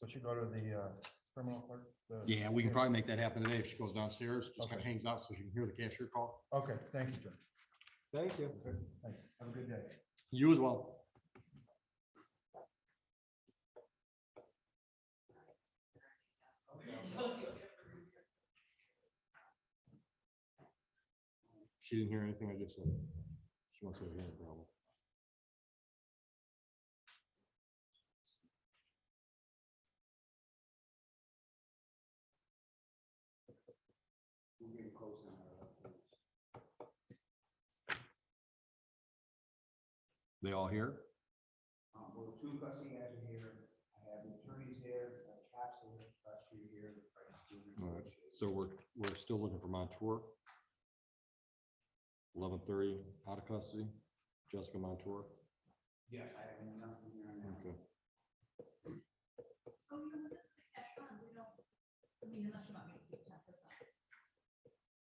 So she go to the criminal court? Yeah, we can probably make that happen today if she goes downstairs, just kind of hangs out so she can hear the cashier call. Okay, thank you, Judge. Thank you. Thanks. Have a good day. You as well. She didn't hear anything I just said. She wants to hear a problem. We're getting close on our. They all here? Well, two custody guys are here. I have the attorneys here, Cap's here, prosecutor here. the parties doing All right, negotiations. so we're still looking for Montour. 11:30 out of custody, Jessica Montour. Yes, I have nothing here on that. Okay. So, you know, this is the cash fund, we don't, I mean, unless you want me to keep 10%.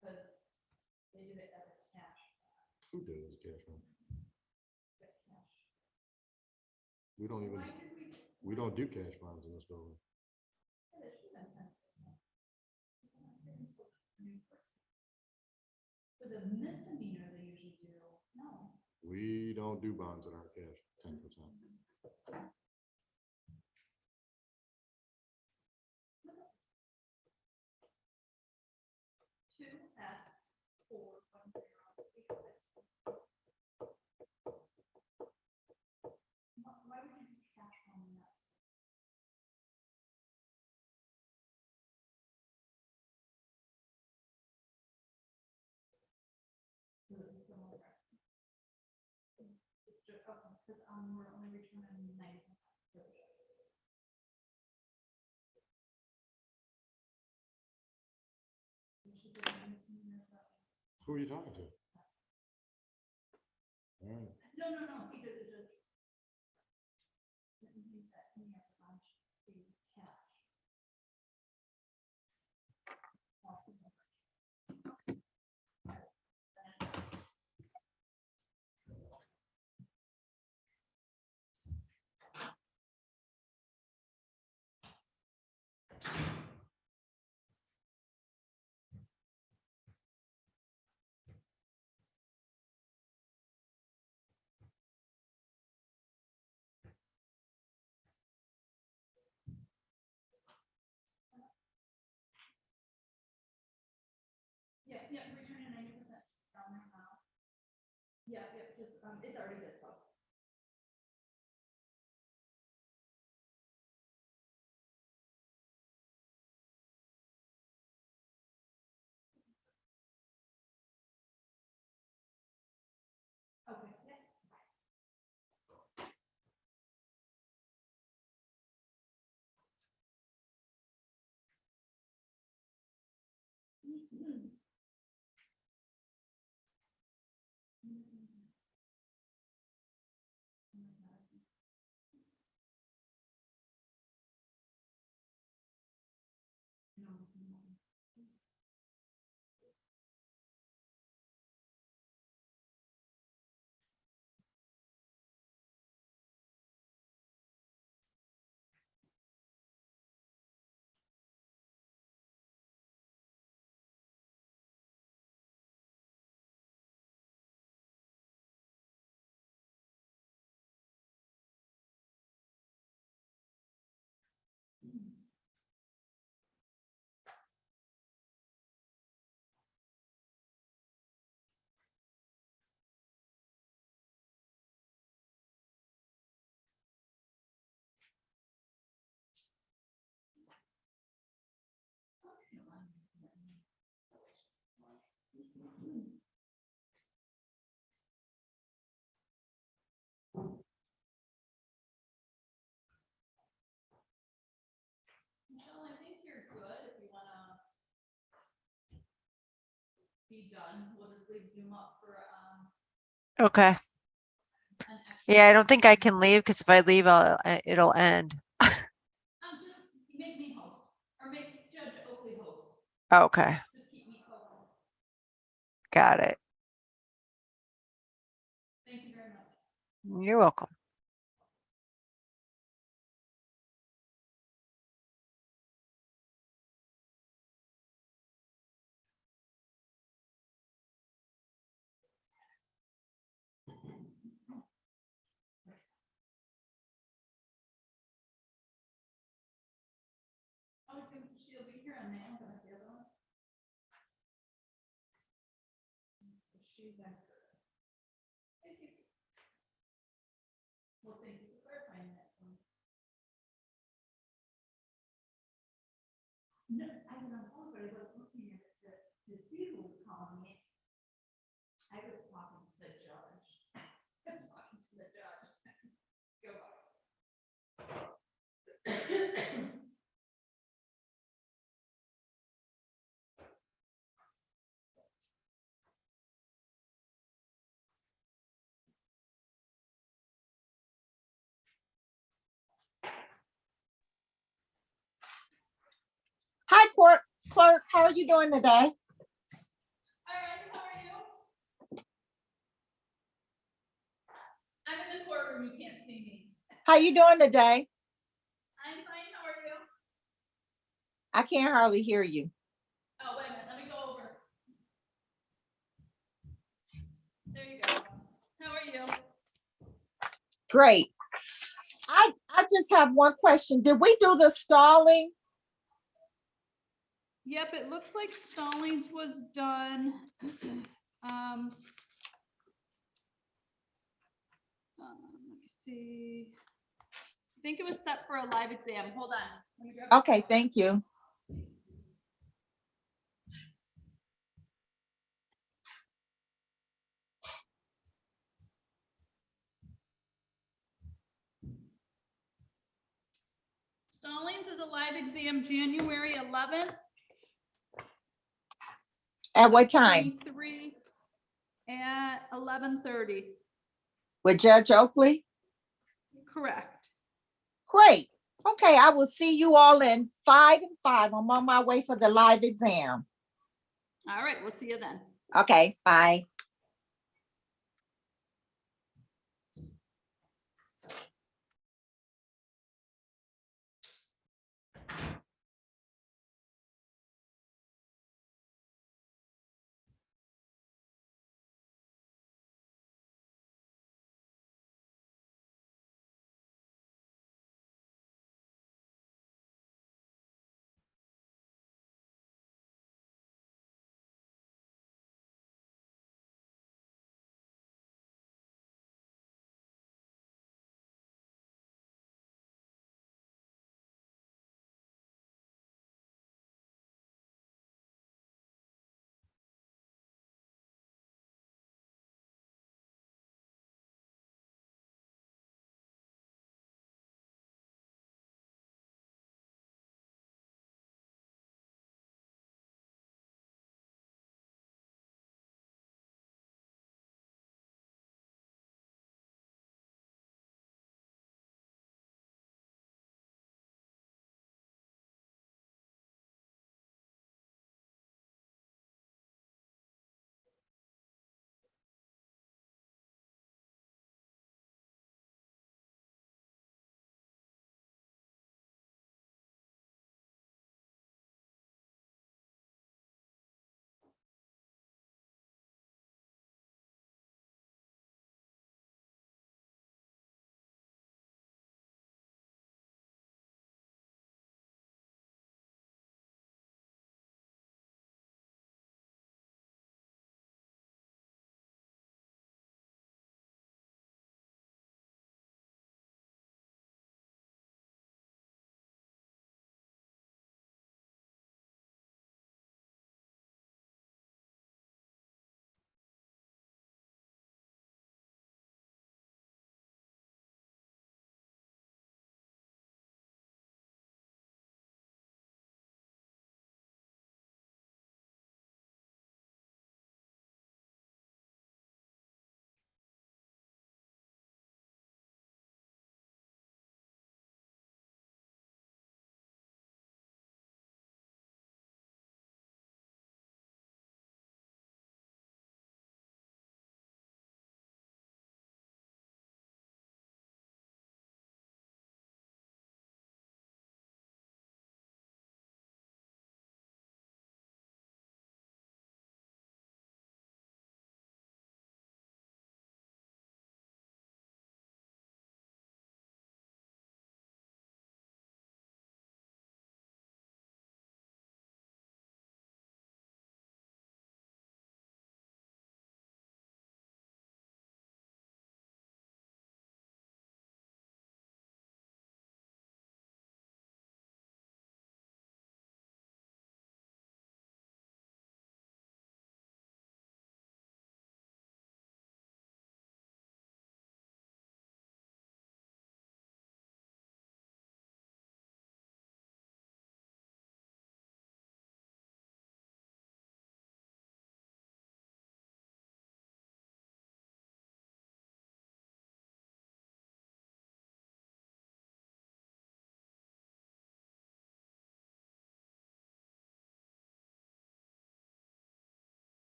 Because they do it as cash. Who did his cash one? But cash. We don't even, Why did we? we don't do cash bonds in this building. Yeah, there should have been 10%. For the misdemeanor, they usually do, no. We don't do bonds that aren't cash, 10%. Two S 410. Why would you do cash on that? Because we're only returning 90%. Who are you talking to? All right. No, because it just. It means that we have to launch the cash. Yeah, returning 90% down right now. Yeah, just, it's already this close. Okay, yeah. Michelle, I think you're good if you wanna be done. We'll just leave Zoom up for, Okay. an extra. Yeah, I don't think I can leave because if I leave, it'll end. Just make me host, or make Judge Oakley host. Okay, Just keep me covered. got it. Thank you very much. You're welcome. Oh, she'll be here on that, but the other one. So she's after. Thank you. Well, thank you for clarifying that. No, I was on phone, but I was looking at it to How are you doing today? All right, how are you? I'm in the courtroom, you can't see me. How you doing today? I'm fine, how are you? I can't hardly hear you. Oh, wait a minute, let me go over. There you go. How are you? Great. I just have one question. Did we do the stalling? Yep, it looks like Stallings was done. Let me see. I think it was set for a live exam. Hold on. Let me grab- Okay, thank you. Stallings is a live exam January 11th. At what time? 23 at 11:30. With Judge Oakley? Correct. Great. Okay, I will see you all in 5 and 5. I'm on my way for the live exam. All right, we'll see you then. Okay, bye.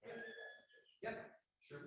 Yep, sure.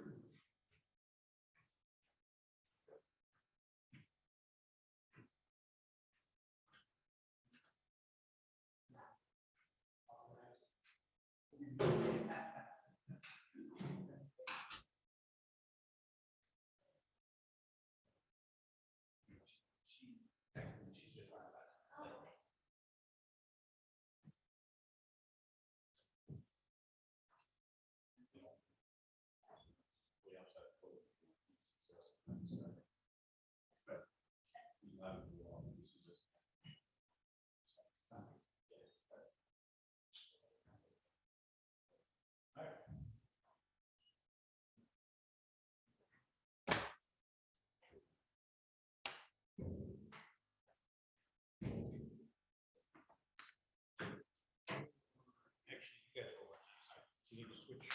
Actually, you gotta go outside. You need to switch.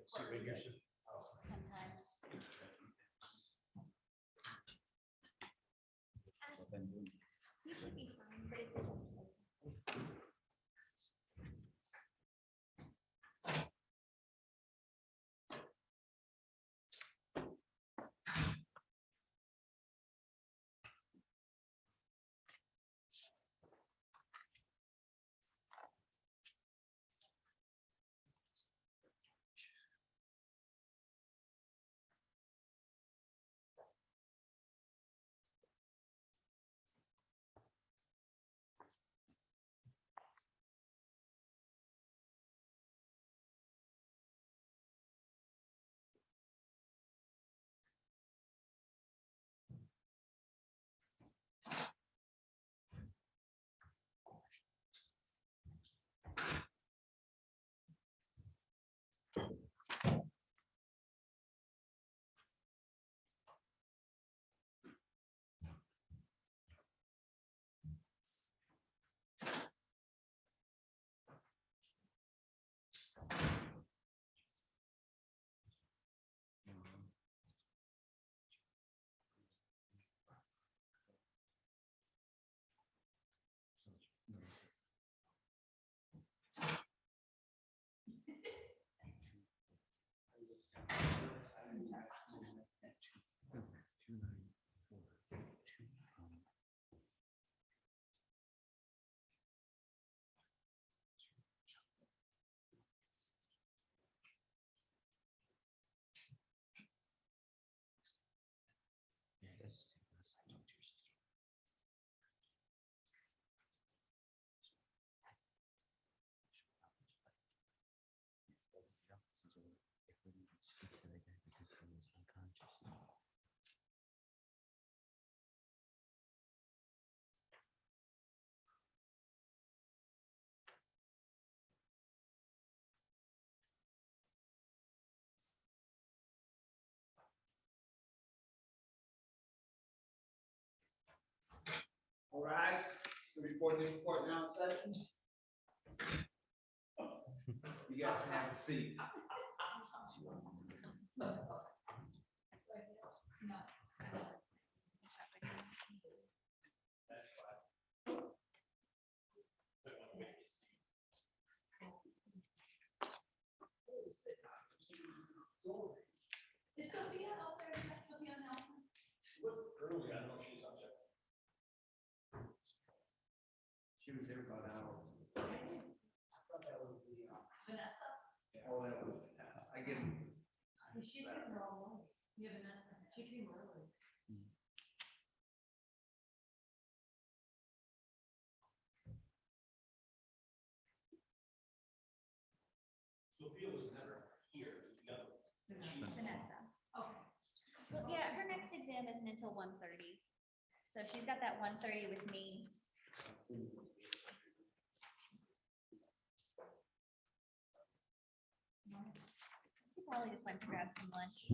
See what you're saying. You should be fine, but if you All rise, the report now in session. You guys can have a seat. Is Sophia out there? Is Sophia now? Early, I don't know if she's up yet. She was there about an hour. I thought that was the, Vanessa? oh, that was Vanessa. I get. She came early. Yeah, Vanessa. She came early. Sophia was never here. Vanessa. Okay. Well, yeah, her next exam isn't until 1:30. So she's got that 1:30 with me. She probably just went to grab some lunch.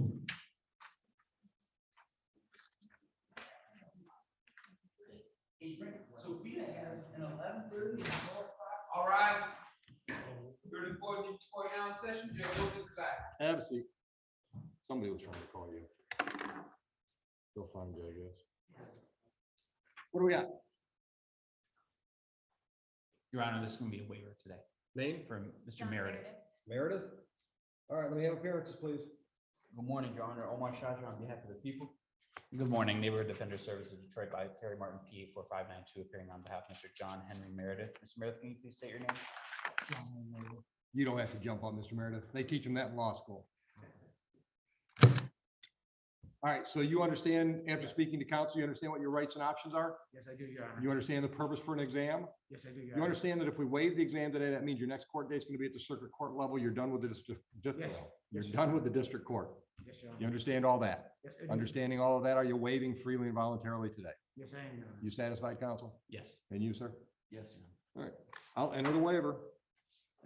Sophia has an 11:30. All right. 34 now in session. Judge Wilson preside. Have a seat. Somebody was trying to call you. They'll find you, I guess. What do we got? Your Honor, this is going to be a waiver today Name? from Mr. Meredith. Meredith? All right, let me have appearances, please. Good morning, Your Honor. Omar Shadra on behalf of the people. Good morning, Neighborhood Defender Services, Detroit by Terry Martin, PA 4592, appearing on behalf of Mr. John Henry Meredith. Mr. Meredith, can you please state your name? You don't have to jump up, Mr. Meredith. They teach them that in law school. All right, so you understand, after speaking to counsel, you understand what your rights and options are? Yes, I do, Your Honor. You understand the purpose for an exam? Yes, I do, Your You Honor. understand that if we waive the exam today, that means your next court date is going to be at the circuit court level. You're done with the district. You're Yes, done with the district court. Yes, Your You Honor. understand all that? Yes, I do. Understanding all of that, are you waiving freely and voluntarily today? Yes, I am, Your Honor. You satisfied, counsel? Yes. And you, sir? Yes, Your Honor. All right, I'll enter the waiver.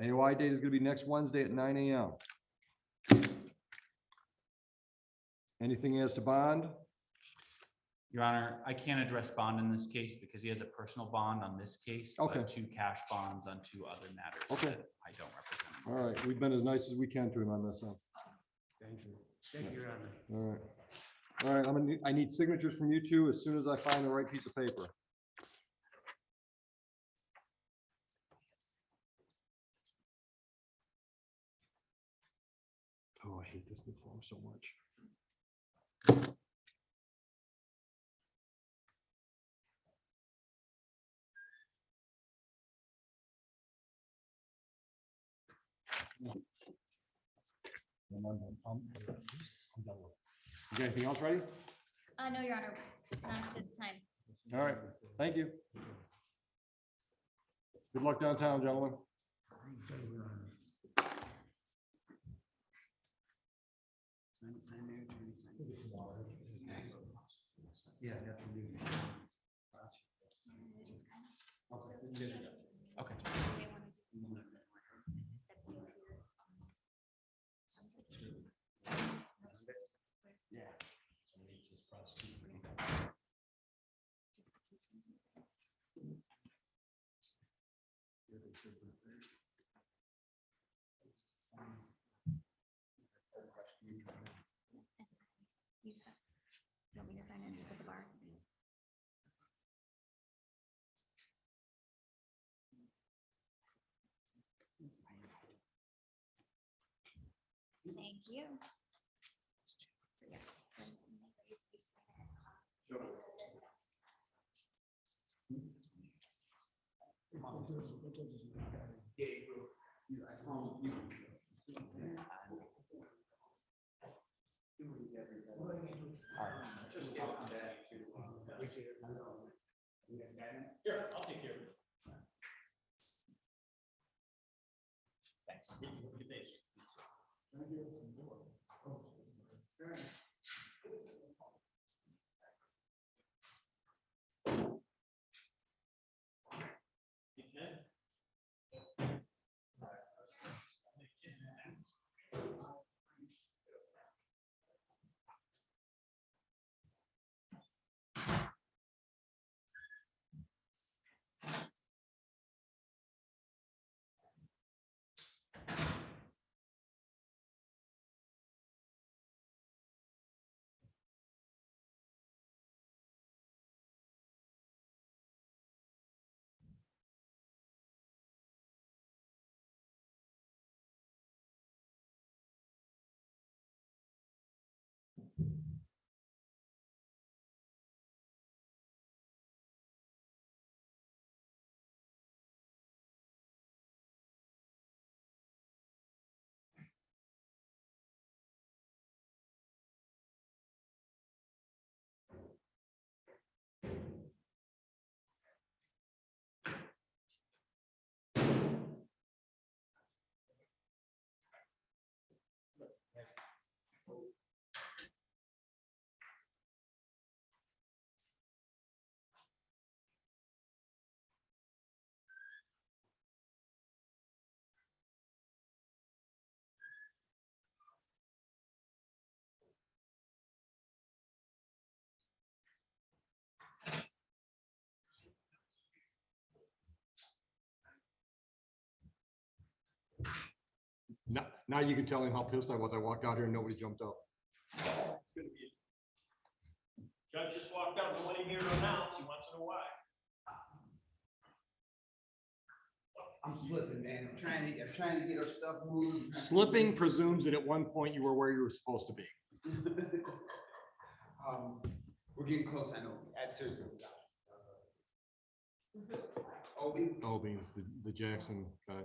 AOI date is going to be next Wednesday at 9 a.m. Anything as to bond? Your Honor, I can't address bond in this case because he has a personal bond on this case. but Okay. 2 cash bonds on 2 other matters. Okay. that I don't represent. him. All right, we've been as nice as we can to him on this. Thank you. Thank you, Your Honor. All right. All right, I need signatures from you two as soon as I find the right piece of paper. Oh, I hate this new form so much. I'm done with it. You got anything else ready? No, Your Honor, not this time. All right, thank you. Good luck downtown, gentlemen. Yeah, that's a new. Okay. Yeah. Thank you. Here, I'll take care of it. Thanks. Now you can tell him how pissed I was. I walked out here and nobody jumped up. Judge just walked out, nobody here to announce, he wants to know why. I'm slipping, man. I'm trying to get our stuff moved. Slipping presumes that at one point you were where you were supposed to be. We're getting close, I know. Seriously. Obi. Obi, the Jackson guy.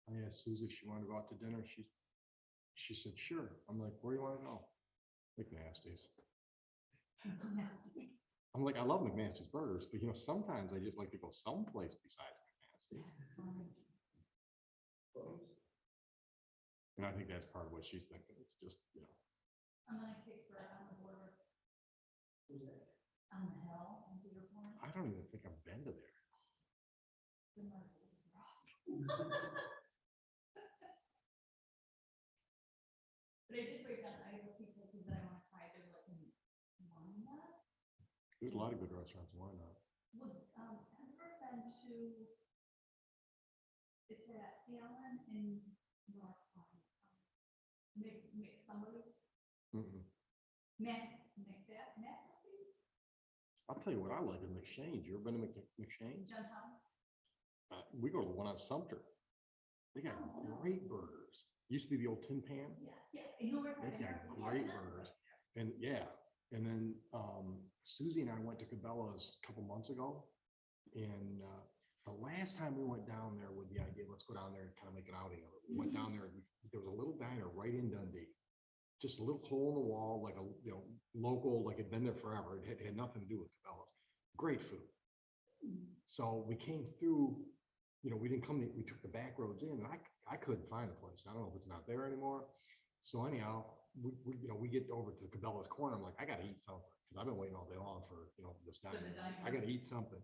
I asked Susie if she wanted to go out to dinner. She said, sure. I'm like, where do you want to go? McNasty's. I'm like, I love McNasty's burgers, but sometimes I just like to go someplace besides McNasty's. And I think that's part of what she's thinking. It's just, I'm gonna kick for on the border. On the hill, on Dearborn. I don't even think I've been to there. But I did break down Iowa people because I want to try their like Wanda. There's a lot of good restaurants in Wyandotte. Well, have you ever been to? It's at Allen in North Point. Somebody. Mac that please. I'll tell you what I like is McShane's. You ever been to McShane's? Downtown. We go to the one on Sumter. They got great burgers. Used to be the old Tin Pan. Yeah. You know where They've got great burgers. And then Susie and I went to Cabela's a couple months ago. And the last time we went down there with the idea, let's go down there and kind of make an outing of it. We went down there, there was a little diner right in Dundee. Just a little hole in the wall, like a local, like it'd been there forever. It had nothing to do with Cabela's. Great food. So we came through, we didn't come, we took the back roads in, and I couldn't find the place. I don't know if it's not there anymore. So anyhow, we get over to Cabela's corner. I'm like, I gotta eat something because I've been waiting all day long for this diner. I gotta eat something.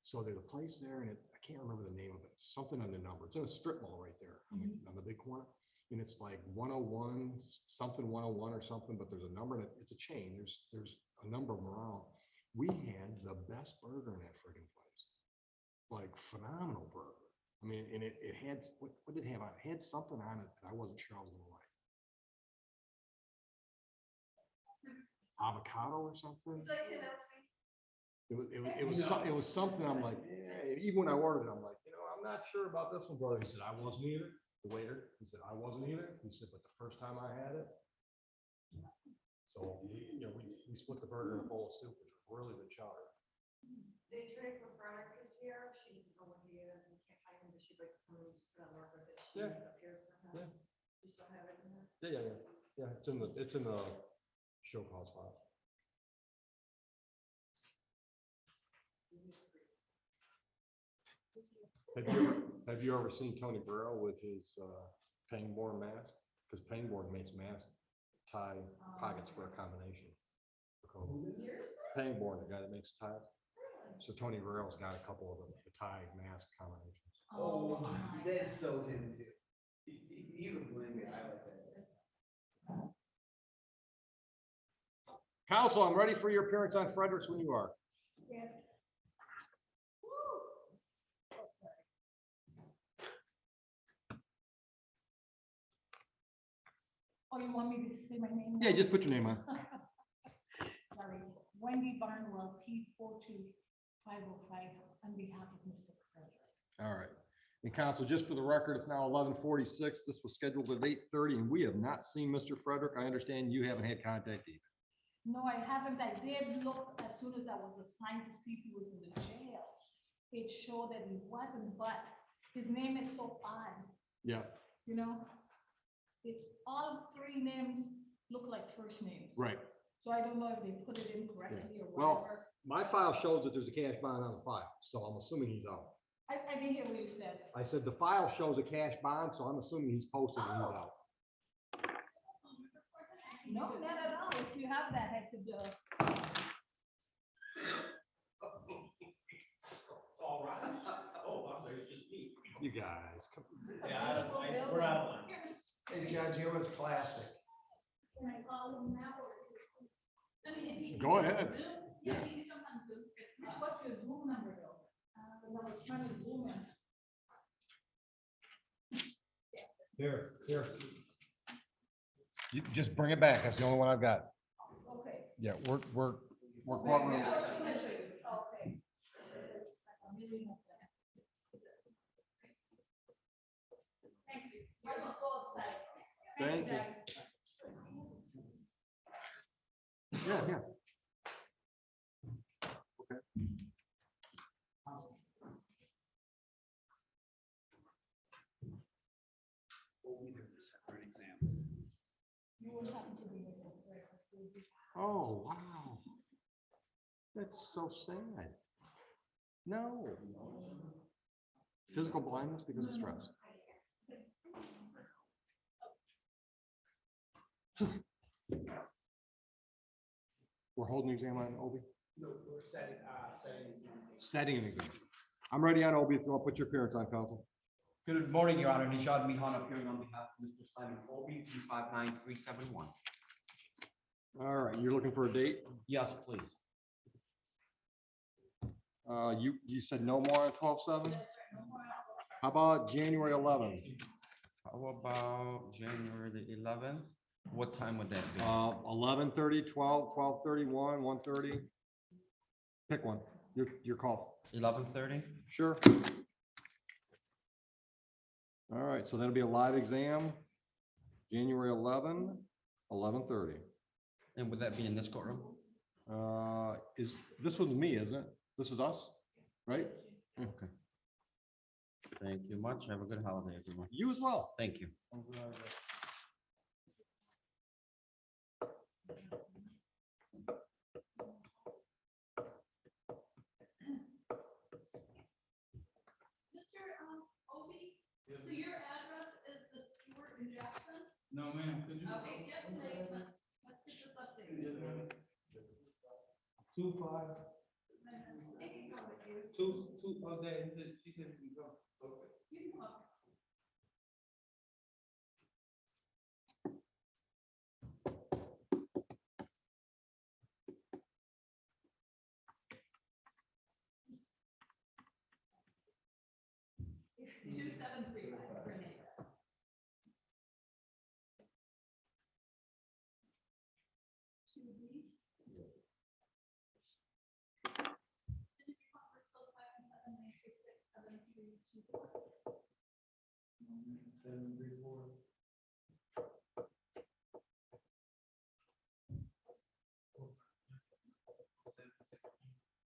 So there's a place there, and I can't remember the name of it. Something on the number. It's in a strip mall right there on the big corner. And it's like 101, something 101 or something, but there's a number, and it's a chain. There's a number of them around. We had the best burger in that friggin' place. Like phenomenal burger. I mean, and it had, what did it have on it? It had something on it that I wasn't sure I was gonna like. Avocado or something. It was something I'm like, even when I ordered it, I'm like, I'm not sure about this one, brother. He said, I wasn't either. The waiter, he said, I wasn't either. He said, but the first time I had it. So, we split the burger in a bowl of soup, which was really good chowder. They trade for Frederick this year. She doesn't know what he is and can't find him, but she'd like to come and just put on the record that she appeared for him. Yeah. You still have it in there? Yeah. It's in the show cause file. Have you ever seen Tony Burrow with his Pangborn mask? Because Pangborn makes mask tie pockets for a combination. Pangborn, the guy that makes ties. So Tony Burrow's got a couple of the tie mask combinations. Oh, that's so him too. He's a bling guy. I like that. Council, I'm ready for your appearance on Fredericks when you are. Yes. Oh, you want me to say my name? Yeah, just put your name on. Sorry, Wendy Barnwell, P42505, on behalf of Mr. Frederick. All right. And council, just for the record, it's now 11:46. This was scheduled at 8:30, and we have not seen Mr. Frederick. I understand you haven't had contact either. No, I haven't. I did look as soon as I was assigned to see if he was in the jail. It showed that he wasn't, but his name is so odd. Yeah. It's all three names look like first names. Right. So I don't know if they put it in correctly or Well, whatever. my file shows that there's a cash bond on the file, so I'm assuming he's out. I didn't hear what you said. I said the file shows a cash bond, so I'm assuming he's posted and he's out. No, not at all. If you have that, I could, All right. Oh, wow, there's just me. You guys, come. Yeah, we're out of line. Hey, Judge, it was classic. Can I call him now or? I mean, if he. Go ahead. Zoom, yeah, he can jump on Zoom. What's your Zoom number though? Because I was trying to Zoom in. Here. You just bring it back. That's the only one I've got. Okay. Yeah, we're courtroom. Okay. Thank you. I will go outside. Thank you. guys. Yeah. You will have to be missing. Oh, wow. That's so sad. No. Physical blindness because of stress. We're holding the exam on Obi? No, we're setting exam. Setting an exam. I'm ready on Obi if you want to put your appearance on, counsel. Good morning, Your Honor. Nishad Mihan appearing on behalf of Mr. Simon Colby, 259371. All right, you're looking for a date? Yes, please. You said no more on 12/7? How about January 11th? How about January the 11th? What time would that be? 11:30, 12, 12:31, 1:30. Pick one. Your call. 11:30? Sure. All right, so that'll be a live exam, January 11, 11:30. And would that be in this courtroom? This was me, isn't it? This is us, right? Okay. Thank you much. Have a good holiday, everyone. You as well. Thank you. Mr. Obi, so your address is the Stewart in Jackson? No, ma'am, could you? Okay, yep, makes sense. Let's get this updated. 2-5. They can go with you. Two, okay, she said we can go. Okay. You can come up. Two, 735 for neighbor. Two B's. District conference code 517-936-7324. 734.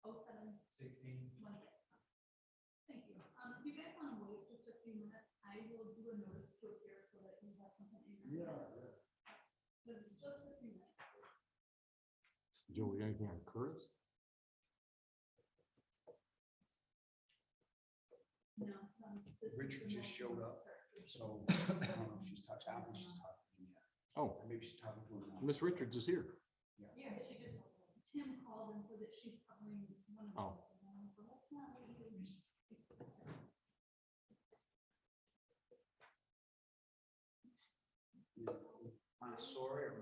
Oh, 7. 16. 28. Thank you. If you guys want to wait just a few minutes, I will do a notice to appear so that you have something in your hand. Just a few minutes. Joey, anything on Curtis? No. Richard just showed up, so I don't know if she's touched, I don't think she's talking to me yet. Oh, Or maybe she's talking to him now. Miss Richards is here. Yeah, but she just, Tim called and said that she's covering one of Oh. those. So let's not wait. Montessori or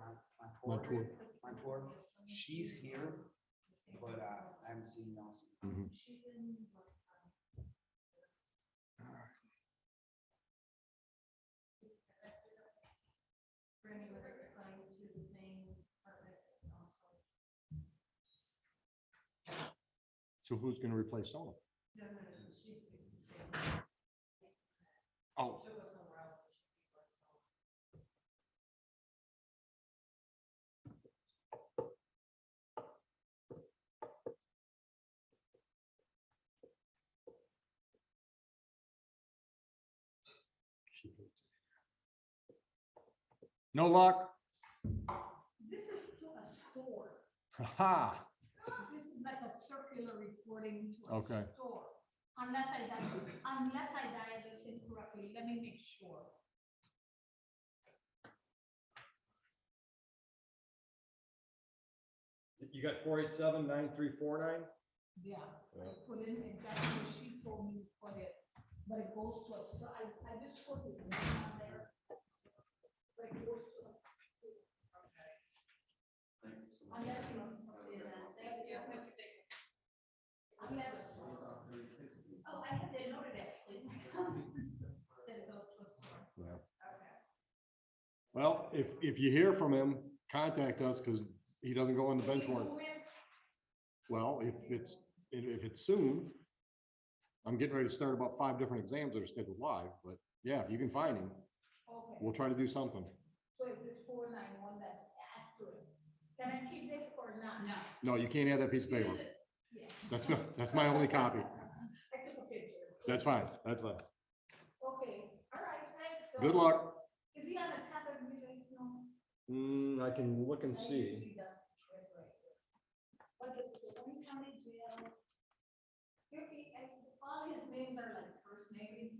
Montour. Montour, she's here, but I haven't seen Nelson. Mhm. She's in. Brandy was assigned to the same department as council. So who's going to replace Sona? No, she's the same. Oh, She'll go somewhere else. no luck. This is to a store. Ha. This is like a circular reporting to a Okay. store. Unless I dial this incorrectly, let me make sure. You got 487-9349? Yeah, I put in exactly what she told me to put it, but it goes to a store. I just put it on there. But it goes to a. Unless it's Well, if you hear from him, contact us because he doesn't go on the bench warrant. Well, if it's soon, I'm getting ready to start about 5 different exams that are scheduled live, but yeah, if you can find him, Okay. we'll try to do something. So if this 491, that's asterisk, can I keep this or not? No. No, you can't have that piece of paper. Yeah. That's my only copy. I took a picture. That's fine. That's fine. Okay, all right, thanks. So Good luck. Is he on the top of the list? No. I can look and see. He does trip right here. But the Wayne County Jail. All his names are like first names.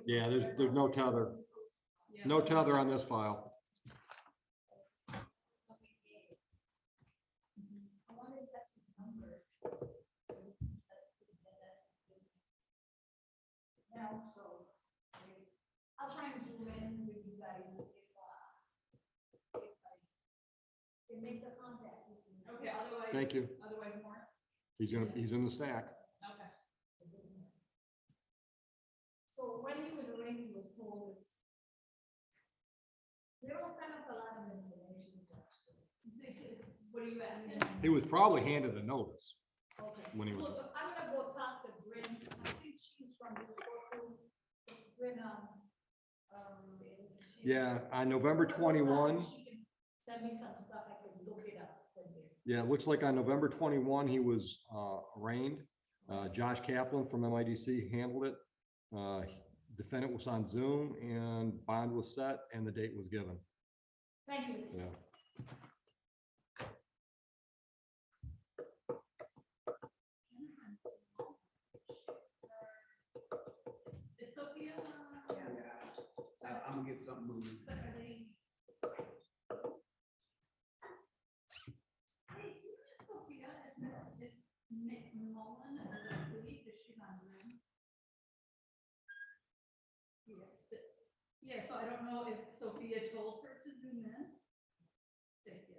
Yeah, there's no tether. No tether on this file. I wonder if that's his number. Now, so I'll try and zoom in with you guys if I can make the contact with you. Okay, otherwise. Thank you. Otherwise more. He's in the stack. Okay. So when he was arraigned, he was told it's. They don't send us a lot of information. What are you asking? He was probably handed a notice Okay. when he was. So I'm gonna go talk to Bryn. I think she's from this courtroom. Bryn, Yeah, on November 21. she can send me some stuff. I can look it up. Yeah, it looks like on November 21, he was arraigned. Josh Kaplan from MIDC handled it. Defendant was on Zoom and bond was set and the date was given. Thank you. Yeah. Is Sophia? Yeah. I'm gonna get something moving. But are they? Hey, you know Sophia, if McMullen, I believe that she's on Zoom. Yeah, so I don't know if Sophia told her to zoom in. Thank you.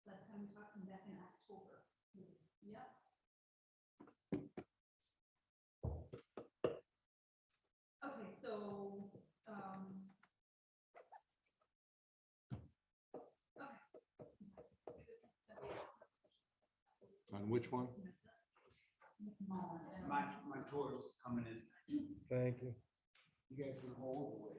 Last time we talked back in October. Yep. Okay, so, On which one? My tour's coming in. Thank you. You guys can hold away.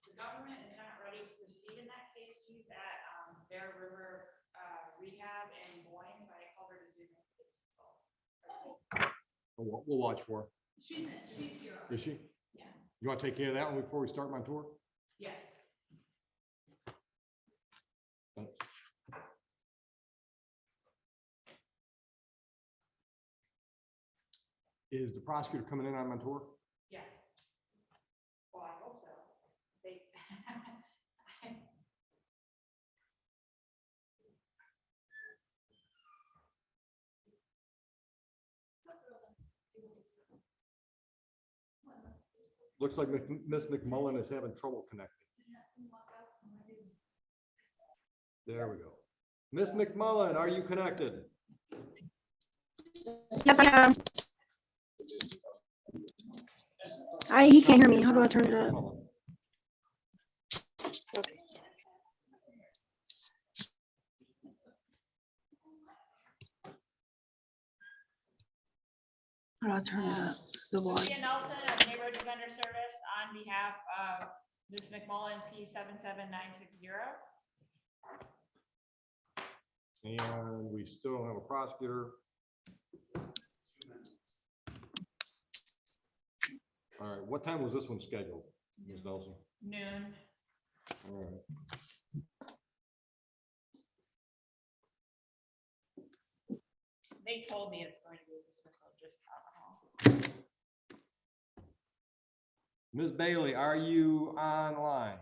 The government is not ready to proceed in that case. She's at, Bear River, Rehab in Boyne, so I called her to Zoom in. We'll watch for her. She's here. Is she? Yeah. You want to take care of that one before we start my tour? Yes. Is the prosecutor coming in on my tour? Yes. Well, I hope so. They. Looks like Miss McMullen is having trouble connecting. There we go. Miss McMullen, are you connected? Yes, I am. He can't hear me. How do I turn it up? Okay. How do I turn it up? The volume. Sophia Nelson of Neighborhood Defender Service on behalf of Ms. McMullen P77960. And we still don't have a prosecutor. All right, what time was this one scheduled, Ms. Nelson? Noon. All right. They told me it's going to be a dismissal, just I don't know. Ms. Bailey, are you online?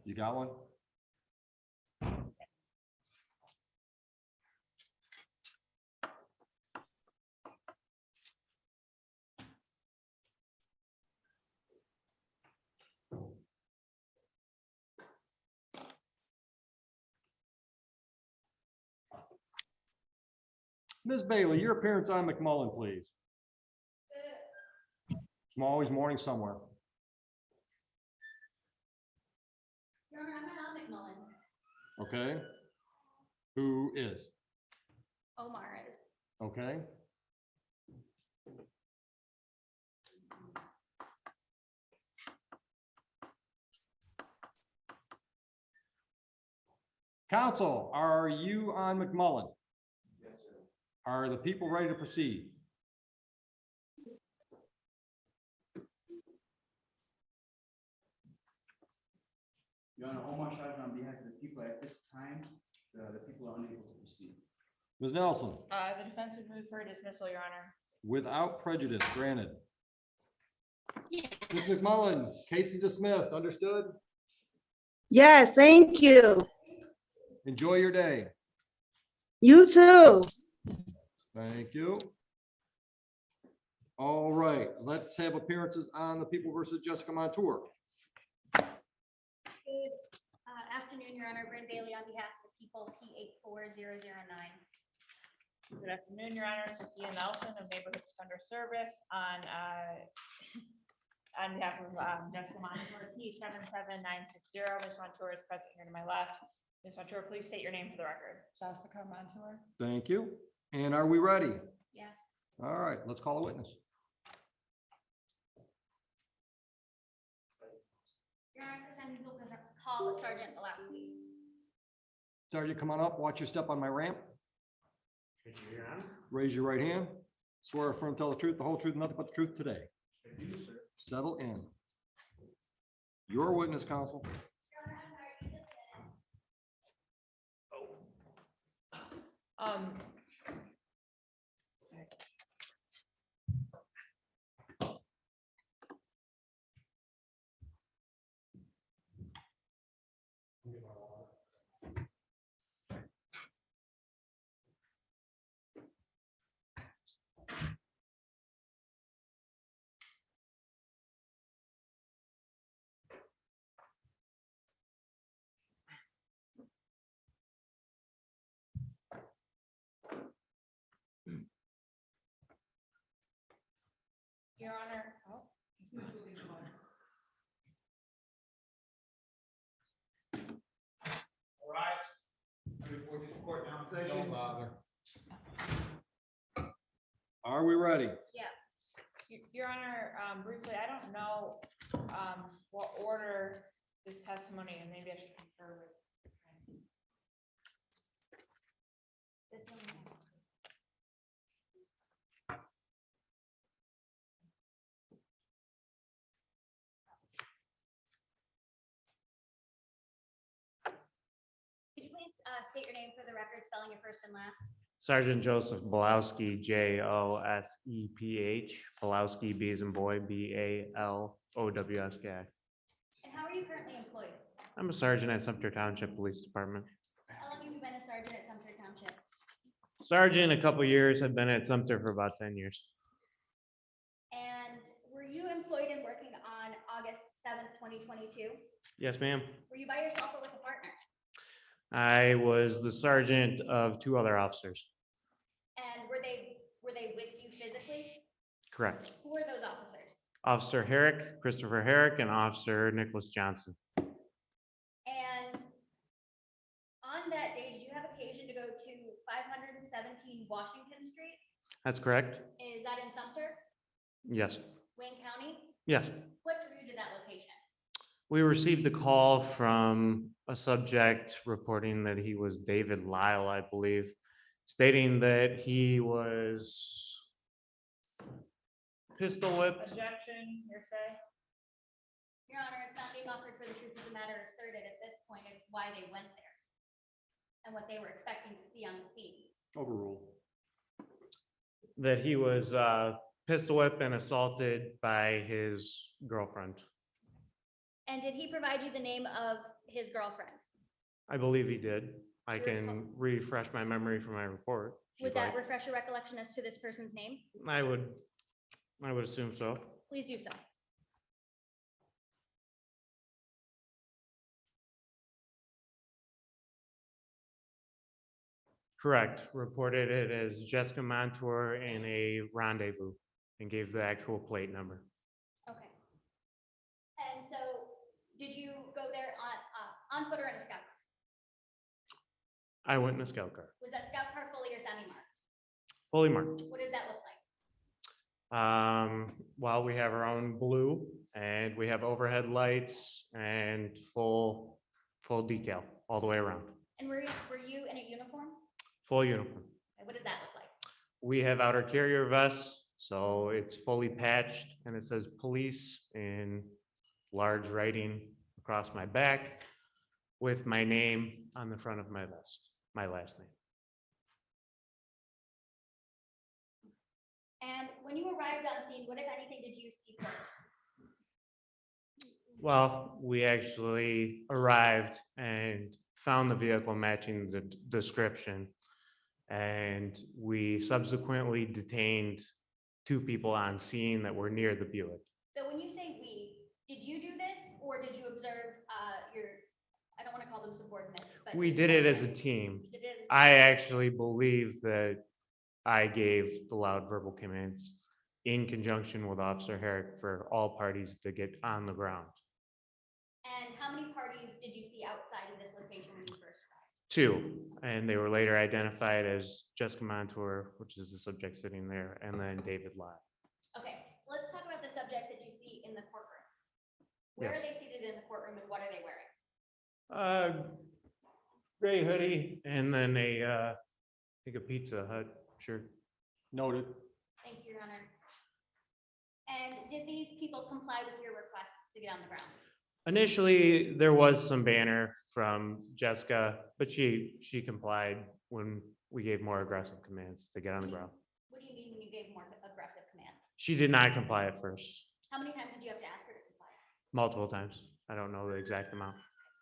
You got one? Ms. Bailey, your appearance on McMullen, please. I'm always morning somewhere. Your Honor, I'm not on McMullen. Okay. Who is? Omar is. Okay. Counsel, are you on McMullen? Yes, sir. Are the people ready to proceed? Your Honor, Omar Shadra, on behalf of the people, at this time, the people are unable to proceed. Ms. Nelson, The defense would move for dismissal, Your Honor. without prejudice, granted. Ms. McMullen, case is dismissed, understood? Yes, thank you. Enjoy your day. You too. Thank you. All right, let's have appearances on the People versus Jessica Montour. Good afternoon, Your Honor. Bryn Bailey on behalf of the people, P84009. Good afternoon, Your Honor. Sophia Nelson of Neighborhood Defender Service on behalf of Jessica Montour, P77960. Ms. Montour is present here to my left. Ms. Montour, please state your name for the record. Jessica Montour. Thank you. And are we ready? Yes. All right, let's call a witness. Your Honor, this time we'll call Sergeant Oakley. Sergeant, come on up. Watch your step on my ramp. Raise your right hand. Swear or affirm to tell the truth, the whole truth, and nothing but the truth today. Settle in. Your witness, counsel. Your Honor. All right. Report this court now in session. Don't bother. Are we ready? Yeah. Your Honor, briefly, I don't know what order this testimony, and maybe I should confer with. Could you please state your name for the record, spelling your first and last? Sergeant Joseph Balowski, Joseph, Balowski, B as in boy, Balowski. And how are you currently employed? I'm a sergeant at Sumter Township Police Department. How long have you been a sergeant at Sumter Township? Sergeant, a couple years. I've been at Sumter for about 10 years. And were you employed and working on August 7th, 2022? Yes, ma'am. Were you by yourself or with a partner? I was the sergeant of 2 other officers. And were they with you physically? Correct. Who were those officers? Officer Herrick, Christopher Herrick, and Officer Nicholas Johnson. And on that day, did you have occasion to go to 517 Washington Street? That's correct. Is that in Sumter, Yes. Wayne County? Yes. What drew you to that location? We received a call from a subject reporting that he was David Lyle, I believe, stating that he was pistol whipped. Objection, hearsay. Your Honor, it's not being offered for the truth of the matter asserted at this point. It's why they went there and what they were expecting to see on the scene. Overruled. That he was pistol whipped and assaulted by his girlfriend. And did he provide you the name of his girlfriend? I believe he did. I You can refresh my memory from my report. if Would you'd that like. refresh your recollection as to this person's name? I would assume so. Please do so. Correct. Reported it as Jessica Montour in a rendezvous and gave the actual plate number. Okay. And so, did you go there on foot or in a scout car? I went in a scout car, Was that scout car fully or semi-marked? fully marked. What does that look like? Well, we have our own blue and we have overhead lights and full decal all the way around. And were you in a uniform? Full uniform. Okay, what does that look like? We have outer carrier vests, so it's fully patched and it says police in large writing across my back with my name on the front of my vest, my last name. And when you arrived on scene, what, if anything, did you see first? Well, we actually arrived and found the vehicle matching the description. And we subsequently detained 2 people on scene that were near the Buick. So when you say we, did you do this or did you observe your, I don't want to call them subordinates, but. We did it as a team. You did it as a team. I actually believe that I gave the loud verbal commands in conjunction with Officer Herrick for all parties to get on the ground. And how many parties did you see outside of this location when you first arrived? 2, and they were later identified as Jessica Montour, which is the subject sitting there, and then David Lott. Okay, so let's talk about the subject that you see in the courtroom. Where Yes. are they seated in the courtroom and what are they wearing? Gray hoodie and then I think a Pizza Hut shirt. Noted. Thank you, Your Honor. And did these people comply with your requests to get on the ground? Initially, there was some banner from Jessica, but she complied when we gave more aggressive commands to get on the ground. What do you mean when you gave more aggressive commands? She did not comply at first, How many times did you have to ask her to comply? multiple times. I don't know the exact amount.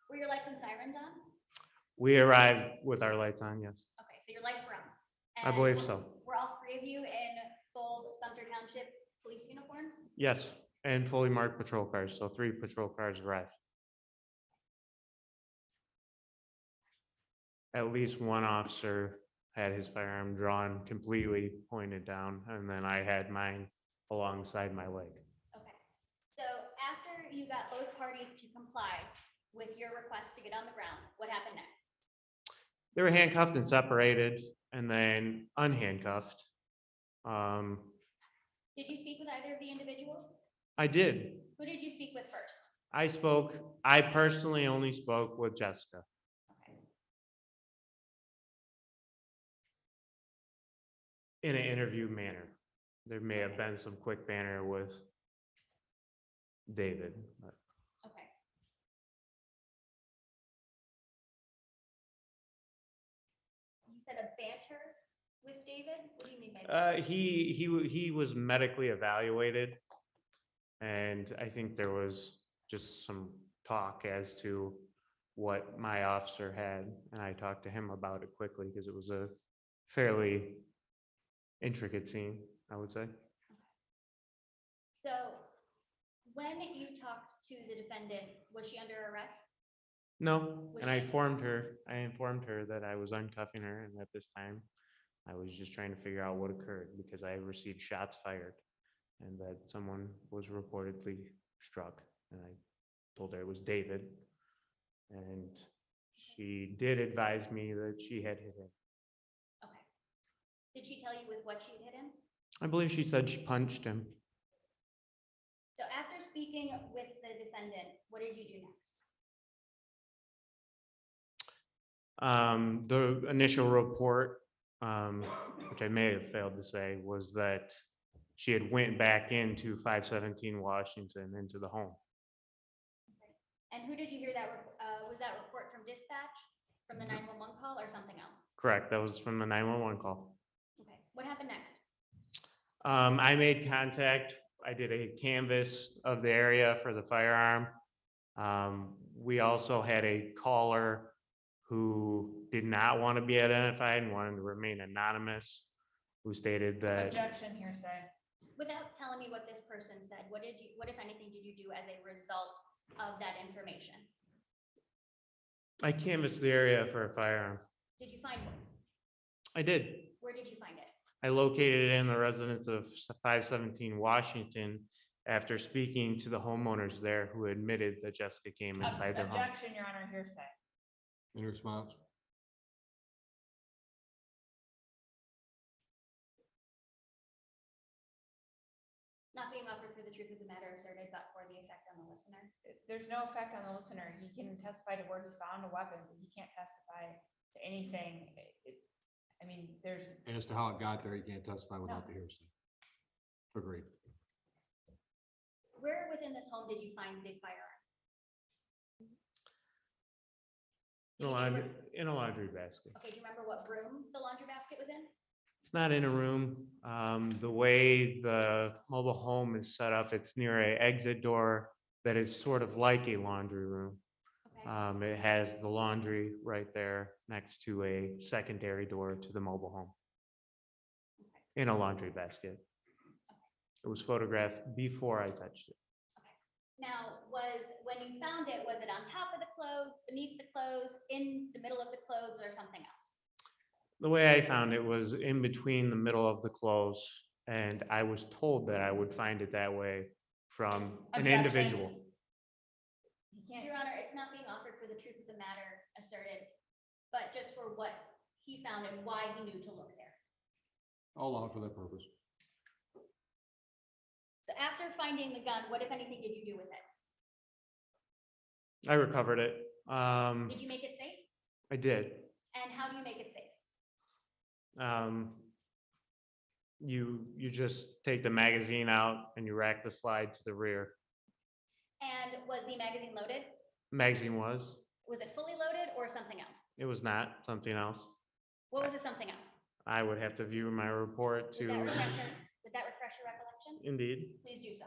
Were your lights and sirens on? We arrived with our lights on, yes. Okay, so your lights were on. I believe so. Were all 3 of you in full Sumter Township police uniforms? Yes, and fully marked patrol cars, so 3 patrol cars arrived. At least one officer had his firearm drawn completely pointed down, and then I had mine alongside my leg. Okay, so after you got both parties to comply with your request to get on the ground, what happened next? They were handcuffed and separated and then unhandcuffed. Did you speak with either of the individuals? I did. Who did you speak with first? I personally only spoke with Jessica. Okay. In an interview manner. There may have been some quick banter with David, but Okay. You said a banter with David? What do you mean by that? he was medically evaluated. And I think there was just some talk as to what my officer had, and I talked to him about it quickly because it was a fairly intricate scene, I would say. So when you talked to the defendant, was she under arrest? No, Was and I she- informed her that I was uncuffing her, and at this time, I was just trying to figure out what occurred because I received shots fired and that someone was reportedly struck, and I told her it was David. And she did advise me that she had hit him. Okay. Did she tell you with what she hit him? I believe she said she punched him. So after speaking with the defendant, what did you do next? The initial report, which I may have failed to say, was that she had went back into 517 Washington into the home. And who did you hear that, was that report from dispatch, from the 911 call or something else? Correct, that was from the 911 call. Okay, what happened next? I made contact. I did a canvass of the area for the firearm. we also had a caller who did not want to be identified and wanted to remain anonymous, who stated that Objection, hearsay. Without telling me what this person said, what if anything, did you do as a result of that information? I canvassed the area for a firearm. Did you find one? I did. Where did you find it? I located it in the residence of 517 Washington after speaking to the homeowners there who admitted that Jessica came inside their home. Objection, Your Honor, hearsay. Any response? Not being offered for the truth of the matter asserted, but for the effect on the listener. There's no effect on the listener. He can testify to where he found a weapon, but he can't testify to anything. I mean, there's, As to how it got there, you can't testify without the hearsay. Agreed. Where within this home did you find the firearm? In a laundry basket. Okay, do you remember what room the laundry basket was in? It's not in a room. The way the mobile home is set up, it's near an exit door that is sort of like a laundry room. Okay. It has the laundry right there next to a secondary door to the mobile home. In a laundry basket. It was photographed before I touched it. Now, when you found it, was it on top of the clothes, beneath the clothes, in the middle of the clothes, or something else? The way I found it was in between the middle of the clothes, and I was told that I would find it that way from an Objection. individual. Your Honor, it's not being offered for the truth of the matter asserted, but just for what he found and why he knew to look there. I'll allow for that purpose. So after finding the gun, what, if anything, did you do with it? I recovered it. Did you make it safe? I did. And how do you make it safe? You just take the magazine out and you rack the slide to the rear. And was the magazine loaded? Magazine was. Was it fully loaded or something else? It was not something else. What was it, something else? I would have to view my report Would that to. refresh your recollection? Indeed. Please do so.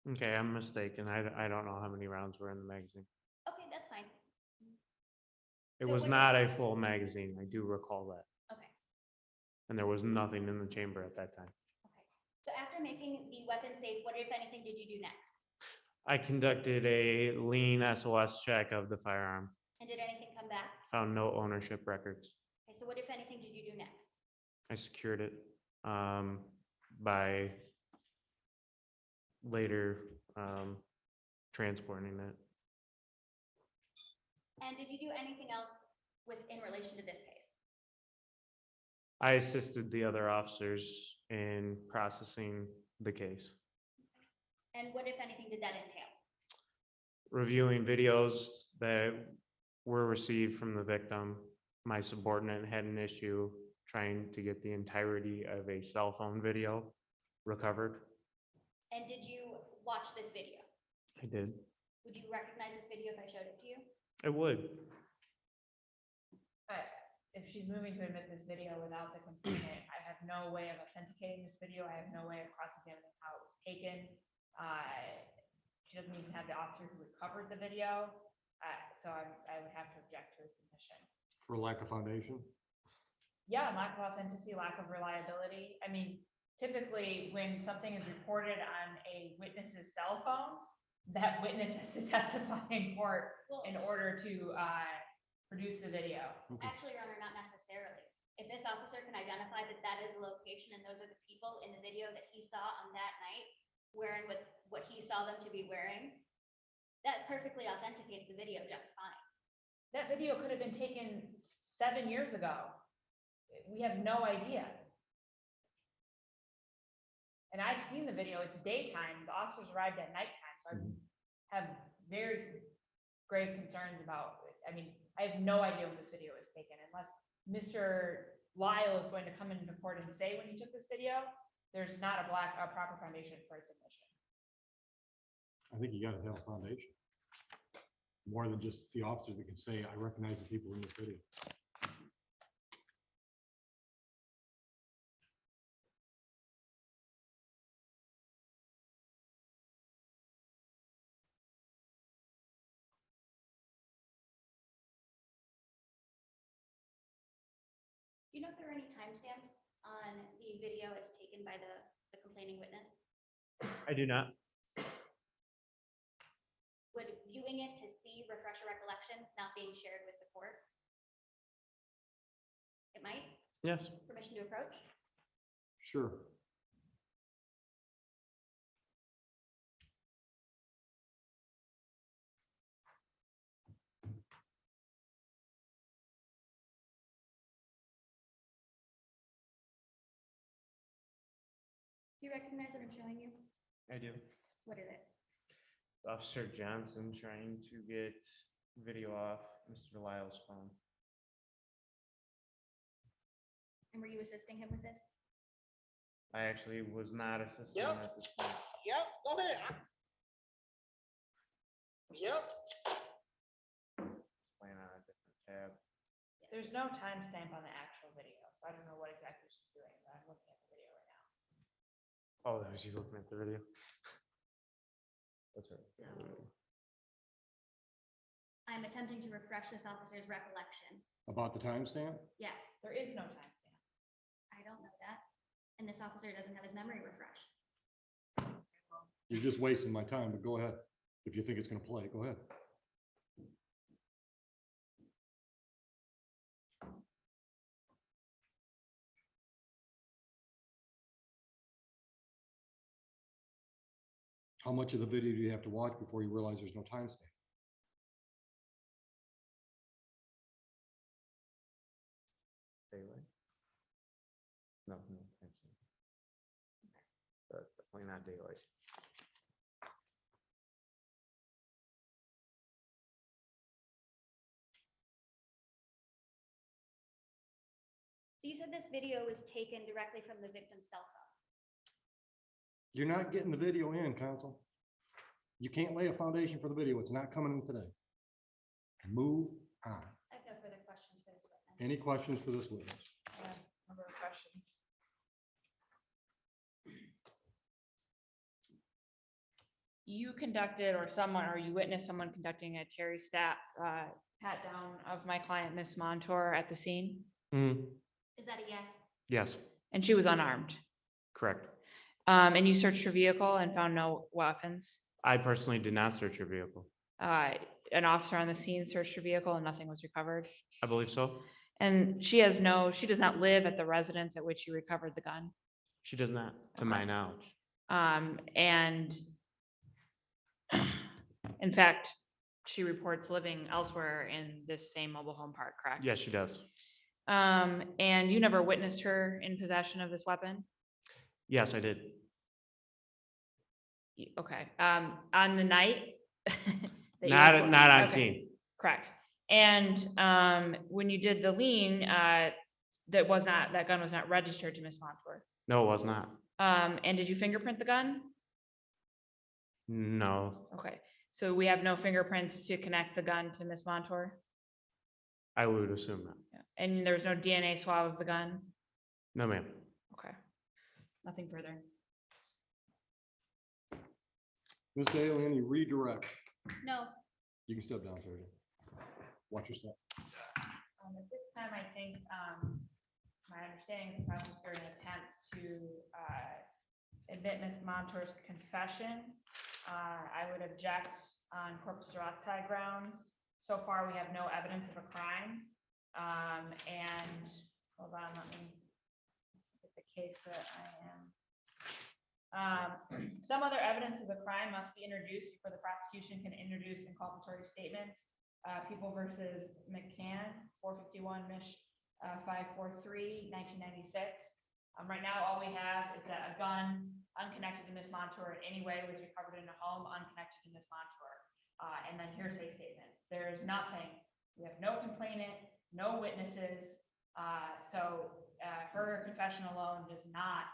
Okay, I'm mistaken. I don't know how many rounds were in the magazine. Okay, that's fine. It So was what- not a full magazine. I do recall that. Okay. And there was nothing in the chamber at that time. So after making the weapon safe, what, if anything, did you do next? I conducted a lean SOS check of the firearm. And did anything come back? Found no ownership records. Okay, so what, if anything, did you do next? I secured it by later transporting it. And did you do anything else in relation to this case? I assisted the other officers in processing the case. And what, if anything, did that entail? Reviewing videos that were received from the victim. My subordinate had an issue trying to get the entirety of a cell phone video recovered. And did you watch this video? I did. Would you recognize this video if I showed it to you? I would. If she's moving to admit this video without the complainant, I have no way of authenticating this video. I have no way of cross-examining how it was taken. She doesn't even have the officer who recovered the video. So I would have to object to its admission. For lack of foundation? Yeah, lack of authenticity, lack of reliability. I mean, typically, when something is reported on a witness's cell phone, that witness has to testify in court in order to produce the video. Actually, Your Honor, not necessarily. If this officer can identify that that is the location and those are the people in the video that he saw on that night wearing what he saw them to be wearing, that perfectly authenticates the video just fine. That video could have been taken 7 years ago. We have no idea. And I've seen the video, it's daytime, the officers arrived at nighttime, so I have very grave concerns about, I mean, I have no idea when this video was taken unless Mr. Lyle is going to come into court and say when he took this video, there's not a proper foundation for its admission. I think you gotta have a foundation. More than just the officer that can say, I recognize the people in this video. Do you know if there are any timestamps on the video as taken by the complaining witness? I do not. Would viewing it to see refresh your recollection not being shared with the court? It might? Yes. Permission to approach? Sure. Do you recognize what I'm showing you? I do. What is it? Officer Johnson trying to get video off Mr. Lyle's phone. And were you assisting him with this? I actually was not assisting Yep. at this point. Yep, go ahead. Yep. Playing on a different tab. There's no timestamp on the actual video, so I don't know what exactly she's doing, but I'm looking at the video right now. Oh, that was you looking at the video? That's right. So I'm attempting to refresh this officer's recollection. About the timestamp? Yes, There is no timestamp. I don't know that. And this officer doesn't have his memory refreshed. You're just wasting my time, but go ahead. If you think it's gonna play, go ahead. How much of the video do you have to watch before you realize there's no timestamp? Daylight? No, no. timestamp. That's definitely not daylight. So you said this video was taken directly from the victim's cell phone. You're not getting the video in, counsel. You can't lay a foundation for the video. It's not coming in today. Move on. I have no further questions for this witness. Any questions for this witness? I have a number of questions. You conducted, or someone, or you witnessed someone conducting a Terry Stack pat down of my client, Miss Montour, at the scene, Is that a yes? Yes, and she was unarmed. correct. And you searched her vehicle and found no weapons. I personally did not search your vehicle. An officer on the scene searched her vehicle and nothing was recovered. I believe so. And she does not live at the residence at which you recovered the gun. She does not, to my knowledge. And in fact, she reports living elsewhere in this same mobile home park, correct? Yes, she does. And you never witnessed her in possession of this weapon? Yes, I did. Okay, on the night? that you Not reported- on okay, scene. Correct. And when you did the lien, that gun was not registered to Miss Montour. No, it was not. And did you fingerprint the gun? No, Okay, so we have no fingerprints to connect the gun to Miss Montour? I would assume not. Yeah. And there was no DNA swab of the gun? No, ma'am. Okay, nothing further. Ms. Daly, any redirect? No. You can step down, Sergeant. Watch your step. At this time, I think, my understanding is the prosecutor an attempt to admit Ms. Montour's confession. I would object on corpus delicti grounds. So far, we have no evidence of a crime. And, hold on, let me get the case that I am. Some other evidence of a crime must be introduced before the prosecution can introduce inculpatory statements. People versus McCann, 451 Mich. 543, 1996. Right now, all we have is that a gun unconnected to Miss Montour in any way was recovered in a home unconnected to Miss Montour. and then hearsay statements. There's nothing. We have no complainant, no witnesses. Her confession alone is not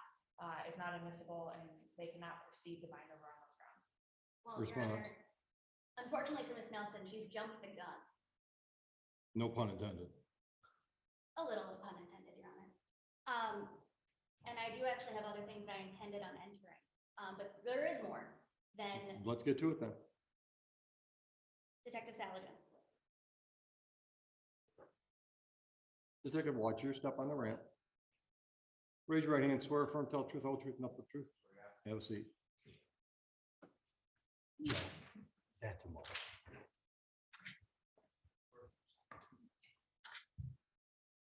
admissible, and they cannot proceed to bind over on those grounds. Well, Your Honor, unfortunately for Ms. Nelson, she's jumped the gun. No pun intended. A little pun intended, Your Honor. And I do actually have other things I intended on entering, but there is more than Let's get to it then. Detective Saladin. Detective, watch your step on the ramp. Raise your right hand, swear affirm, tell the truth, whole truth, nothing but the truth. Have a seat. That's a moment.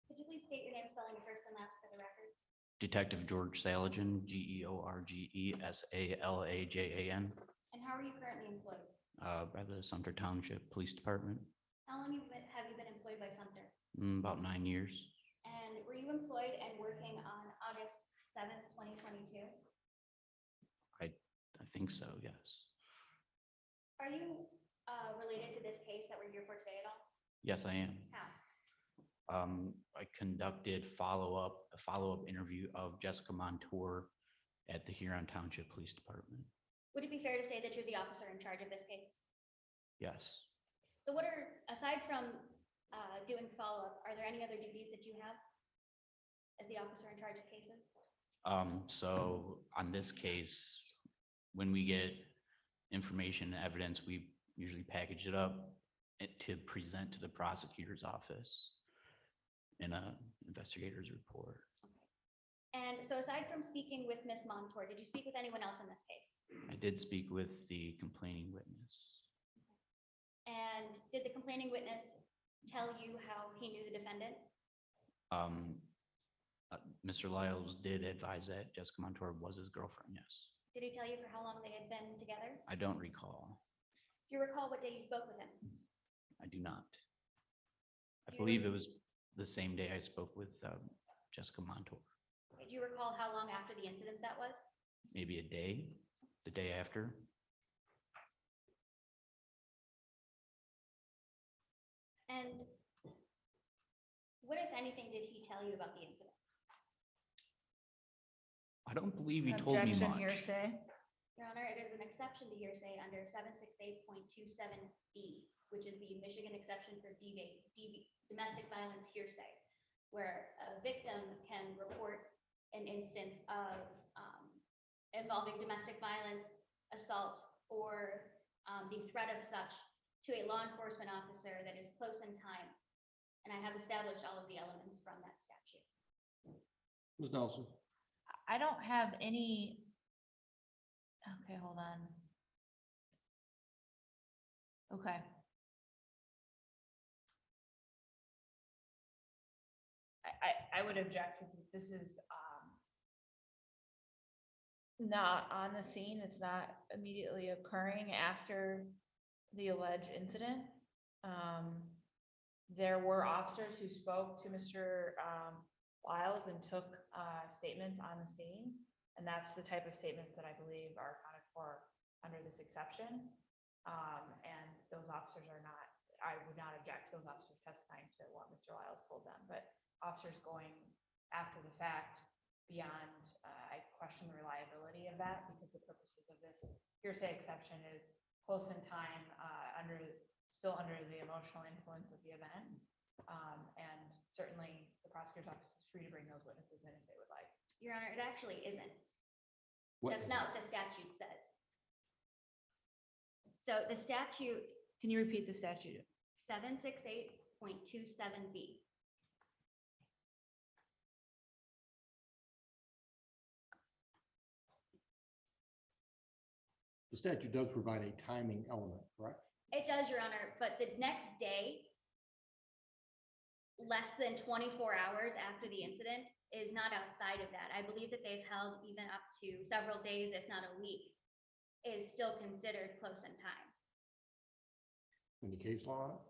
Could you please state your name, spelling your first and last for the record? Detective George Salajan, GeorgeSalajan. And how are you currently employed? By the Sumter Township Police Department. How long have you been employed by Sumter? About 9 years. And were you employed and working on August 7th, 2022? I think so, yes. Are you related to this case that we're here for today at all? Yes, I am. How? I conducted a follow-up interview of Jessica Montour at the Huron Township Police Department. Would it be fair to say that you're the officer in charge of this case? Yes. So what are, aside from doing follow-up, are there any other duties that you have as the officer in charge of cases? So on this case, when we get information and evidence, we usually package it up to present to the prosecutor's office in a investigator's report. And so aside from speaking with Ms. Montour, did you speak with anyone else in this case? I did speak with the complaining witness. And did the complaining witness tell you how he knew the defendant? Mr. Lyles did advise that Jessica Montour was his girlfriend, yes. Did he tell you for how long they had been together? I don't recall. Do you recall what day you spoke with him? I do not. I You- believe it was the same day I spoke with Jessica Montour. Do you recall how long after the incident that was? Maybe a day, the day after. And what, if anything, did he tell you about the incident? I don't believe he told me Objection, much. hearsay. Your Honor, it is an exception to hearsay under 768.27B, which is the Michigan exception for domestic violence hearsay, where a victim can report an instance of involving domestic violence, assault, or the threat of such to a law enforcement officer that is close in time. And I have established all of the elements from that statute. Ms. Nelson. I don't have any. Okay, hold on. Okay. I would object because this is not on the scene. It's not immediately occurring after the alleged incident. There were officers who spoke to Mr. Lyles and took statements on the scene. And that's the type of statements that I believe are accounted for under this exception. And those officers are not, I would not object to those officers testifying to what Mr. Lyles told them, but officers going after the fact beyond, I question the reliability of that because the purposes of this hearsay exception is close in time, still under the emotional influence of the event. And certainly the prosecutor's office is free to bring those witnesses in if they would like. Your Honor, it actually isn't. What That's is not what the statute says. So the statute, Can you repeat the statute? 768.27B. The statute does provide a timing element, correct? It does, Your Honor, but the next day, less than 24 hours after the incident, is not outside of that. I believe that they've held even up to several days, if not a week, is still considered close in time. Any case law on it?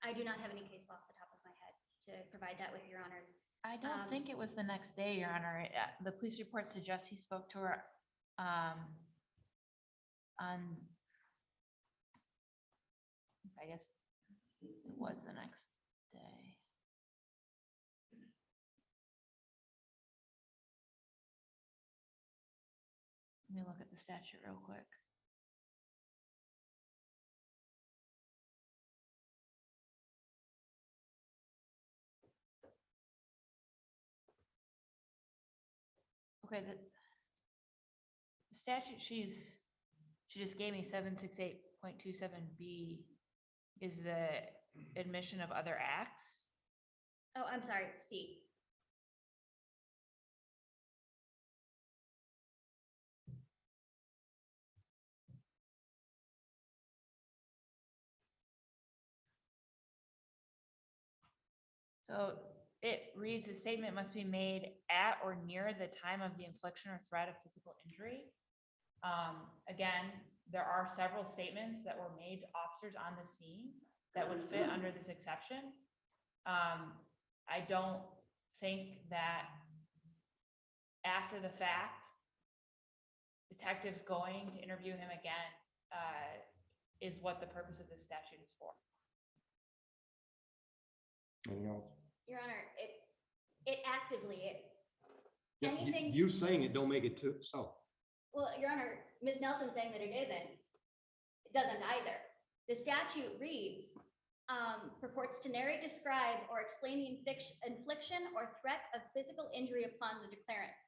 I do not have any case law off the top of my head to provide that with, Your Honor. I don't think it was the next day, Your Honor. The police report suggests he spoke to her on I guess it was the next day. Let me look at the statute real quick. Okay, the statute she just gave me 768.27B is the admission of other acts. Oh, I'm sorry, C. So it reads, a statement must be made at or near the time of the infliction or threat of physical injury. Again, there are several statements that were made to officers on the scene that would fit under this exception. I don't think that after the fact, detectives going to interview him again is what the purpose of this statute is for. Anything else? Your Honor, it actively is. Yeah, Anything. you saying it don't make it so. Well, Your Honor, Ms. Nelson saying that it isn't, it doesn't either. The statute reads, purports to narrate, describe, or explain the infliction or threat of physical injury upon the declarant.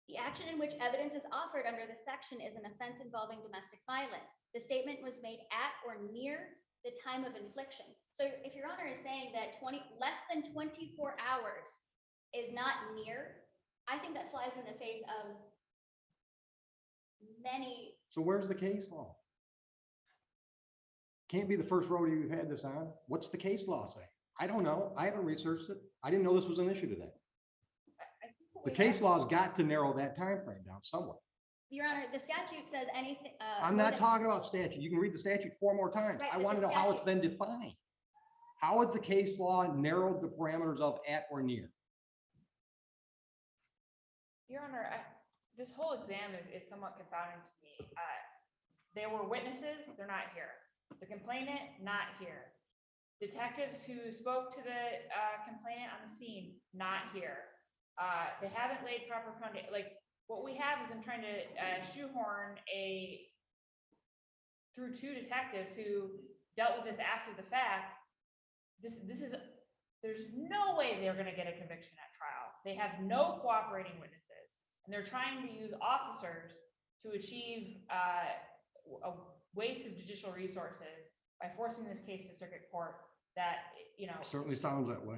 The action in which evidence is offered under this section is an offense involving domestic violence. The statement was made at or near the time of infliction. So if Your Honor is saying that less than 24 hours is not near, I think that flies in the face of many. So where's the case law? Can't be the first rodeo you've had this on. What's the case law say? I don't know. I haven't researched it. I didn't know this was an issue today. The case law's got to narrow that time frame down somewhat. Your Honor, the statute says anything. I'm not talking about statute. You can read the statute 4 more times. Right, I but want to the know how it's been defined. How has the case law narrowed the parameters of at or near? Your Honor, this whole exam is somewhat confounding to me. There were witnesses, they're not here. The complainant, not here. Detectives who spoke to the complainant on the scene, not here. They haven't laid proper foundation. Like, what we have is I'm trying to shoehorn through 2 detectives who dealt with this after the fact. There's no way they're gonna get a conviction at trial. They have no cooperating witnesses, and they're trying to use officers to achieve a waste of judicial resources by forcing this case to circuit court that, Certainly sounds that way.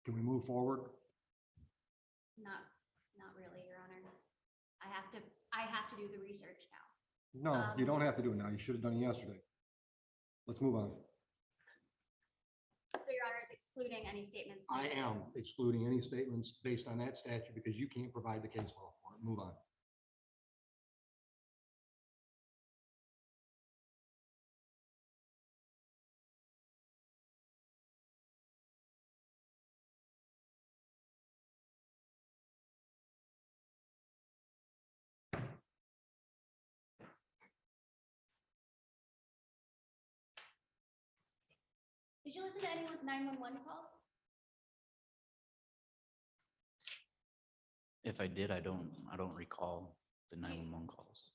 Can we move forward? Not, not really, Your Honor. I have to do the research now. No, you don't have to do it now. You should have done it yesterday. Let's move on. So Your Honor is excluding any statements. I made. am excluding any statements based on that statute because you can't provide the case law for it. Move on. Did you listen to any 911 calls? If I did, I don't recall the 911 calls.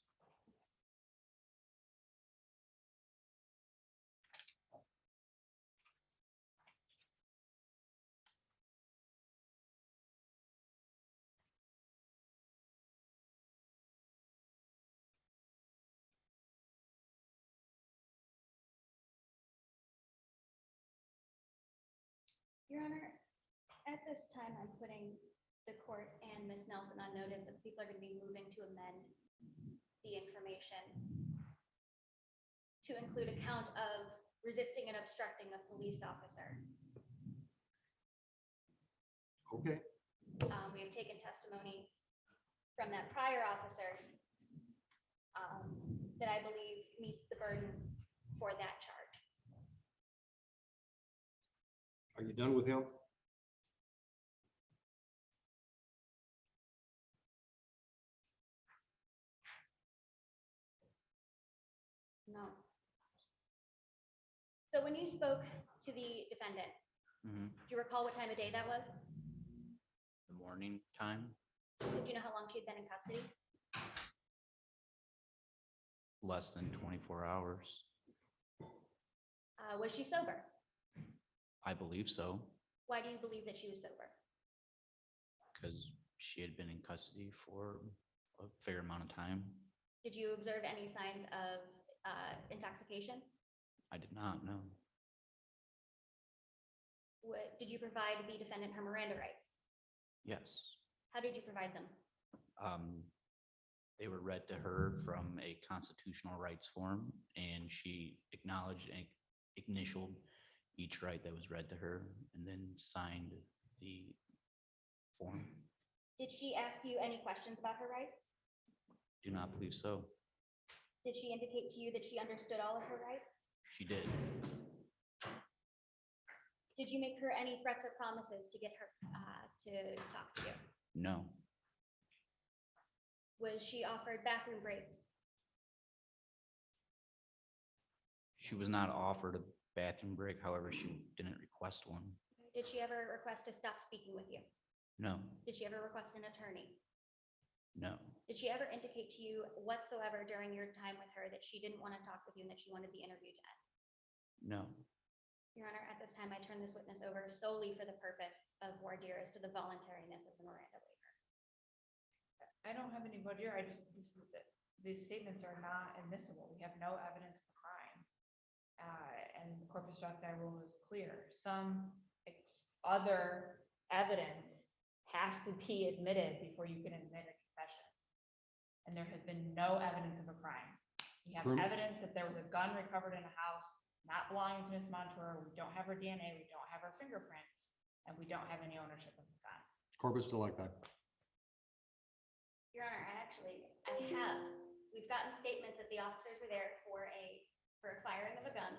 Your Honor, at this time, I'm putting the court and Ms. Nelson on notice that people are going to be moving to amend the information to include a count of resisting and obstructing a police officer. Okay. We have taken testimony from that prior officer that I believe meets the burden for that charge. Are you done with him? No. So when you spoke to the defendant, Mhm. do you recall what time of day that was? The morning time, Do you know how long she had been in custody? less than 24 hours. Was she sober? I believe so, Why do you believe that she was sober? because she had been in custody for a fair amount of time. Did you observe any signs of intoxication? I did not know. Did you provide the defendant her Miranda rights? Yes. How did you provide them? They were read to her from a constitutional rights form, and she acknowledged and initialed each right that was read to her, and then signed the form. Did she ask you any questions about her rights? Do not believe so. Did she indicate to you that she understood all of her rights? She did. Did you make her any threats or promises to get her to talk to you? No. Was she offered bathroom breaks? She was not offered a bathroom break, however, she didn't request one. Did she ever request to stop speaking with you? No, Did she ever request an attorney? no, Did she ever indicate to you whatsoever during your time with her that she didn't want to talk with you and that she wanted the interview to end? no. Your Honor, at this time, I turn this witness over solely for the purpose of voir dire as to the voluntariness of the Miranda waiver. I don't have any budget. These statements are not admissible. We have no evidence of a crime. And the corpus delicti rule is clear. Some other evidence has to be admitted before you can admit a confession. And there has been no evidence of a crime. We have evidence that there was a gun recovered in a house not belonging to Ms. Montour. We don't have her DNA, we don't have her fingerprints, and we don't have any ownership of the gun. Corpus delicti. Your Honor, we've gotten statements that the officers were there for a firing of a gun.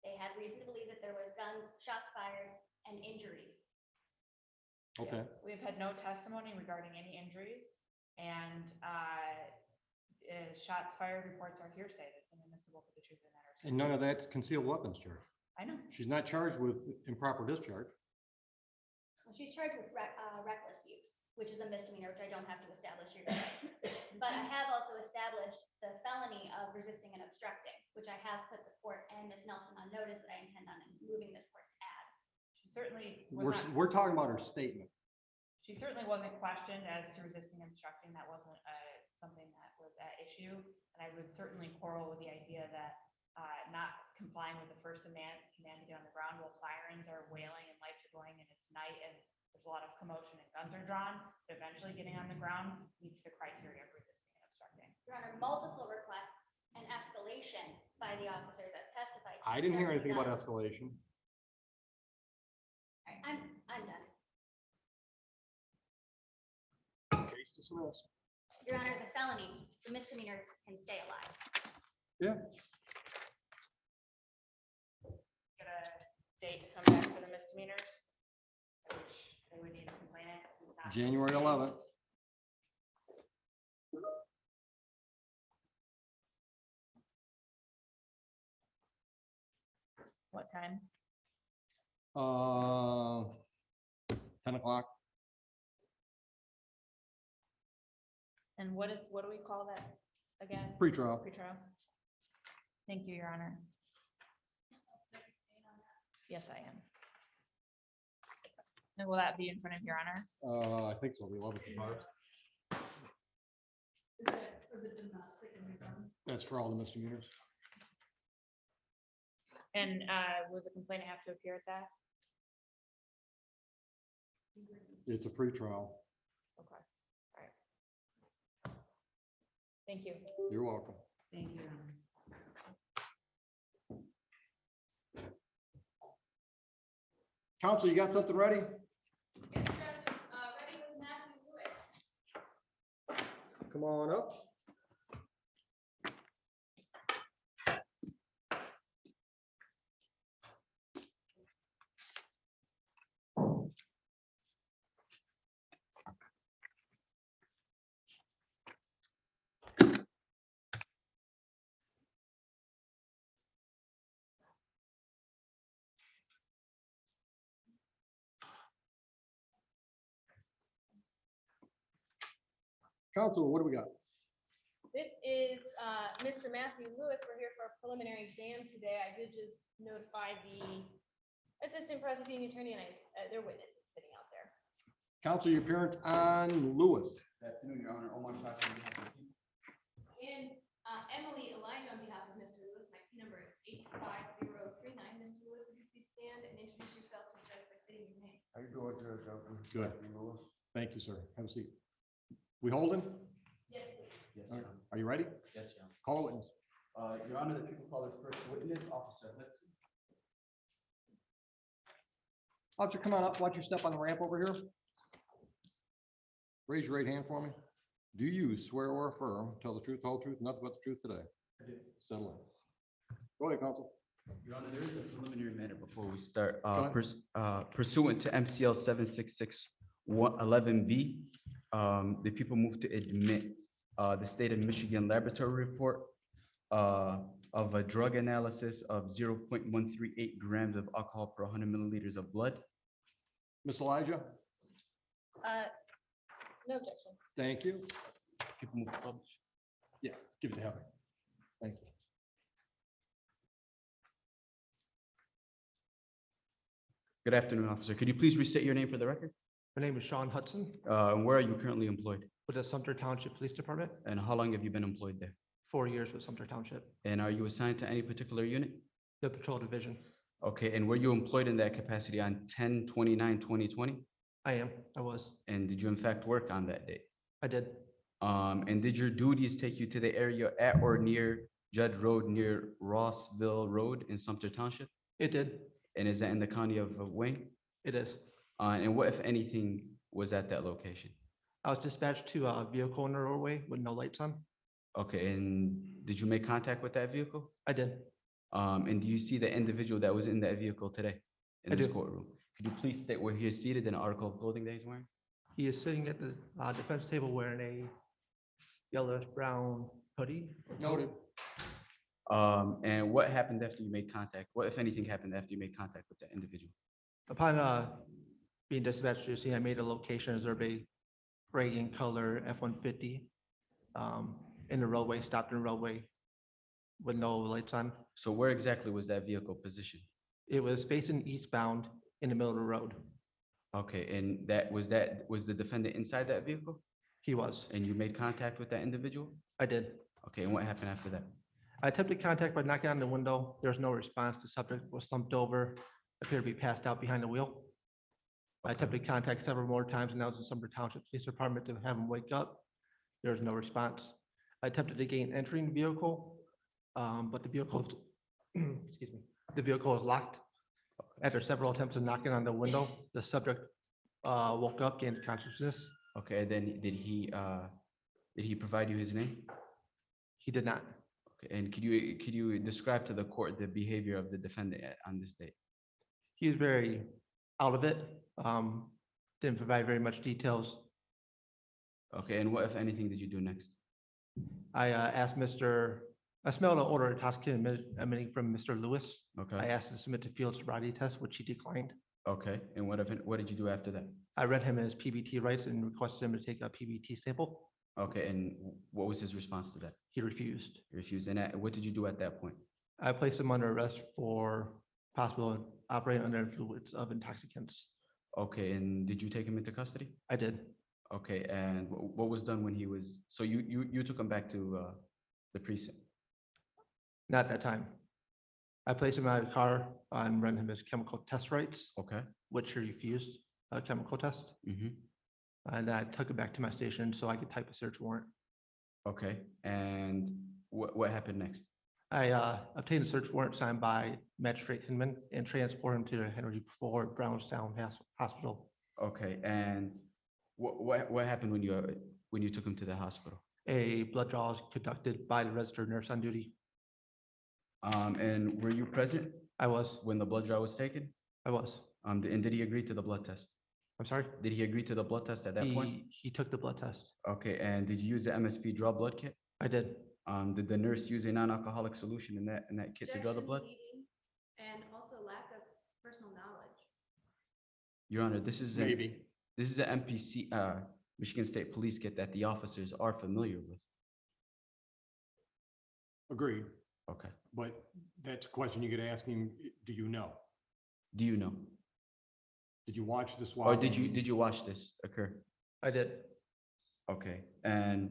They had reason to believe that there was guns, shots fired, and injuries. Okay. We've had no testimony regarding any injuries, and shots fired reports are hearsay. That's inadmissible for the truth of the matter. And none of that's concealed weapons charge. I know. She's not charged with improper discharge. Well, she's charged with reckless use, which is a misdemeanor, which I don't have to establish here today. But I have also established the felony of resisting and obstructing, which I have put the court and Ms. Nelson on notice that I intend on moving this court to add. She certainly was not. We're talking about her statement. She certainly wasn't questioned as to resisting and obstructing. That wasn't something that was at issue. And I would certainly quarrel with the idea that not complying with the first command to get on the ground while sirens are wailing and lights are going and it's night and there's a lot of commotion and guns are drawn, but eventually getting on the ground meets the criteria of resisting and obstructing. Your Honor, multiple requests and escalation by the officers as testified. I didn't hear anything about Yes. escalation. I'm done. Case dismissed. Your Honor, the felony, the misdemeanor can stay alive. Yeah. Get a date to come back for the misdemeanors, which they would need to complain it. January 11th. What time? 10 o'clock. And what do we call that again? Pretrial. Pretrial. Thank you, Your Honor. Yes, I am. And will that be in front of Your Honor? I think so. The 11th of March. That's for all the misdemeanors. And will the complainant have to appear at that? It's a pretrial. Okay, all right. Thank you. You're welcome. Thank you. Counsel, you got something ready? Ready with Matthew Lewis. Come on up. Counsel, what do we got? This is Mr. Matthew Lewis. We're here for a preliminary exam today. I did just notify the assistant prosecuting attorney and their witnesses sitting out there. Counsel, your appearance on Lewis. Good afternoon, Your Honor. Omar Chacha, on behalf of the people. And Emily Elijah on behalf of Mr. Lewis. My key number is 85039. Mr. Lewis, would you please stand and introduce yourself to the judge by stating your name? How you doing, Judge? Good. Thank you, sir. Have a seat. We holding? Yes, please. Yes, All Your right. Honor. Are you ready? Yes, Your Honor. Call a witness. Your Honor, the people call their first witness, Officer Hudson. Officer, come on up. Watch your step on the ramp over here. Raise your right hand for me. Do you swear or affirm, tell the truth, whole truth, nothing but the truth today? I do. Settle in. Go ahead, counsel. Your Honor, there is a preliminary matter before we start. ahead. Pursuant to MCL 76611B, the people move to admit the state of Michigan laboratory report of a drug analysis of 0.138 grams of alcohol per 100 milliliters of blood. Miss Elijah, No objection. thank you. People move to publish. Yeah, give it to Heather. Thank you. Good afternoon, officer. Could you please restate your name for the record? My name is Sean Hudson And where are you currently employed? with the Sumter Township Police Department, And how long have you been employed there? 4 years with Sumter Township, And are you assigned to any particular unit? the Patrol Division. Okay, and were you employed in that capacity on 10/29/2020? I was, And did you in fact work on that day? I did. And did your duties take you to the area at or near Judd Road near Rossville Road in Sumter Township? It did. And is that in the county of Wayne? It is. And what, if anything, was at that location? I was dispatched to a vehicle in the roadway with no lights on. Okay, and did you make contact with that vehicle? I did. And do you see the individual that was in that vehicle today in I this do. courtroom? Could you please state where he is seated and the article of clothing that he's wearing? He is sitting at the defense table wearing a yellowish brown hoodie. or coat. Noted. And what happened after you made contact? What, if anything, happened after you made contact with that individual? Upon being dispatched to the scene, I made a location, observed a gray in color F-150 in the roadway, stopped in the roadway with no lights on. So where exactly was that vehicle positioned? It was facing eastbound in the middle of the road. Okay, and was the defendant inside that vehicle? He was. And you made contact with that individual? I did. Okay, and what happened after that? I attempted contact by knocking on the window. There was no response. The subject was slumped over, appeared to be passed out behind the wheel. I attempted contact several more times and announced in Sumter Township Police Department to have him wake up. There was no response. I attempted to gain entry in the vehicle, but the vehicle, excuse me, the vehicle was locked. After several attempts of knocking on the window, the subject woke up, gained consciousness. Okay, then did he provide you his name? He did not. Okay, and could you describe to the court the behavior of the defendant on this date? He was very out of it. Didn't provide very much details. Okay, and what, if anything, did you do next? I I smelled an odor of intoxicant emanating from Mr. Lewis. Okay. I asked him to submit to field sobriety test, which he declined. Okay, and what did you do after that? I read him his PBT rights and requested him to take a PBT sample. Okay, and what was his response to that? He refused. He refused, and what did you do at that point? I placed him under arrest for possible operating under influence of intoxicants. Okay, and did you take him into custody? I did. Okay, and what was done when he was, so you took him back to the precinct? Not at that time. I placed him out of the car and ran him his chemical test rights. Okay. Which he refused, a chemical test. Mm-hmm. And I took it back to my station so I could type a search warrant. Okay, and what happened next? I obtained a search warrant signed by Magistrate Hinman and transported him to the Henry Ford Brownstown Hospital. Okay, and what happened when you took him to the hospital? A blood draw was conducted by the registered nurse on duty. And were you present? I was. When the blood draw was taken? I was. And did he agree to the blood test? I'm sorry? Did he agree to the blood test at that point? He took the blood test. Okay, and did you use the MSP draw blood kit? I did. Did the nurse use a non-alcoholic solution in that kit to draw the blood? And also lack of personal knowledge. Your Honor, this is Maybe. This is an MPC, Michigan State Police kit that the officers are familiar with. Agreed, Okay. but that's a question you could ask him, do you know? Do you know? Did you watch this while? Or did you watch this occur? I did. Okay, and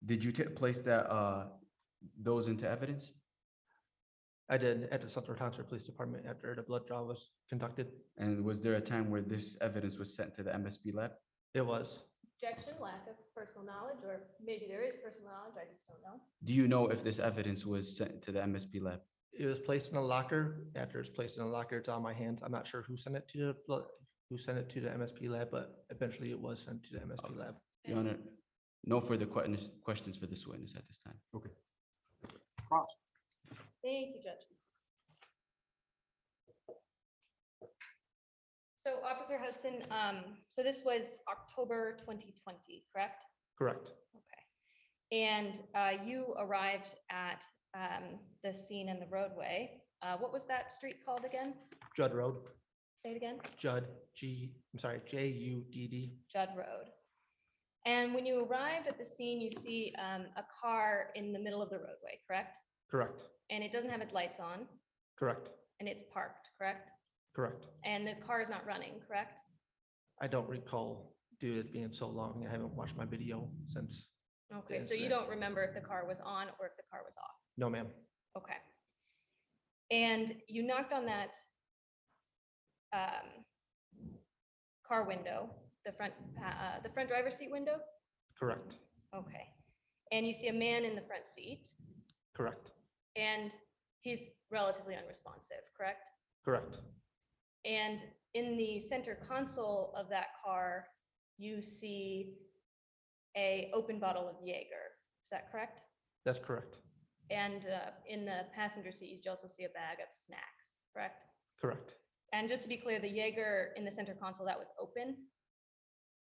did you place those into evidence? I did at the Sumter Township Police Department after the blood draw was conducted. And was there a time where this evidence was sent to the MSP lab? It was. Objection, lack of personal knowledge, or maybe there is personal knowledge, I just don't know. Do you know if this evidence was sent to the MSP lab? It was placed in a locker. After it's placed in a locker, it's on my hands. I'm not sure who sent it to the MSP lab, but eventually it was sent to the MSP lab. Your Honor, no further questions for this witness at this time. Okay. Thank you, Judge. So Officer Hudson, so this was October 2020, correct? Correct. Okay. And you arrived at the scene in the roadway. What was that street called again? Judd Road. Say it again. Judd, Judd. Judd Road. And when you arrived at the scene, you see a car in the middle of the roadway, correct? Correct. And it doesn't have its lights on, Correct. and it's parked, correct? Correct. And the car is not running, correct? I don't recall due to it being so long. I haven't watched my video since. Okay, the so you incident. don't remember if the car was on or if the car was off? No, ma'am. Okay. And you knocked on that car window, the front driver's seat window? Correct. Okay. And you see a man in the front seat, Correct. and he's relatively unresponsive, correct? Correct. And in the center console of that car, you see a open bottle of Jaeger. Is that correct? That's correct. And in the passenger seat, you also see a bag of snacks, correct? Correct. And just to be clear, the Jaeger in the center console, that was open?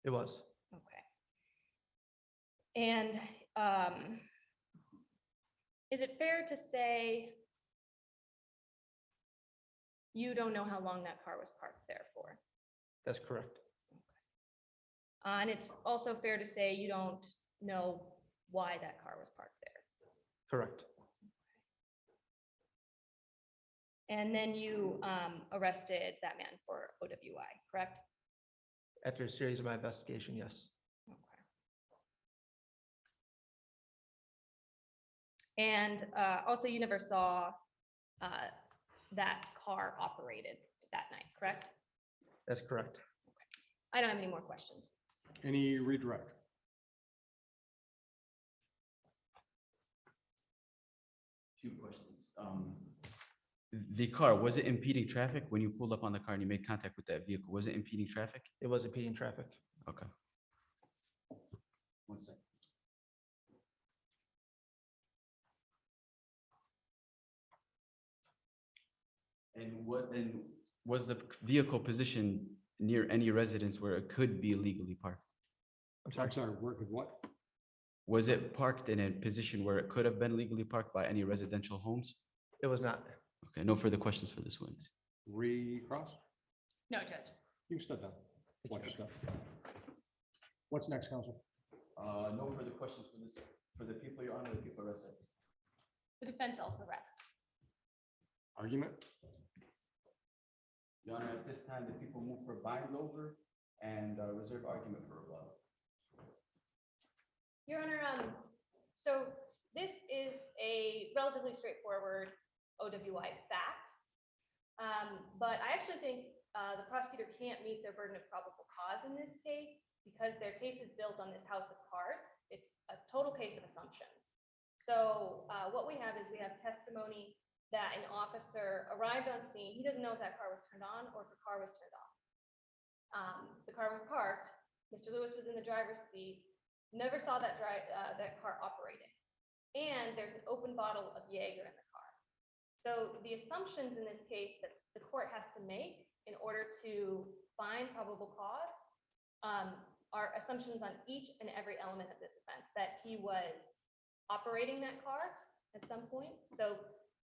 It was. Okay. And is it fair to say you don't know how long that car was parked there for? That's correct. And it's also fair to say you don't know why that car was parked there. Correct. And then you arrested that man for OWI, correct? After a series of my investigation, yes. And also you never saw that car operated that night, correct? That's correct. I don't have any more questions. Any redirect? Few questions. The car, was it impeding traffic when you pulled up on the car and you made contact with that vehicle? Was it impeding traffic? It was impeding traffic. Okay. One second. And was the vehicle positioned near any residence where it could be illegally parked? I'm sorry, work with what? Was it parked in a position where it could have been legally parked by any residential homes? It was not. Okay, no further questions for this witness. Recross? No, Judge. You can step down. Watch your step. What's next, counsel? No further questions for this, for the people, Your Honor, the people arrested. The defense also rests. Argument? Your Honor, at this time, the people move for bind over and reserve argument for rebuttal. Your Honor, so this is a relatively straightforward OWI facts. But I actually think the prosecutor can't meet their burden of probable cause in this case because their case is built on this house of cards. It's a total case of assumptions. So what we have is we have testimony that an officer arrived on scene. He doesn't know if that car was turned on or if the car was turned off. The car was parked. Mr. Lewis was in the driver's seat. Never saw that car operating. And there's an open bottle of Jaeger in the car. So the assumptions in this case that the court has to make in order to find probable cause are assumptions on each and every element of this offense, that he was operating that car at some point. So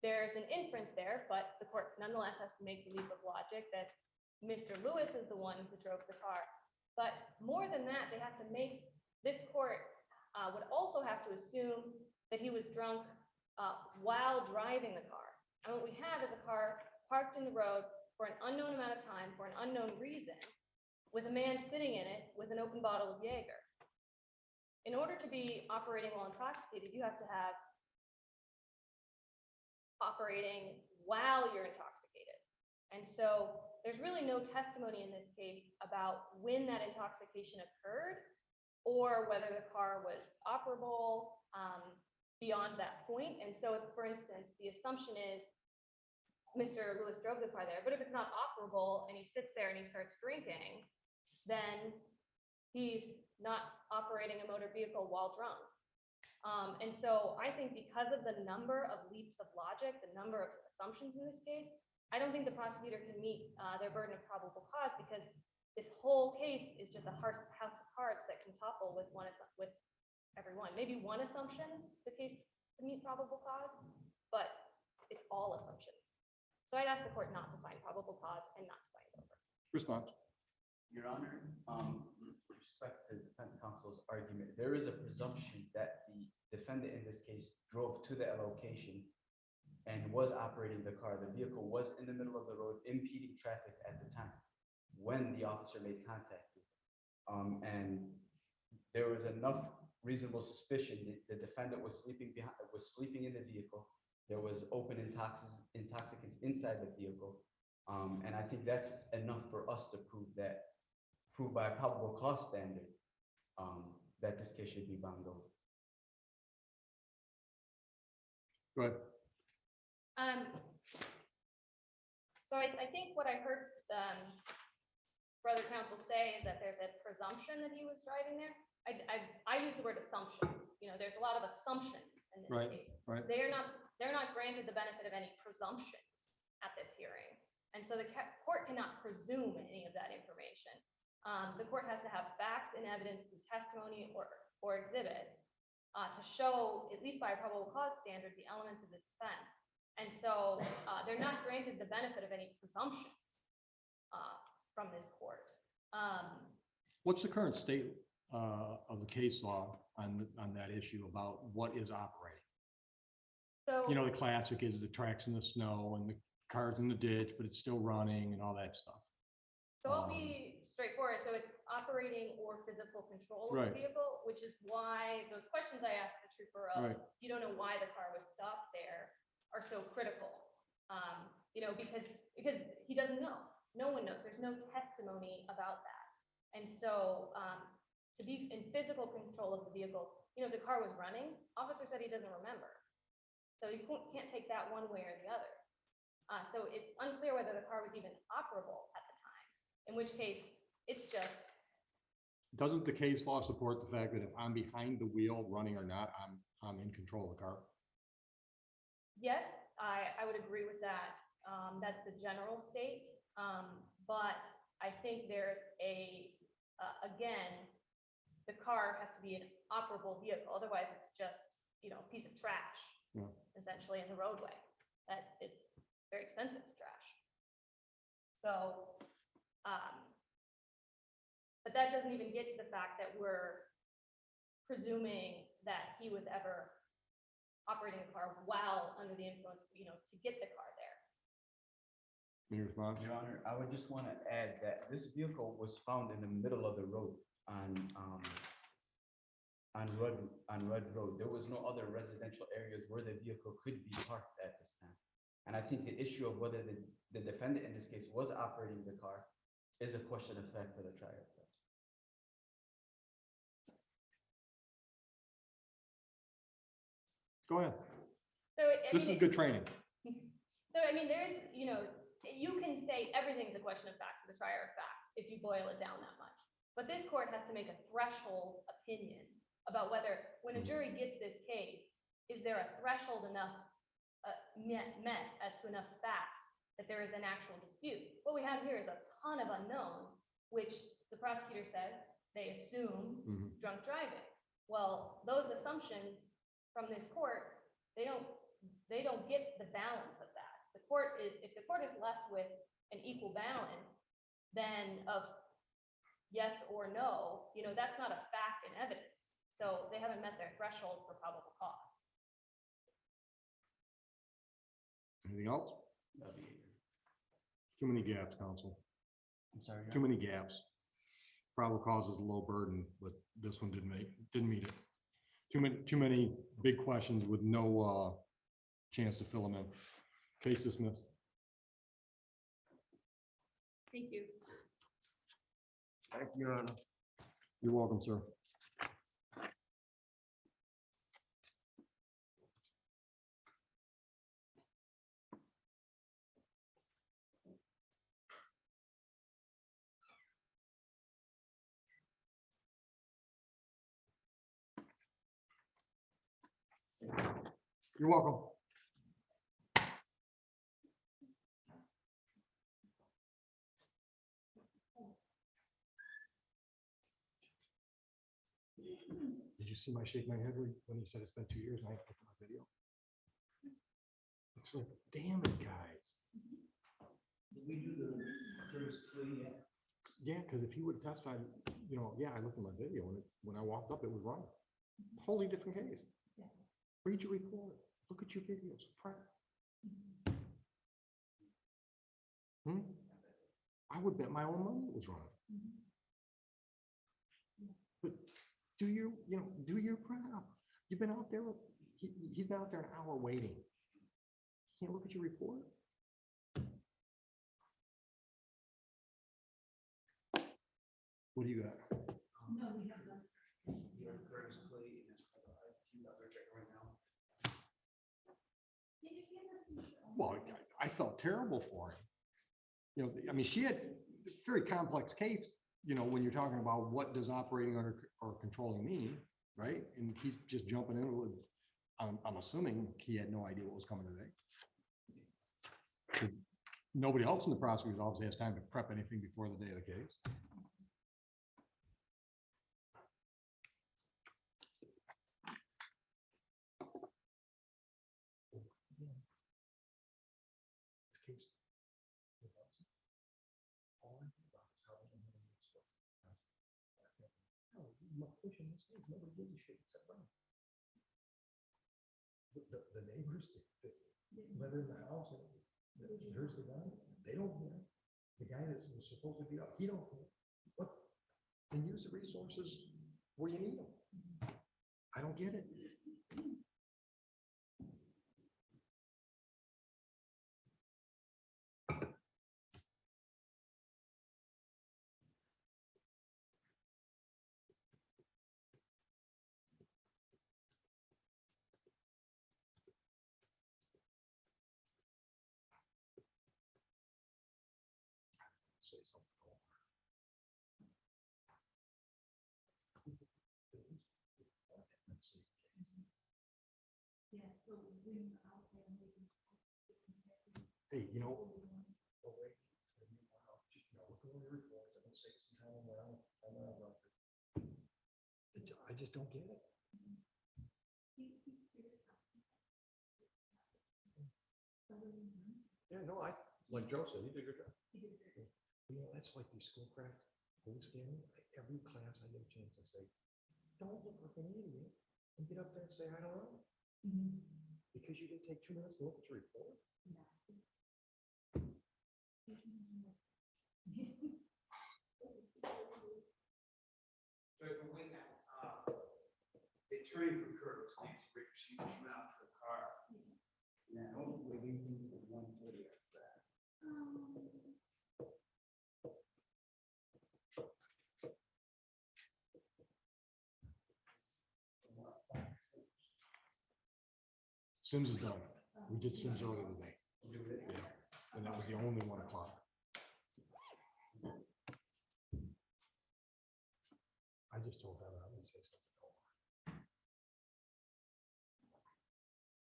there's an inference there, but the court nonetheless has to make the leap of logic that Mr. Lewis is the one who drove the car. But more than that, they have to make, this court would also have to assume that he was drunk while driving the car. And what we have is a car parked in the road for an unknown amount of time, for an unknown reason, with a man sitting in it with an open bottle of Jaeger. In order to be operating while intoxicated, you have to have operating while you're intoxicated. And so there's really no testimony in this case about when that intoxication occurred or whether the car was operable beyond that point. And so if, for instance, the assumption is Mr. Lewis drove the car there, but if it's not operable and he sits there and he starts drinking, then he's not operating a motor vehicle while drunk. And so I think because of the number of leaps of logic, the number of assumptions in this case, I don't think the prosecutor can meet their burden of probable cause because this whole case is just a house of cards that can topple with everyone. Maybe one assumption, the case to meet probable cause, but it's all assumptions. So I'd ask the court not to find probable cause and not to find over. Response. Your Honor, with respect to defense counsel's argument, there is a presumption that the defendant in this case drove to the location and was operating the car. The vehicle was in the middle of the road, impeding traffic at the time when the officer made contact with him. And there was enough reasonable suspicion that the defendant was sleeping in the vehicle. There was open intoxicants inside the vehicle. And I think that's enough for us to prove by a probable cause standard that this case should be bound over. Go ahead. So I think what I heard brother counsel say is that there's a presumption that he was driving there. I use the word assumption. You know, there's a lot of assumptions in this case. Right. They're not granted the benefit of any presumptions at this hearing. And so the court cannot presume any of that information. The court has to have facts and evidence through testimony or exhibits to show, at least by a probable cause standard, the elements of this offense. And so they're not granted the benefit of any presumptions from this court. What's the current state of the case law on that issue about what is operating? So, you know, the classic is the tracks in the snow and the cars in the ditch, but it's still running and all that stuff. So I'll be straightforward. So it's operating or physical control of Right. the vehicle, which is why those questions I asked the trooper of, Right. you don't know why the car was stopped there, are so critical. Because he doesn't know. No one knows. There's no testimony about that. And so, to be in physical control of the vehicle, if the car was running, officer said he doesn't remember. So you can't take that one way or the other. So it's unclear whether the car was even operable at the time, in which case it's just, Doesn't the case law support the fact that if I'm behind the wheel, running or not, I'm in control of the car? yes, I would agree with that. That's the general state. But I think there's again, the car has to be an operable vehicle. Otherwise, it's just, a piece of trash, Yeah. essentially, in the roadway. That is very expensive trash. So, but that doesn't even get to the fact that we're presuming that he was ever operating the car while under the influence, to get the car there. Any response? Your Honor, I would just want to add that this vehicle was found in the middle of the road on Rudd Road. There was no other residential areas where the vehicle could be parked at this time. And I think the issue of whether the defendant in this case was operating the car is a question of fact for the trial judge. Go ahead. So, This is good training. So, there's, you can say everything's a question of fact for the trier of fact if you boil it down that much. But this court has to make a threshold opinion about whether, when a jury gets this case, is there a threshold enough met as to enough facts that there is an actual dispute. What we have here is a ton of unknowns, which the prosecutor says they assume drunk driving. Well, those assumptions from this court, they don't get the balance of that. If the court is left with an equal balance, then of yes or no, that's not a fact and evidence. So they haven't met their threshold for probable cause. Anything else? Too many gaps, counsel. I'm sorry. Your Too Honor? many gaps. Probable cause is a low burden, but this one didn't meet it. Too many big questions with no chance to fill them in. Case dismissed. Thank you. Thank you, Your Honor. You're welcome, sir. You're welcome. Did you see my shake my head when he said it's been 2 years and I put my video? It's like, damn it, guys. Did we do the Curtis plea yet? Yeah, because if he would have testified, yeah, I looked at my video and when I walked up, it was wrong. Totally different case. Read your report. Look at your videos. Prep. I would bet my own money it was wrong. But do your prep. You've been out there. He's been out there an hour waiting. Can't look at your report. What do you got? No, we have that. You have Curtis plea, and he's out there checking right now. Well, I felt terrible for him. She had a very complex case, when you're talking about what does operating under or controlling mean, right? And he's just jumping in with, I'm assuming he had no idea what was coming today. Nobody else in the prosecutor's office has time to prep anything before the day of the case. Nobody gives a shit except them. The neighbors that live in the house, there's the guy, they don't care. The guy that's supposed to be up, he don't care. What and use the resources where you need them. I don't get it. Say something. Hey, you know. Oh, wait. Look over your reports. I'm gonna say some time around. I just don't get it. Yeah, no, like Joe said, he did a good job. You know, that's like these schoolcraft police scanning. Every class I get a chance to say, don't look like an idiot and get up there and say, I don't know. Because you didn't take 2 minutes to look at your report. So if we win that, the attorney for Curtis needs to reach, she went out to the car. Now, hopefully we can get 140 after that. Sims is done. We did Sims earlier today. Yeah. And that was the only 1 o'clock. I just told her I'm gonna say something.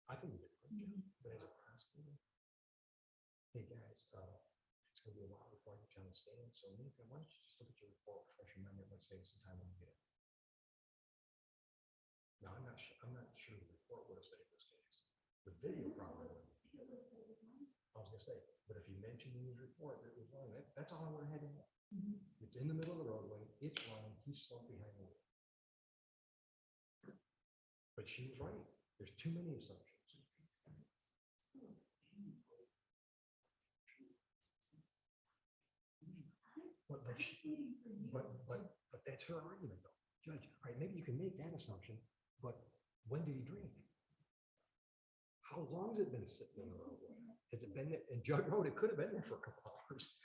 I think we did a good job, but as a prosecutor, hey guys, it's gonna be a while before I get you on the stand, so in the meantime, why don't you just look at your report, refresh your memory, let's save some time when we get it. Now, I'm not sure the report would have saved this case. The video probably would. I was gonna say, but if you mentioned in his report that it was wrong, that's all I would have had to know. It's in the middle of the roadway, it's wrong, he's slumped behind the wheel. But she was right, there's too many assumptions. But like, but that's her argument though. Judge, all right, maybe you can make that assumption, but when did he drink? How long has it been sitting in the roadway? Has it been there? In Jug Road, it could have been there for a couple hours.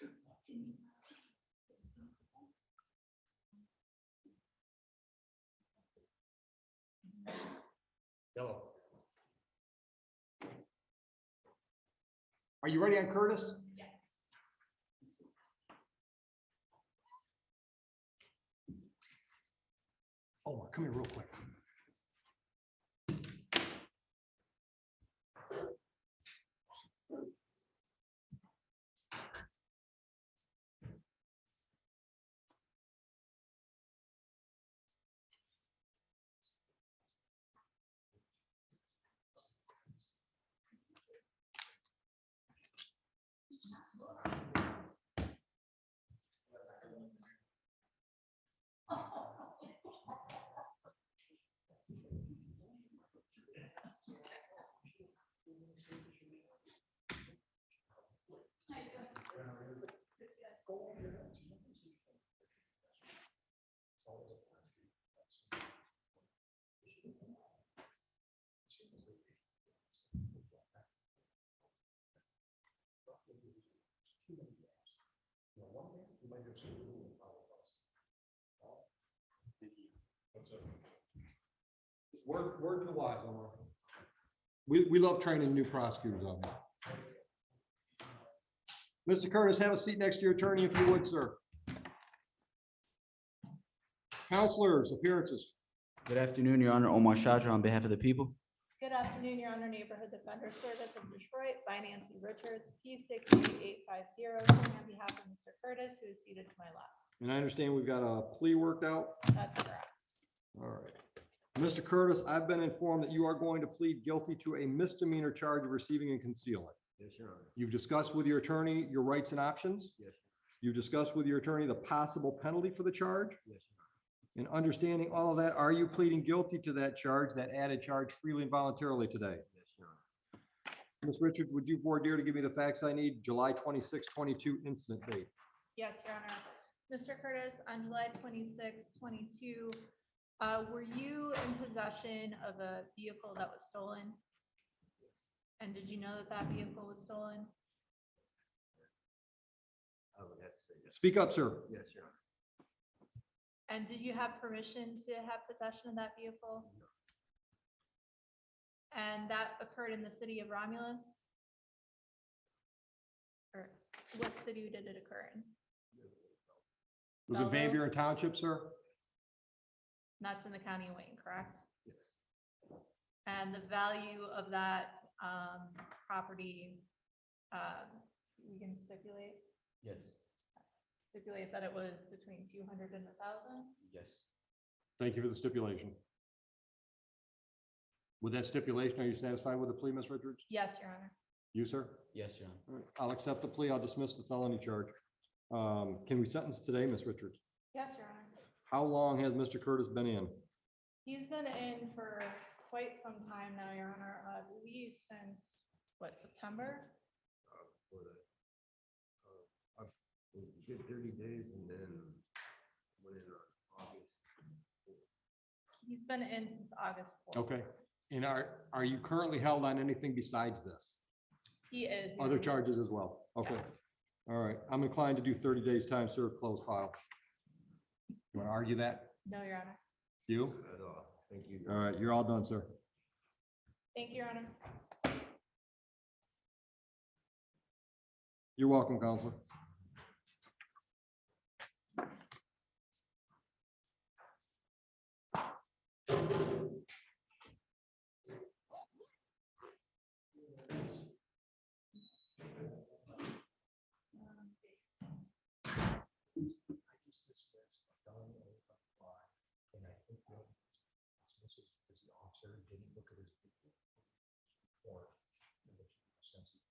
Yellow. Are you ready on Curtis? Yeah. Oh, come here real quick. Word to the wise, Omar. We love training new prosecutors on here. Mr. Curtis, have a seat next to your attorney if you would, sir. Counselors, appearances. Good afternoon, Your Honor. Omar Shadra on behalf of the people. Good afternoon, Your Honor. Neighborhood Defender Service of Detroit by Nancy Richards, P63850, on behalf of Mr. Curtis, who is seated to my left. And I understand we've got a plea worked out. That's correct. All right. Mr. Curtis, I've been informed that you are going to plead guilty to a misdemeanor charge of receiving and concealing. Yes, Your Honor. You've discussed with your attorney your rights and options. Yes. You've discussed with your attorney the possible penalty for the charge. Yes. And understanding all of that, are you pleading guilty to that charge, that added charge freely and voluntarily today? Yes, Your Honor. Ms. Richards, would you voir dire to give me the facts I need? July 26, 22 incident date. Yes, Your Honor. Mr. Curtis, on July 26, 22, were you in possession of a vehicle that was stolen? And did you know that that vehicle was stolen? I would have to say yes. Speak up, sir. Yes, Your Honor. And did you have permission to have possession of that vehicle? And that occurred in the city of Romulus? Or what city did it occur in? Was it Van Belleville? Buren Township, sir? That's in the county of Wayne, correct? Yes. And the value of that property, we can Yes, stipulate that it was between 200 and 1,000? yes. Thank you for the stipulation. With that stipulation, are you satisfied with the plea, Ms. Richards? Yes, Your Honor. You, sir? Yes, Your Honor. All right, I'll accept the plea. I'll dismiss the felony charge. Can we sentence today, Ms. Richards? Yes, Your Honor. How long has Mr. Curtis been in? He's been in for quite some time now, Your Honor. I believe since, what, September? For the, it was a good 30 days and then went in August. He's been in since August 4th. Okay. And are you currently held on anything besides this? He is. Your Other Honor. charges as well? Okay. Yes. All right. I'm inclined to do 30 days time served, close file. You want to argue that? No, Your Honor. You? At all. Thank you. All right. You're all done, sir. Thank you, Your Honor. You're welcome, Counselor. I just dismissed a felony fraud, and I think that this is because the officer didn't look at his report. And there's no sense of-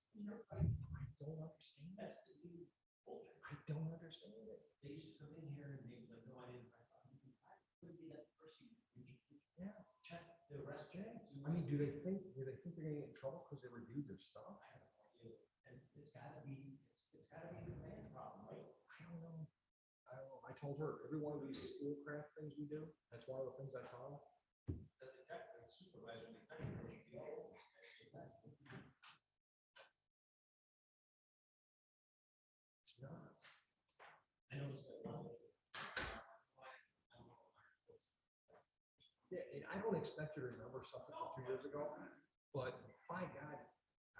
I don't understand. I don't understand it. They used to come in here and they like, no, I didn't. Could be that person. Yeah. Check the arrest checks. I mean, do they think they're gonna get in trouble because they reviewed their stuff? And it's gotta be the man problem, right? I don't know. I told her, every one of these schoolcraft things we do, that's one of the things I tell them. The detective, supervisor, detective should be all over. It's nuts. I noticed that. Yeah, and I don't expect you to remember something from 2 years ago, but by God,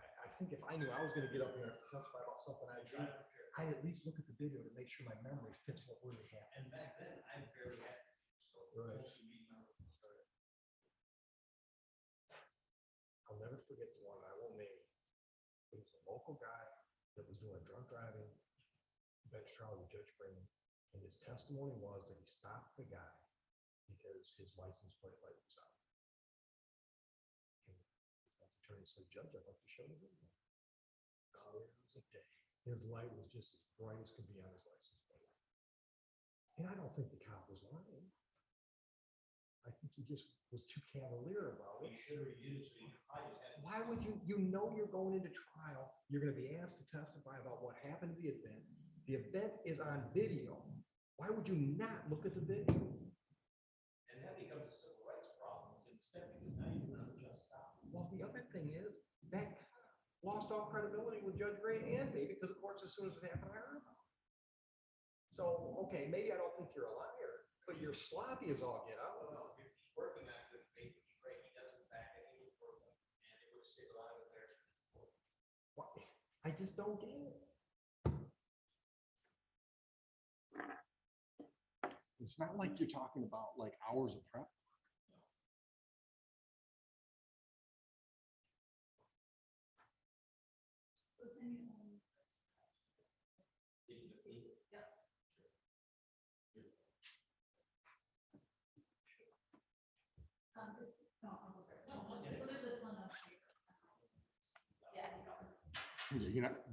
I think if I knew I was gonna get up here and testify about something I did, I'd at least look at the video to make sure my memory fits what really happened. And back then, I barely had. Right. I'll never forget the one, I won't name. It was a local guy that was doing drunk driving, bench trial with Judge Freeman, and his testimony was that he stopped the guy because his license plate light was out. And the defense attorney said, Judge, I'd like to show you the video. Clear as a day. His light was just as bright as could be on his license plate. And I don't think the cop was lying. I think he just was too cavalier about it. Why would you know you're going into trial, you're gonna be asked to testify about what happened to the event. The event is on video. Why would you not look at the video? And that becomes a civil rights problem instead because now you're gonna just stop. Well, the other thing is that lost all credibility with Judge Gray and me because of course as soon as it happened, I heard about it. So, okay, maybe I don't think you're a liar, but you're sloppy as all get out. Well, if he's working on good faith, which is great, he doesn't back it, he was working, and it would save a lot of embarrassment. I just don't get it. It's not like you're talking about like hours of prep.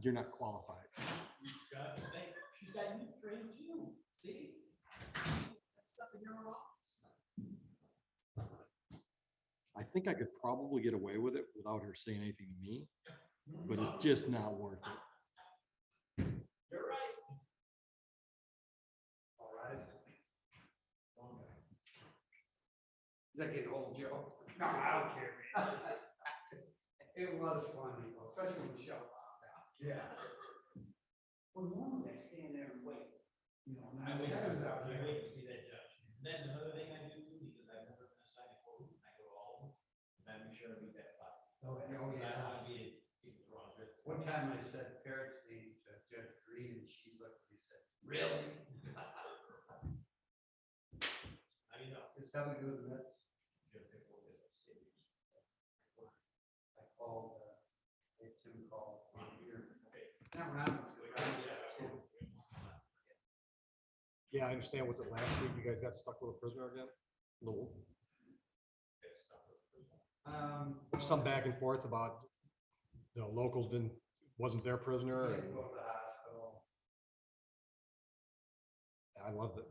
You're not qualified. She's got you trained too, see? Stuff in your office. I think I could probably get away with it without her saying anything to me, but it's just not worth it. You're right. All right. Is that getting old, Joe? No, I don't care, man. It was funny, though, especially when Michelle popped out. Yeah. Well, normally I stand there and wait, you know. I wait to see that judge. Then another thing I do too, because I've never been assigned a court, I go to all of them, and I make sure I beat that fight. Oh, I don't want to be people wrong. One time I said Parrot's name to Judge Green and she looked at me and said, really? How do you know? It's how we do the Mets. I called, it's him called here. Not when I was. Yeah, I understand. Was it last week you guys got stuck with a prisoner again? No. Some back and forth about the locals wasn't their prisoner. Didn't go to the hospital. I love that,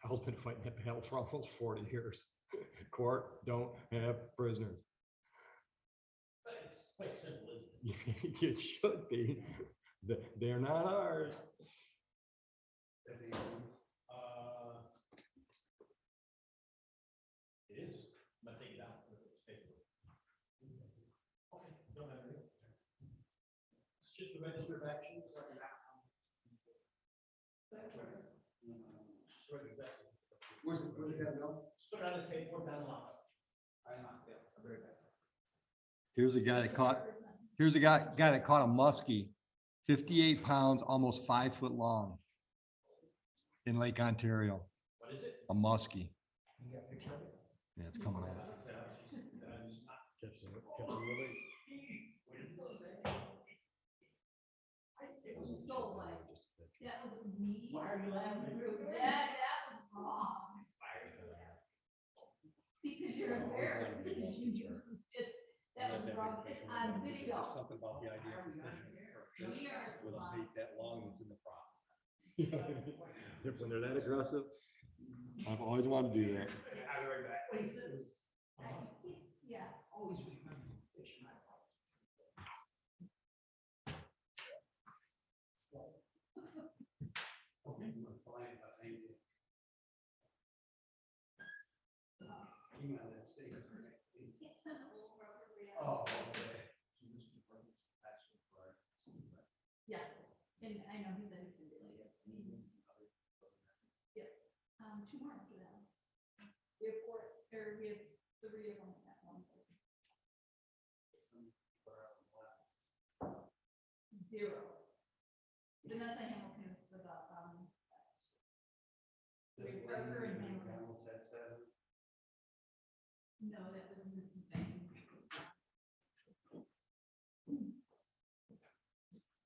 Al's been fighting that battle for almost 40 years. Court don't have prisoners. But it's quite simple, isn't it? It should be. They're not ours. It is. I'm gonna take it down. It's paperwork. Okay, don't have it. It's just a register of action. It's like an outcome. That's right. Where's it gotta go? Just put it on this paperwork down the line. I know, yeah, I'm very bad. Here's a guy that caught a muskie, 58 pounds, almost 5 foot long in Lake Ontario. What is it? A muskie. You got a picture of it? Yeah, it's coming out. Catch and release. It was so like, that was me. Why are you laughing? That was wrong. Because you're embarrassed, because you just, that was wrong, it's on video. There's something about the idea of fishing We are with a wrong. bait that long that's in the prop. When they're that aggressive, I've always wanted to do that. I'll be right back. Yeah. Always remember fish my fault. Okay, I'm gonna find out, thank you. Email that statement. It's an old rubber band. Oh, okay. Yes, and I know he said he's gonna do it later. Yep, 2 more after that. We have 4, or we have 3 of them at one point. 0. Vanessa Hamilton is the best. We have Parker and Hamilton. No, that was Mrs. Bang.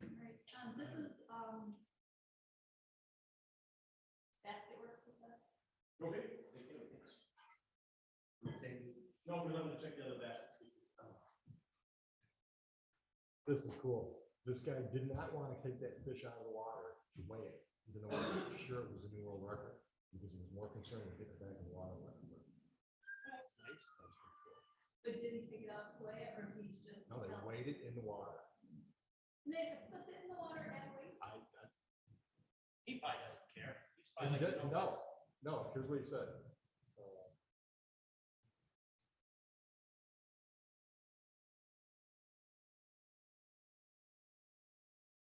Alright, this is, basket work with us. Okay. No, we're going to check the other baskets. This is cool. This guy did not want to take that fish out of the water to weigh it, even though he was sure it was a new world record, because he was more concerned with getting it back in the water. That's nice. That's pretty cool. But did he take it out to weigh it, or he's just? No, they weighed it in the water. They put it in the water and wait. He probably doesn't care. He's He probably like, didn't- No, here's what he said.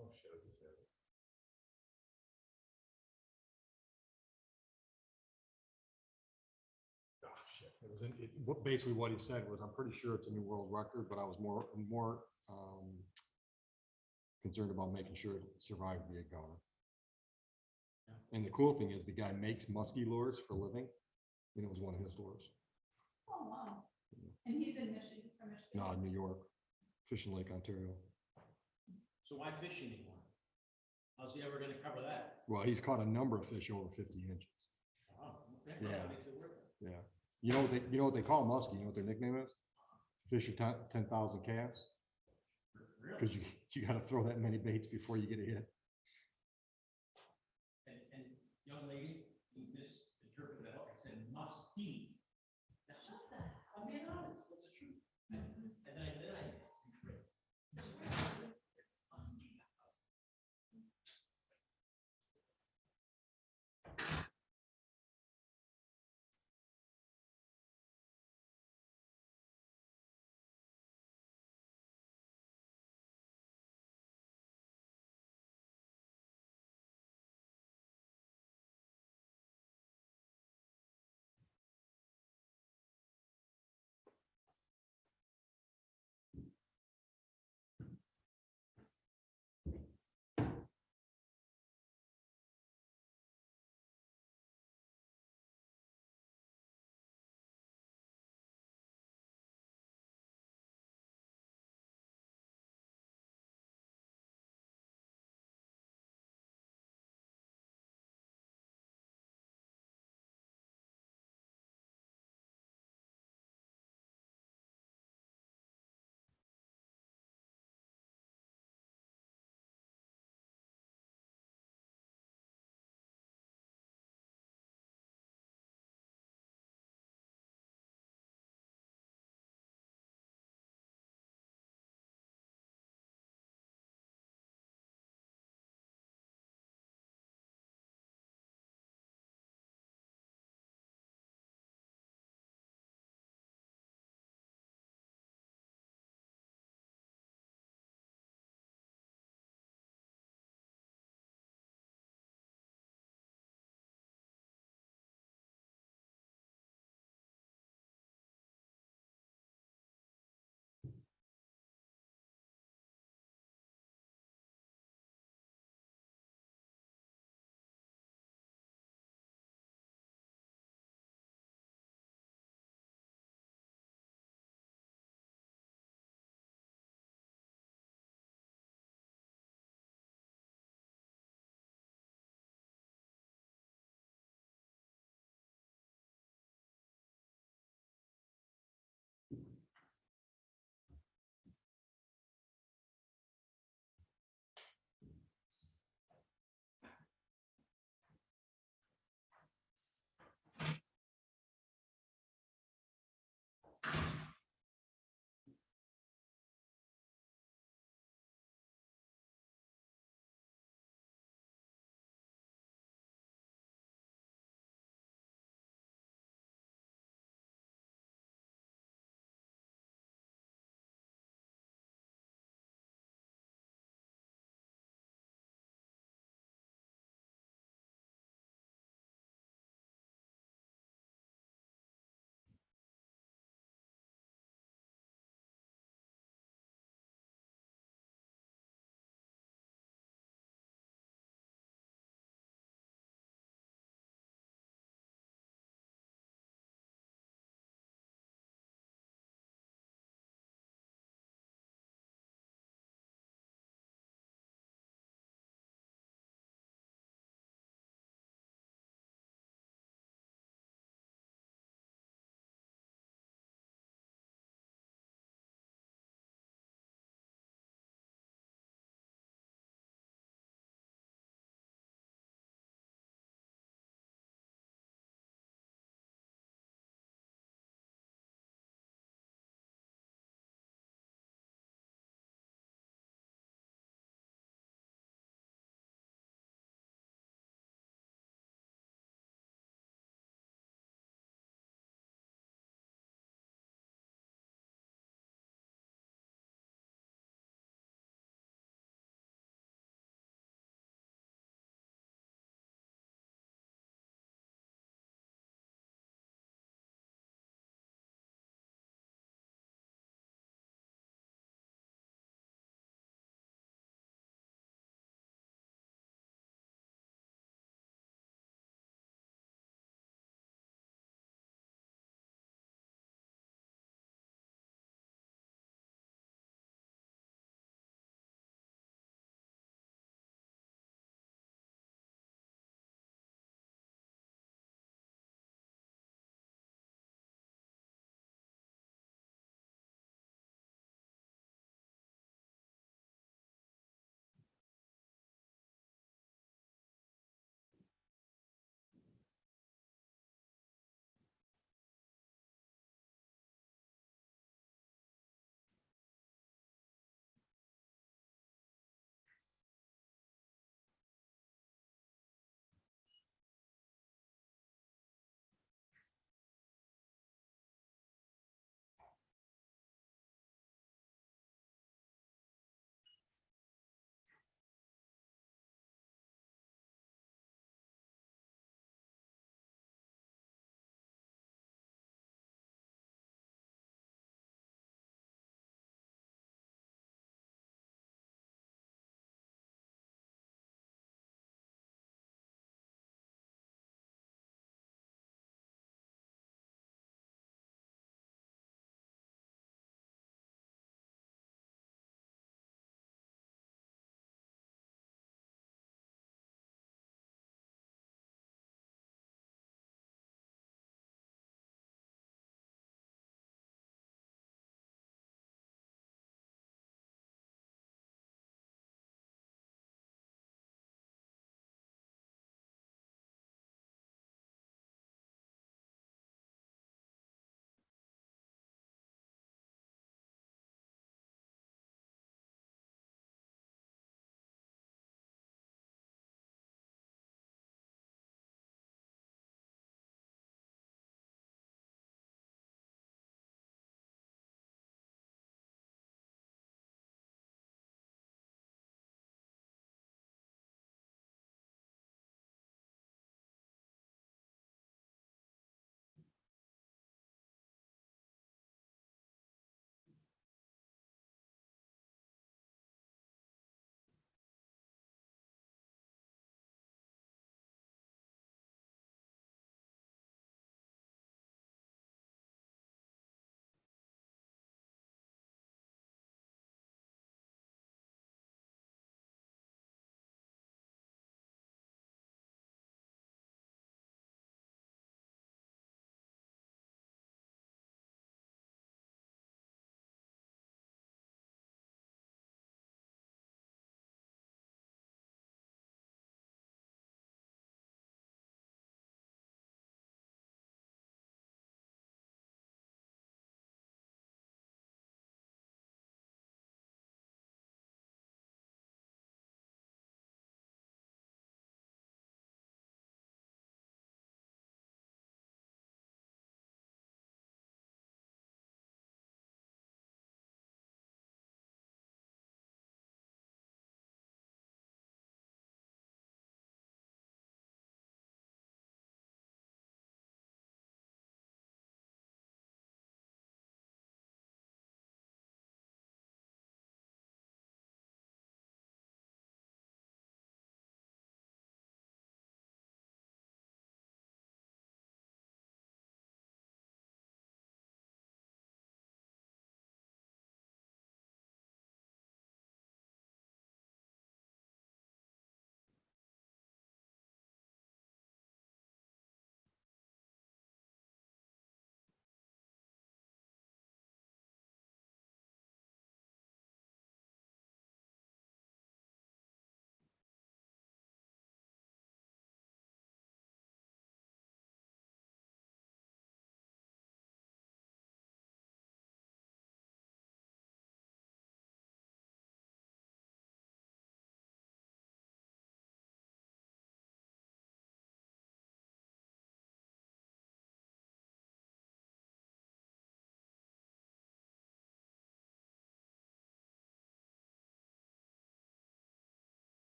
Oh, shit, I just had it. Oh, shit. It was basically what he said was, I'm pretty sure it's a new world record, but I was more concerned about making sure it survived being gone. And the cool thing is the guy makes muskie lures for a living, and it was one of his lures. Oh, wow. And he's in Michigan, he's from Michigan. No, New York, fishing Lake Ontario. so why fish anymore? How's he ever gonna cover that? Well, he's caught a number of fish over 50 inches. Oh, okay. Yeah. That makes it worth it. Yeah. You know what they call muskie? You know what their nickname is? Fish of 10,000 casts. Really? Because you got to throw that many baits before you get a hit.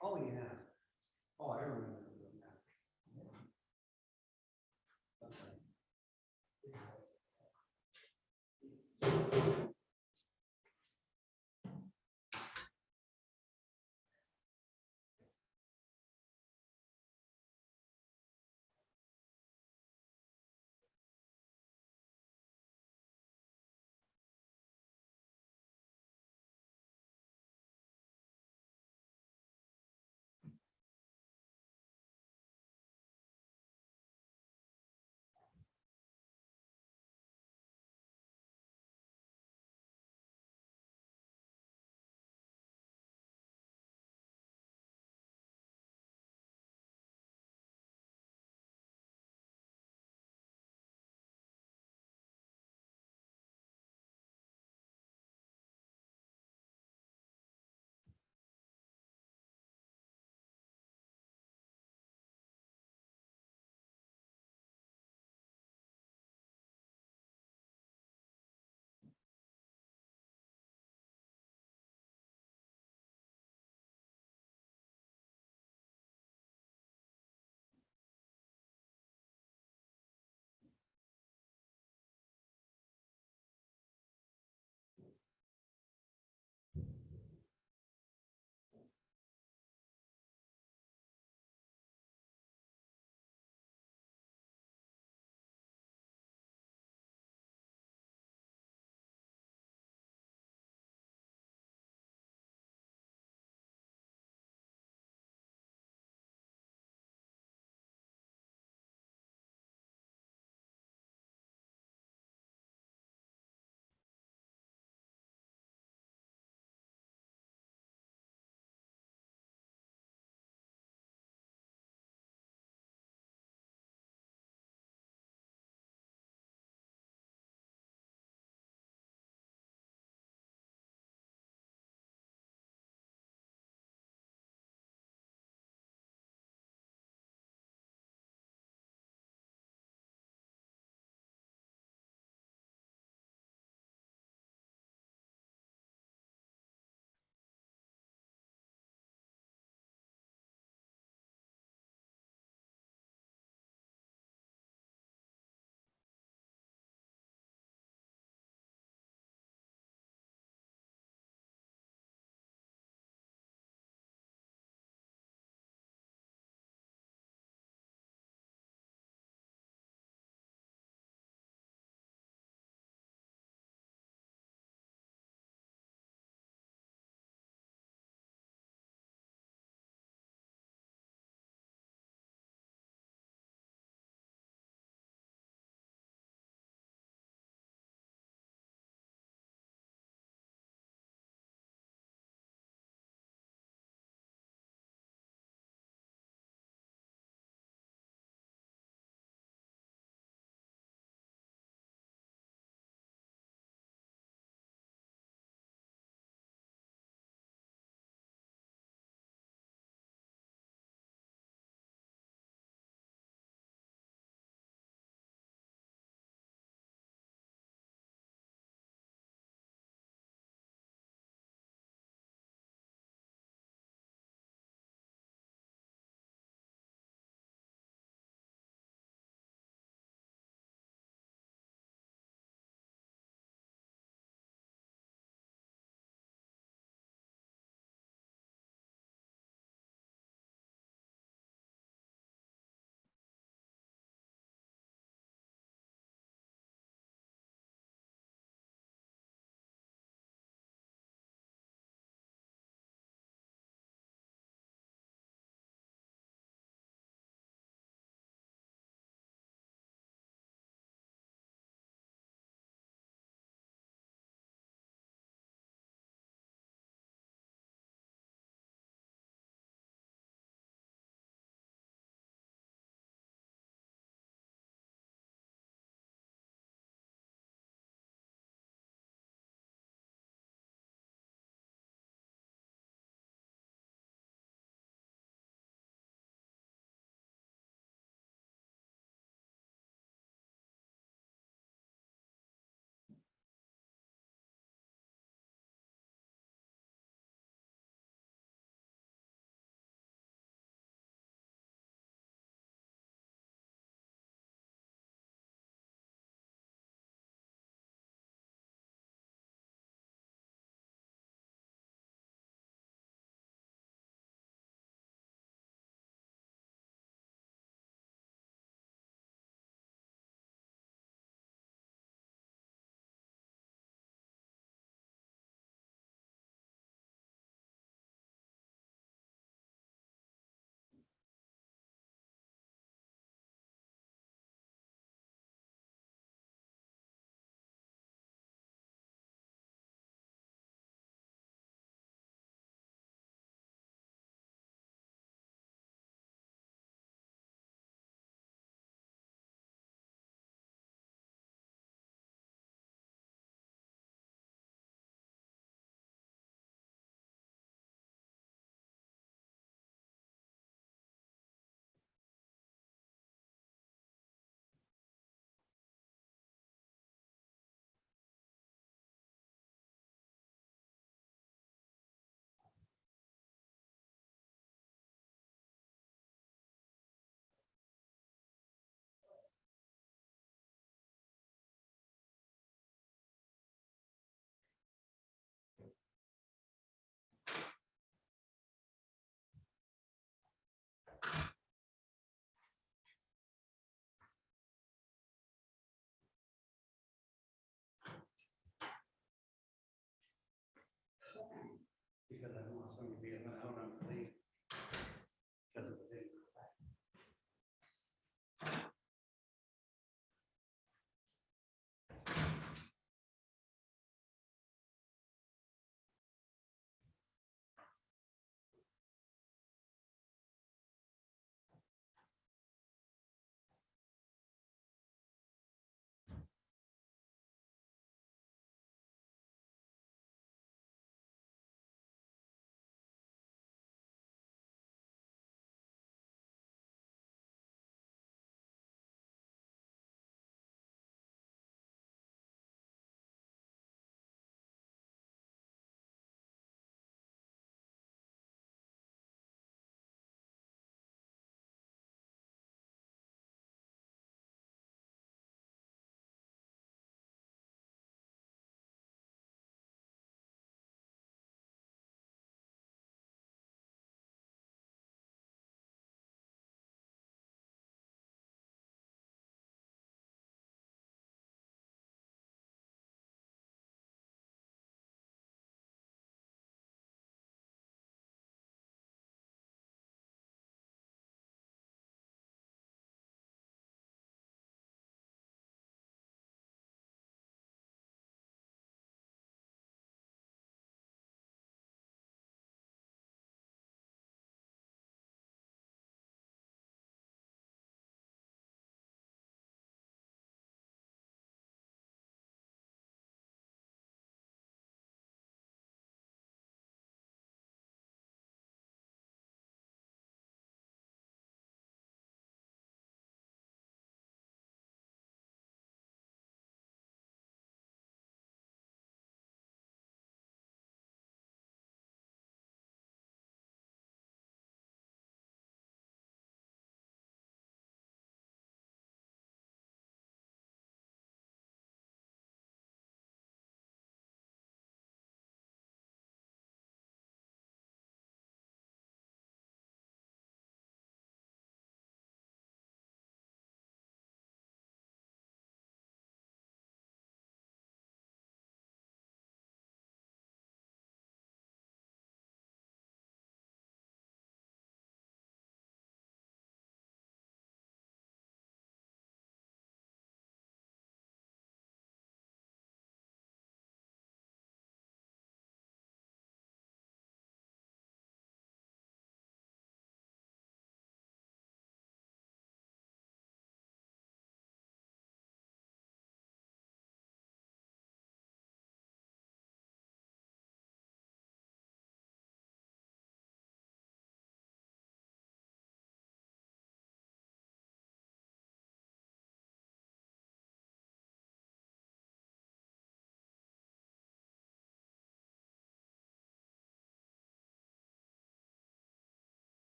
Oh, yeah. Oh, I remember doing that.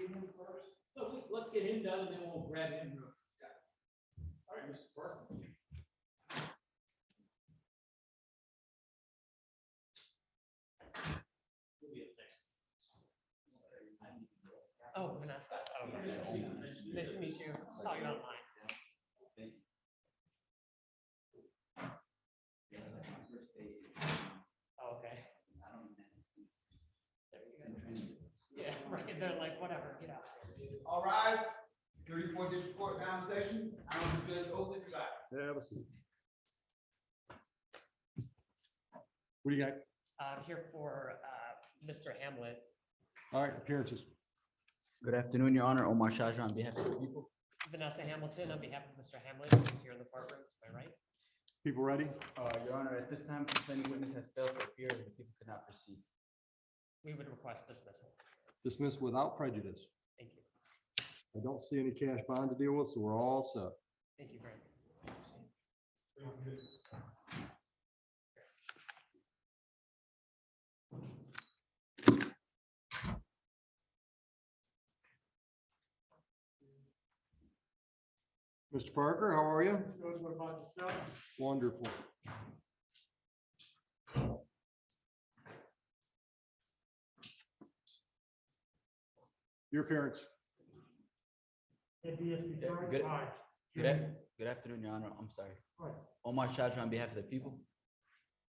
get him first? No, let's get him done and then we'll grab him. All right, Mr. Parker. Oh, Vanessa. Oh, nice to meet you. Saw you online. Oh, okay. Yeah, right. They're like, whatever, get out. All right, 34 District Court now in session. Judge Oakley, you back. Have a seat. What do you got? I'm here for Mr. Hamlet. All right, appearances. Good afternoon, Your Honor. Omar Shaja on behalf of the people. Vanessa Hamilton on behalf of Mr. Hamlet, who's here in the courtroom, to my right. People ready? Your Honor, at this time, the complaining witness has failed to appear and the people cannot proceed. We would request dismissal. Dismissed without prejudice. Thank you. I don't see any cash bond to deal with, so we're all set. Thank you, Greg. Mr. Parker, how are you? Good, what about yourself? Wonderful. Your appearance. Good afternoon, Your Honor. I'm sorry. Right. Omar Shaja on behalf of the people.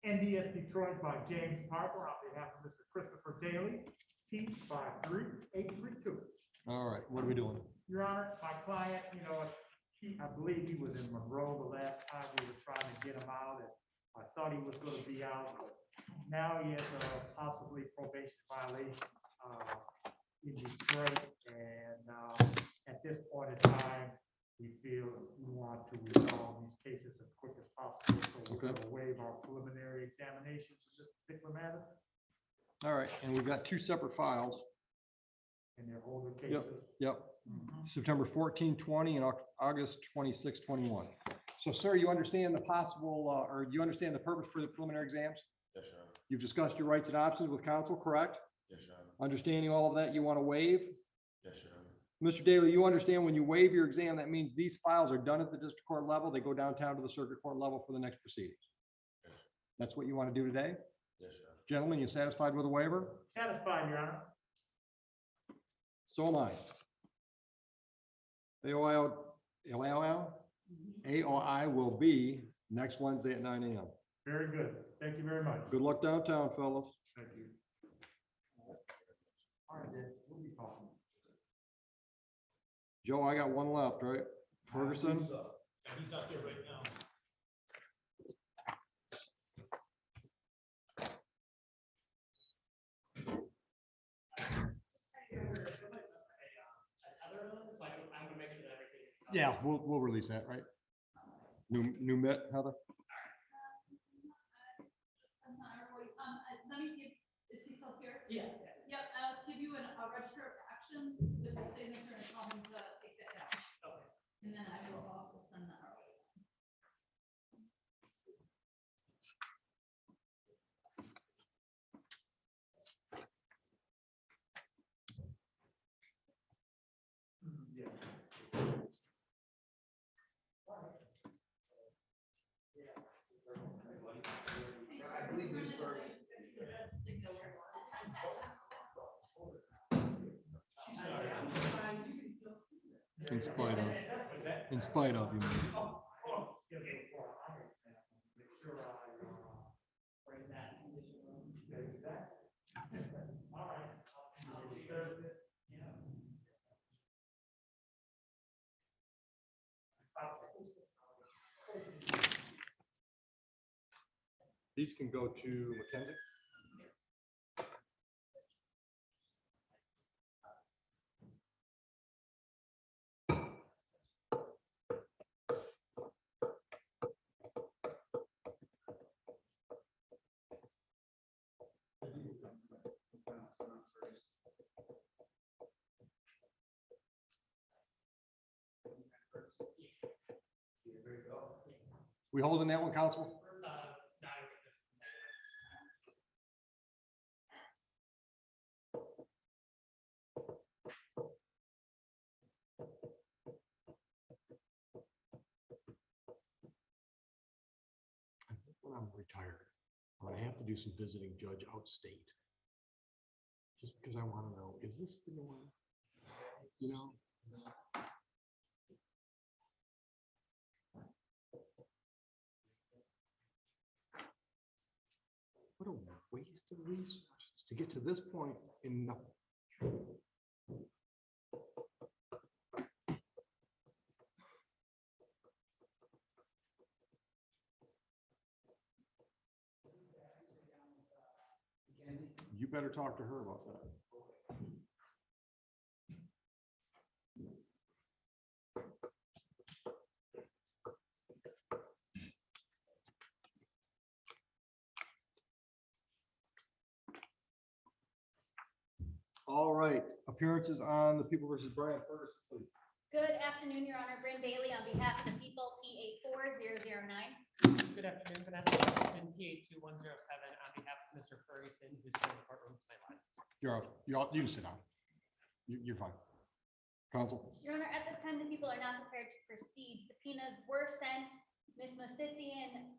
NDS Detroit by James Parker on behalf of Mr. Christopher Daly, P 53832. All right, what are we doing? Your Honor, my client, I believe he was in Monroe the last time we were trying to get him out, and I thought he was gonna be out, but now he has a possibly probation violation, in Detroit, and, at this point in time, we feel we want to resolve these cases as quick as possible, so we're Okay. gonna waive our preliminary examinations in this particular matter, All right, and we've got two separate files. and they're older Yep, cases. yep. September 14, 20 and August 26, 21. So sir, you understand the possible, or you understand the purpose for the preliminary exams? Yes, Your Honor. You've discussed your rights and options with counsel, correct? Yes, Your Honor. Understanding all of that, you want to waive? Yes, Your Honor. Mr. Daly, you understand when you waive your exam, that means these files are done at the district court level, they go downtown to the circuit court level for the next proceedings. Yes. That's what you want to do today? Yes, Your Honor. Gentlemen, you satisfied with the waiver? Satisfied, Your Honor. So am I. AOI will be next Wednesday at 9 a.m. Very good. Thank you very much. Good luck downtown, fellas. Thank you. All right, then, we'll be talking. Joe, I got one left, right? Ferguson? He's out there right now. I'm gonna make sure that everything is. Yeah, we'll release that, right? New Met, Heather? Let me give, is he still here? Yeah. Yep, I'll give you a register of action with my signature and tell him to take that down. Okay. And then I will also send that our way. I believe Ms. Ferguson. In spite of. In spite of, you mean. These can go to Mackenzie. We holding that one, counsel? I'm retired, I'm gonna have to do some visiting judge outstate. Just because I want to know, is this the one? You know? What a waste of resources to get to this point in nothing. You better talk to her about that. All right, appearances on the People versus Brian Ferguson, please. Good afternoon, Your Honor. Bryn Bailey on behalf of the people, P84009. Good afternoon, Vanessa Johnson, P82107, on behalf of Mr. Ferguson, who's here in the courtroom to my left. You can sit down. You're fine. Counsel? Your Honor, at this time, the people are not prepared to proceed. Subpoenas were sent. Ms. Mosisian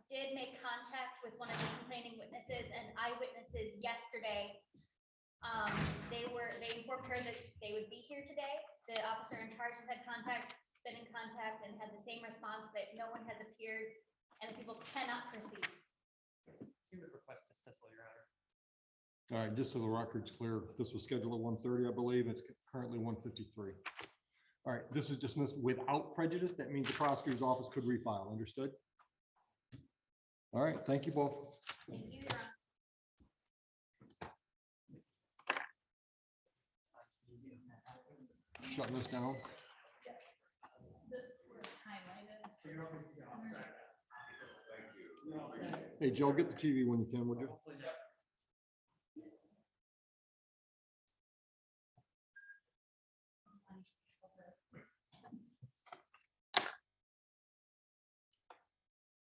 did make contact with one of the complaining witnesses and eyewitnesses yesterday. They informed her that they would be here today. The officer in charge has had contact, been in contact, and had the same response that no one has appeared and the people cannot proceed. You would request dismissal, Your Honor. All right, just so the record's clear, this was scheduled at 1:30, I believe. It's currently 1:53. All right, this is dismissed without prejudice. That means the prosecutor's office could refile. Understood? All right, thank you both. Thank you, Your Honor. Shutting this down. This was highlighted. Hey, Joe, get the TV when you can, would you?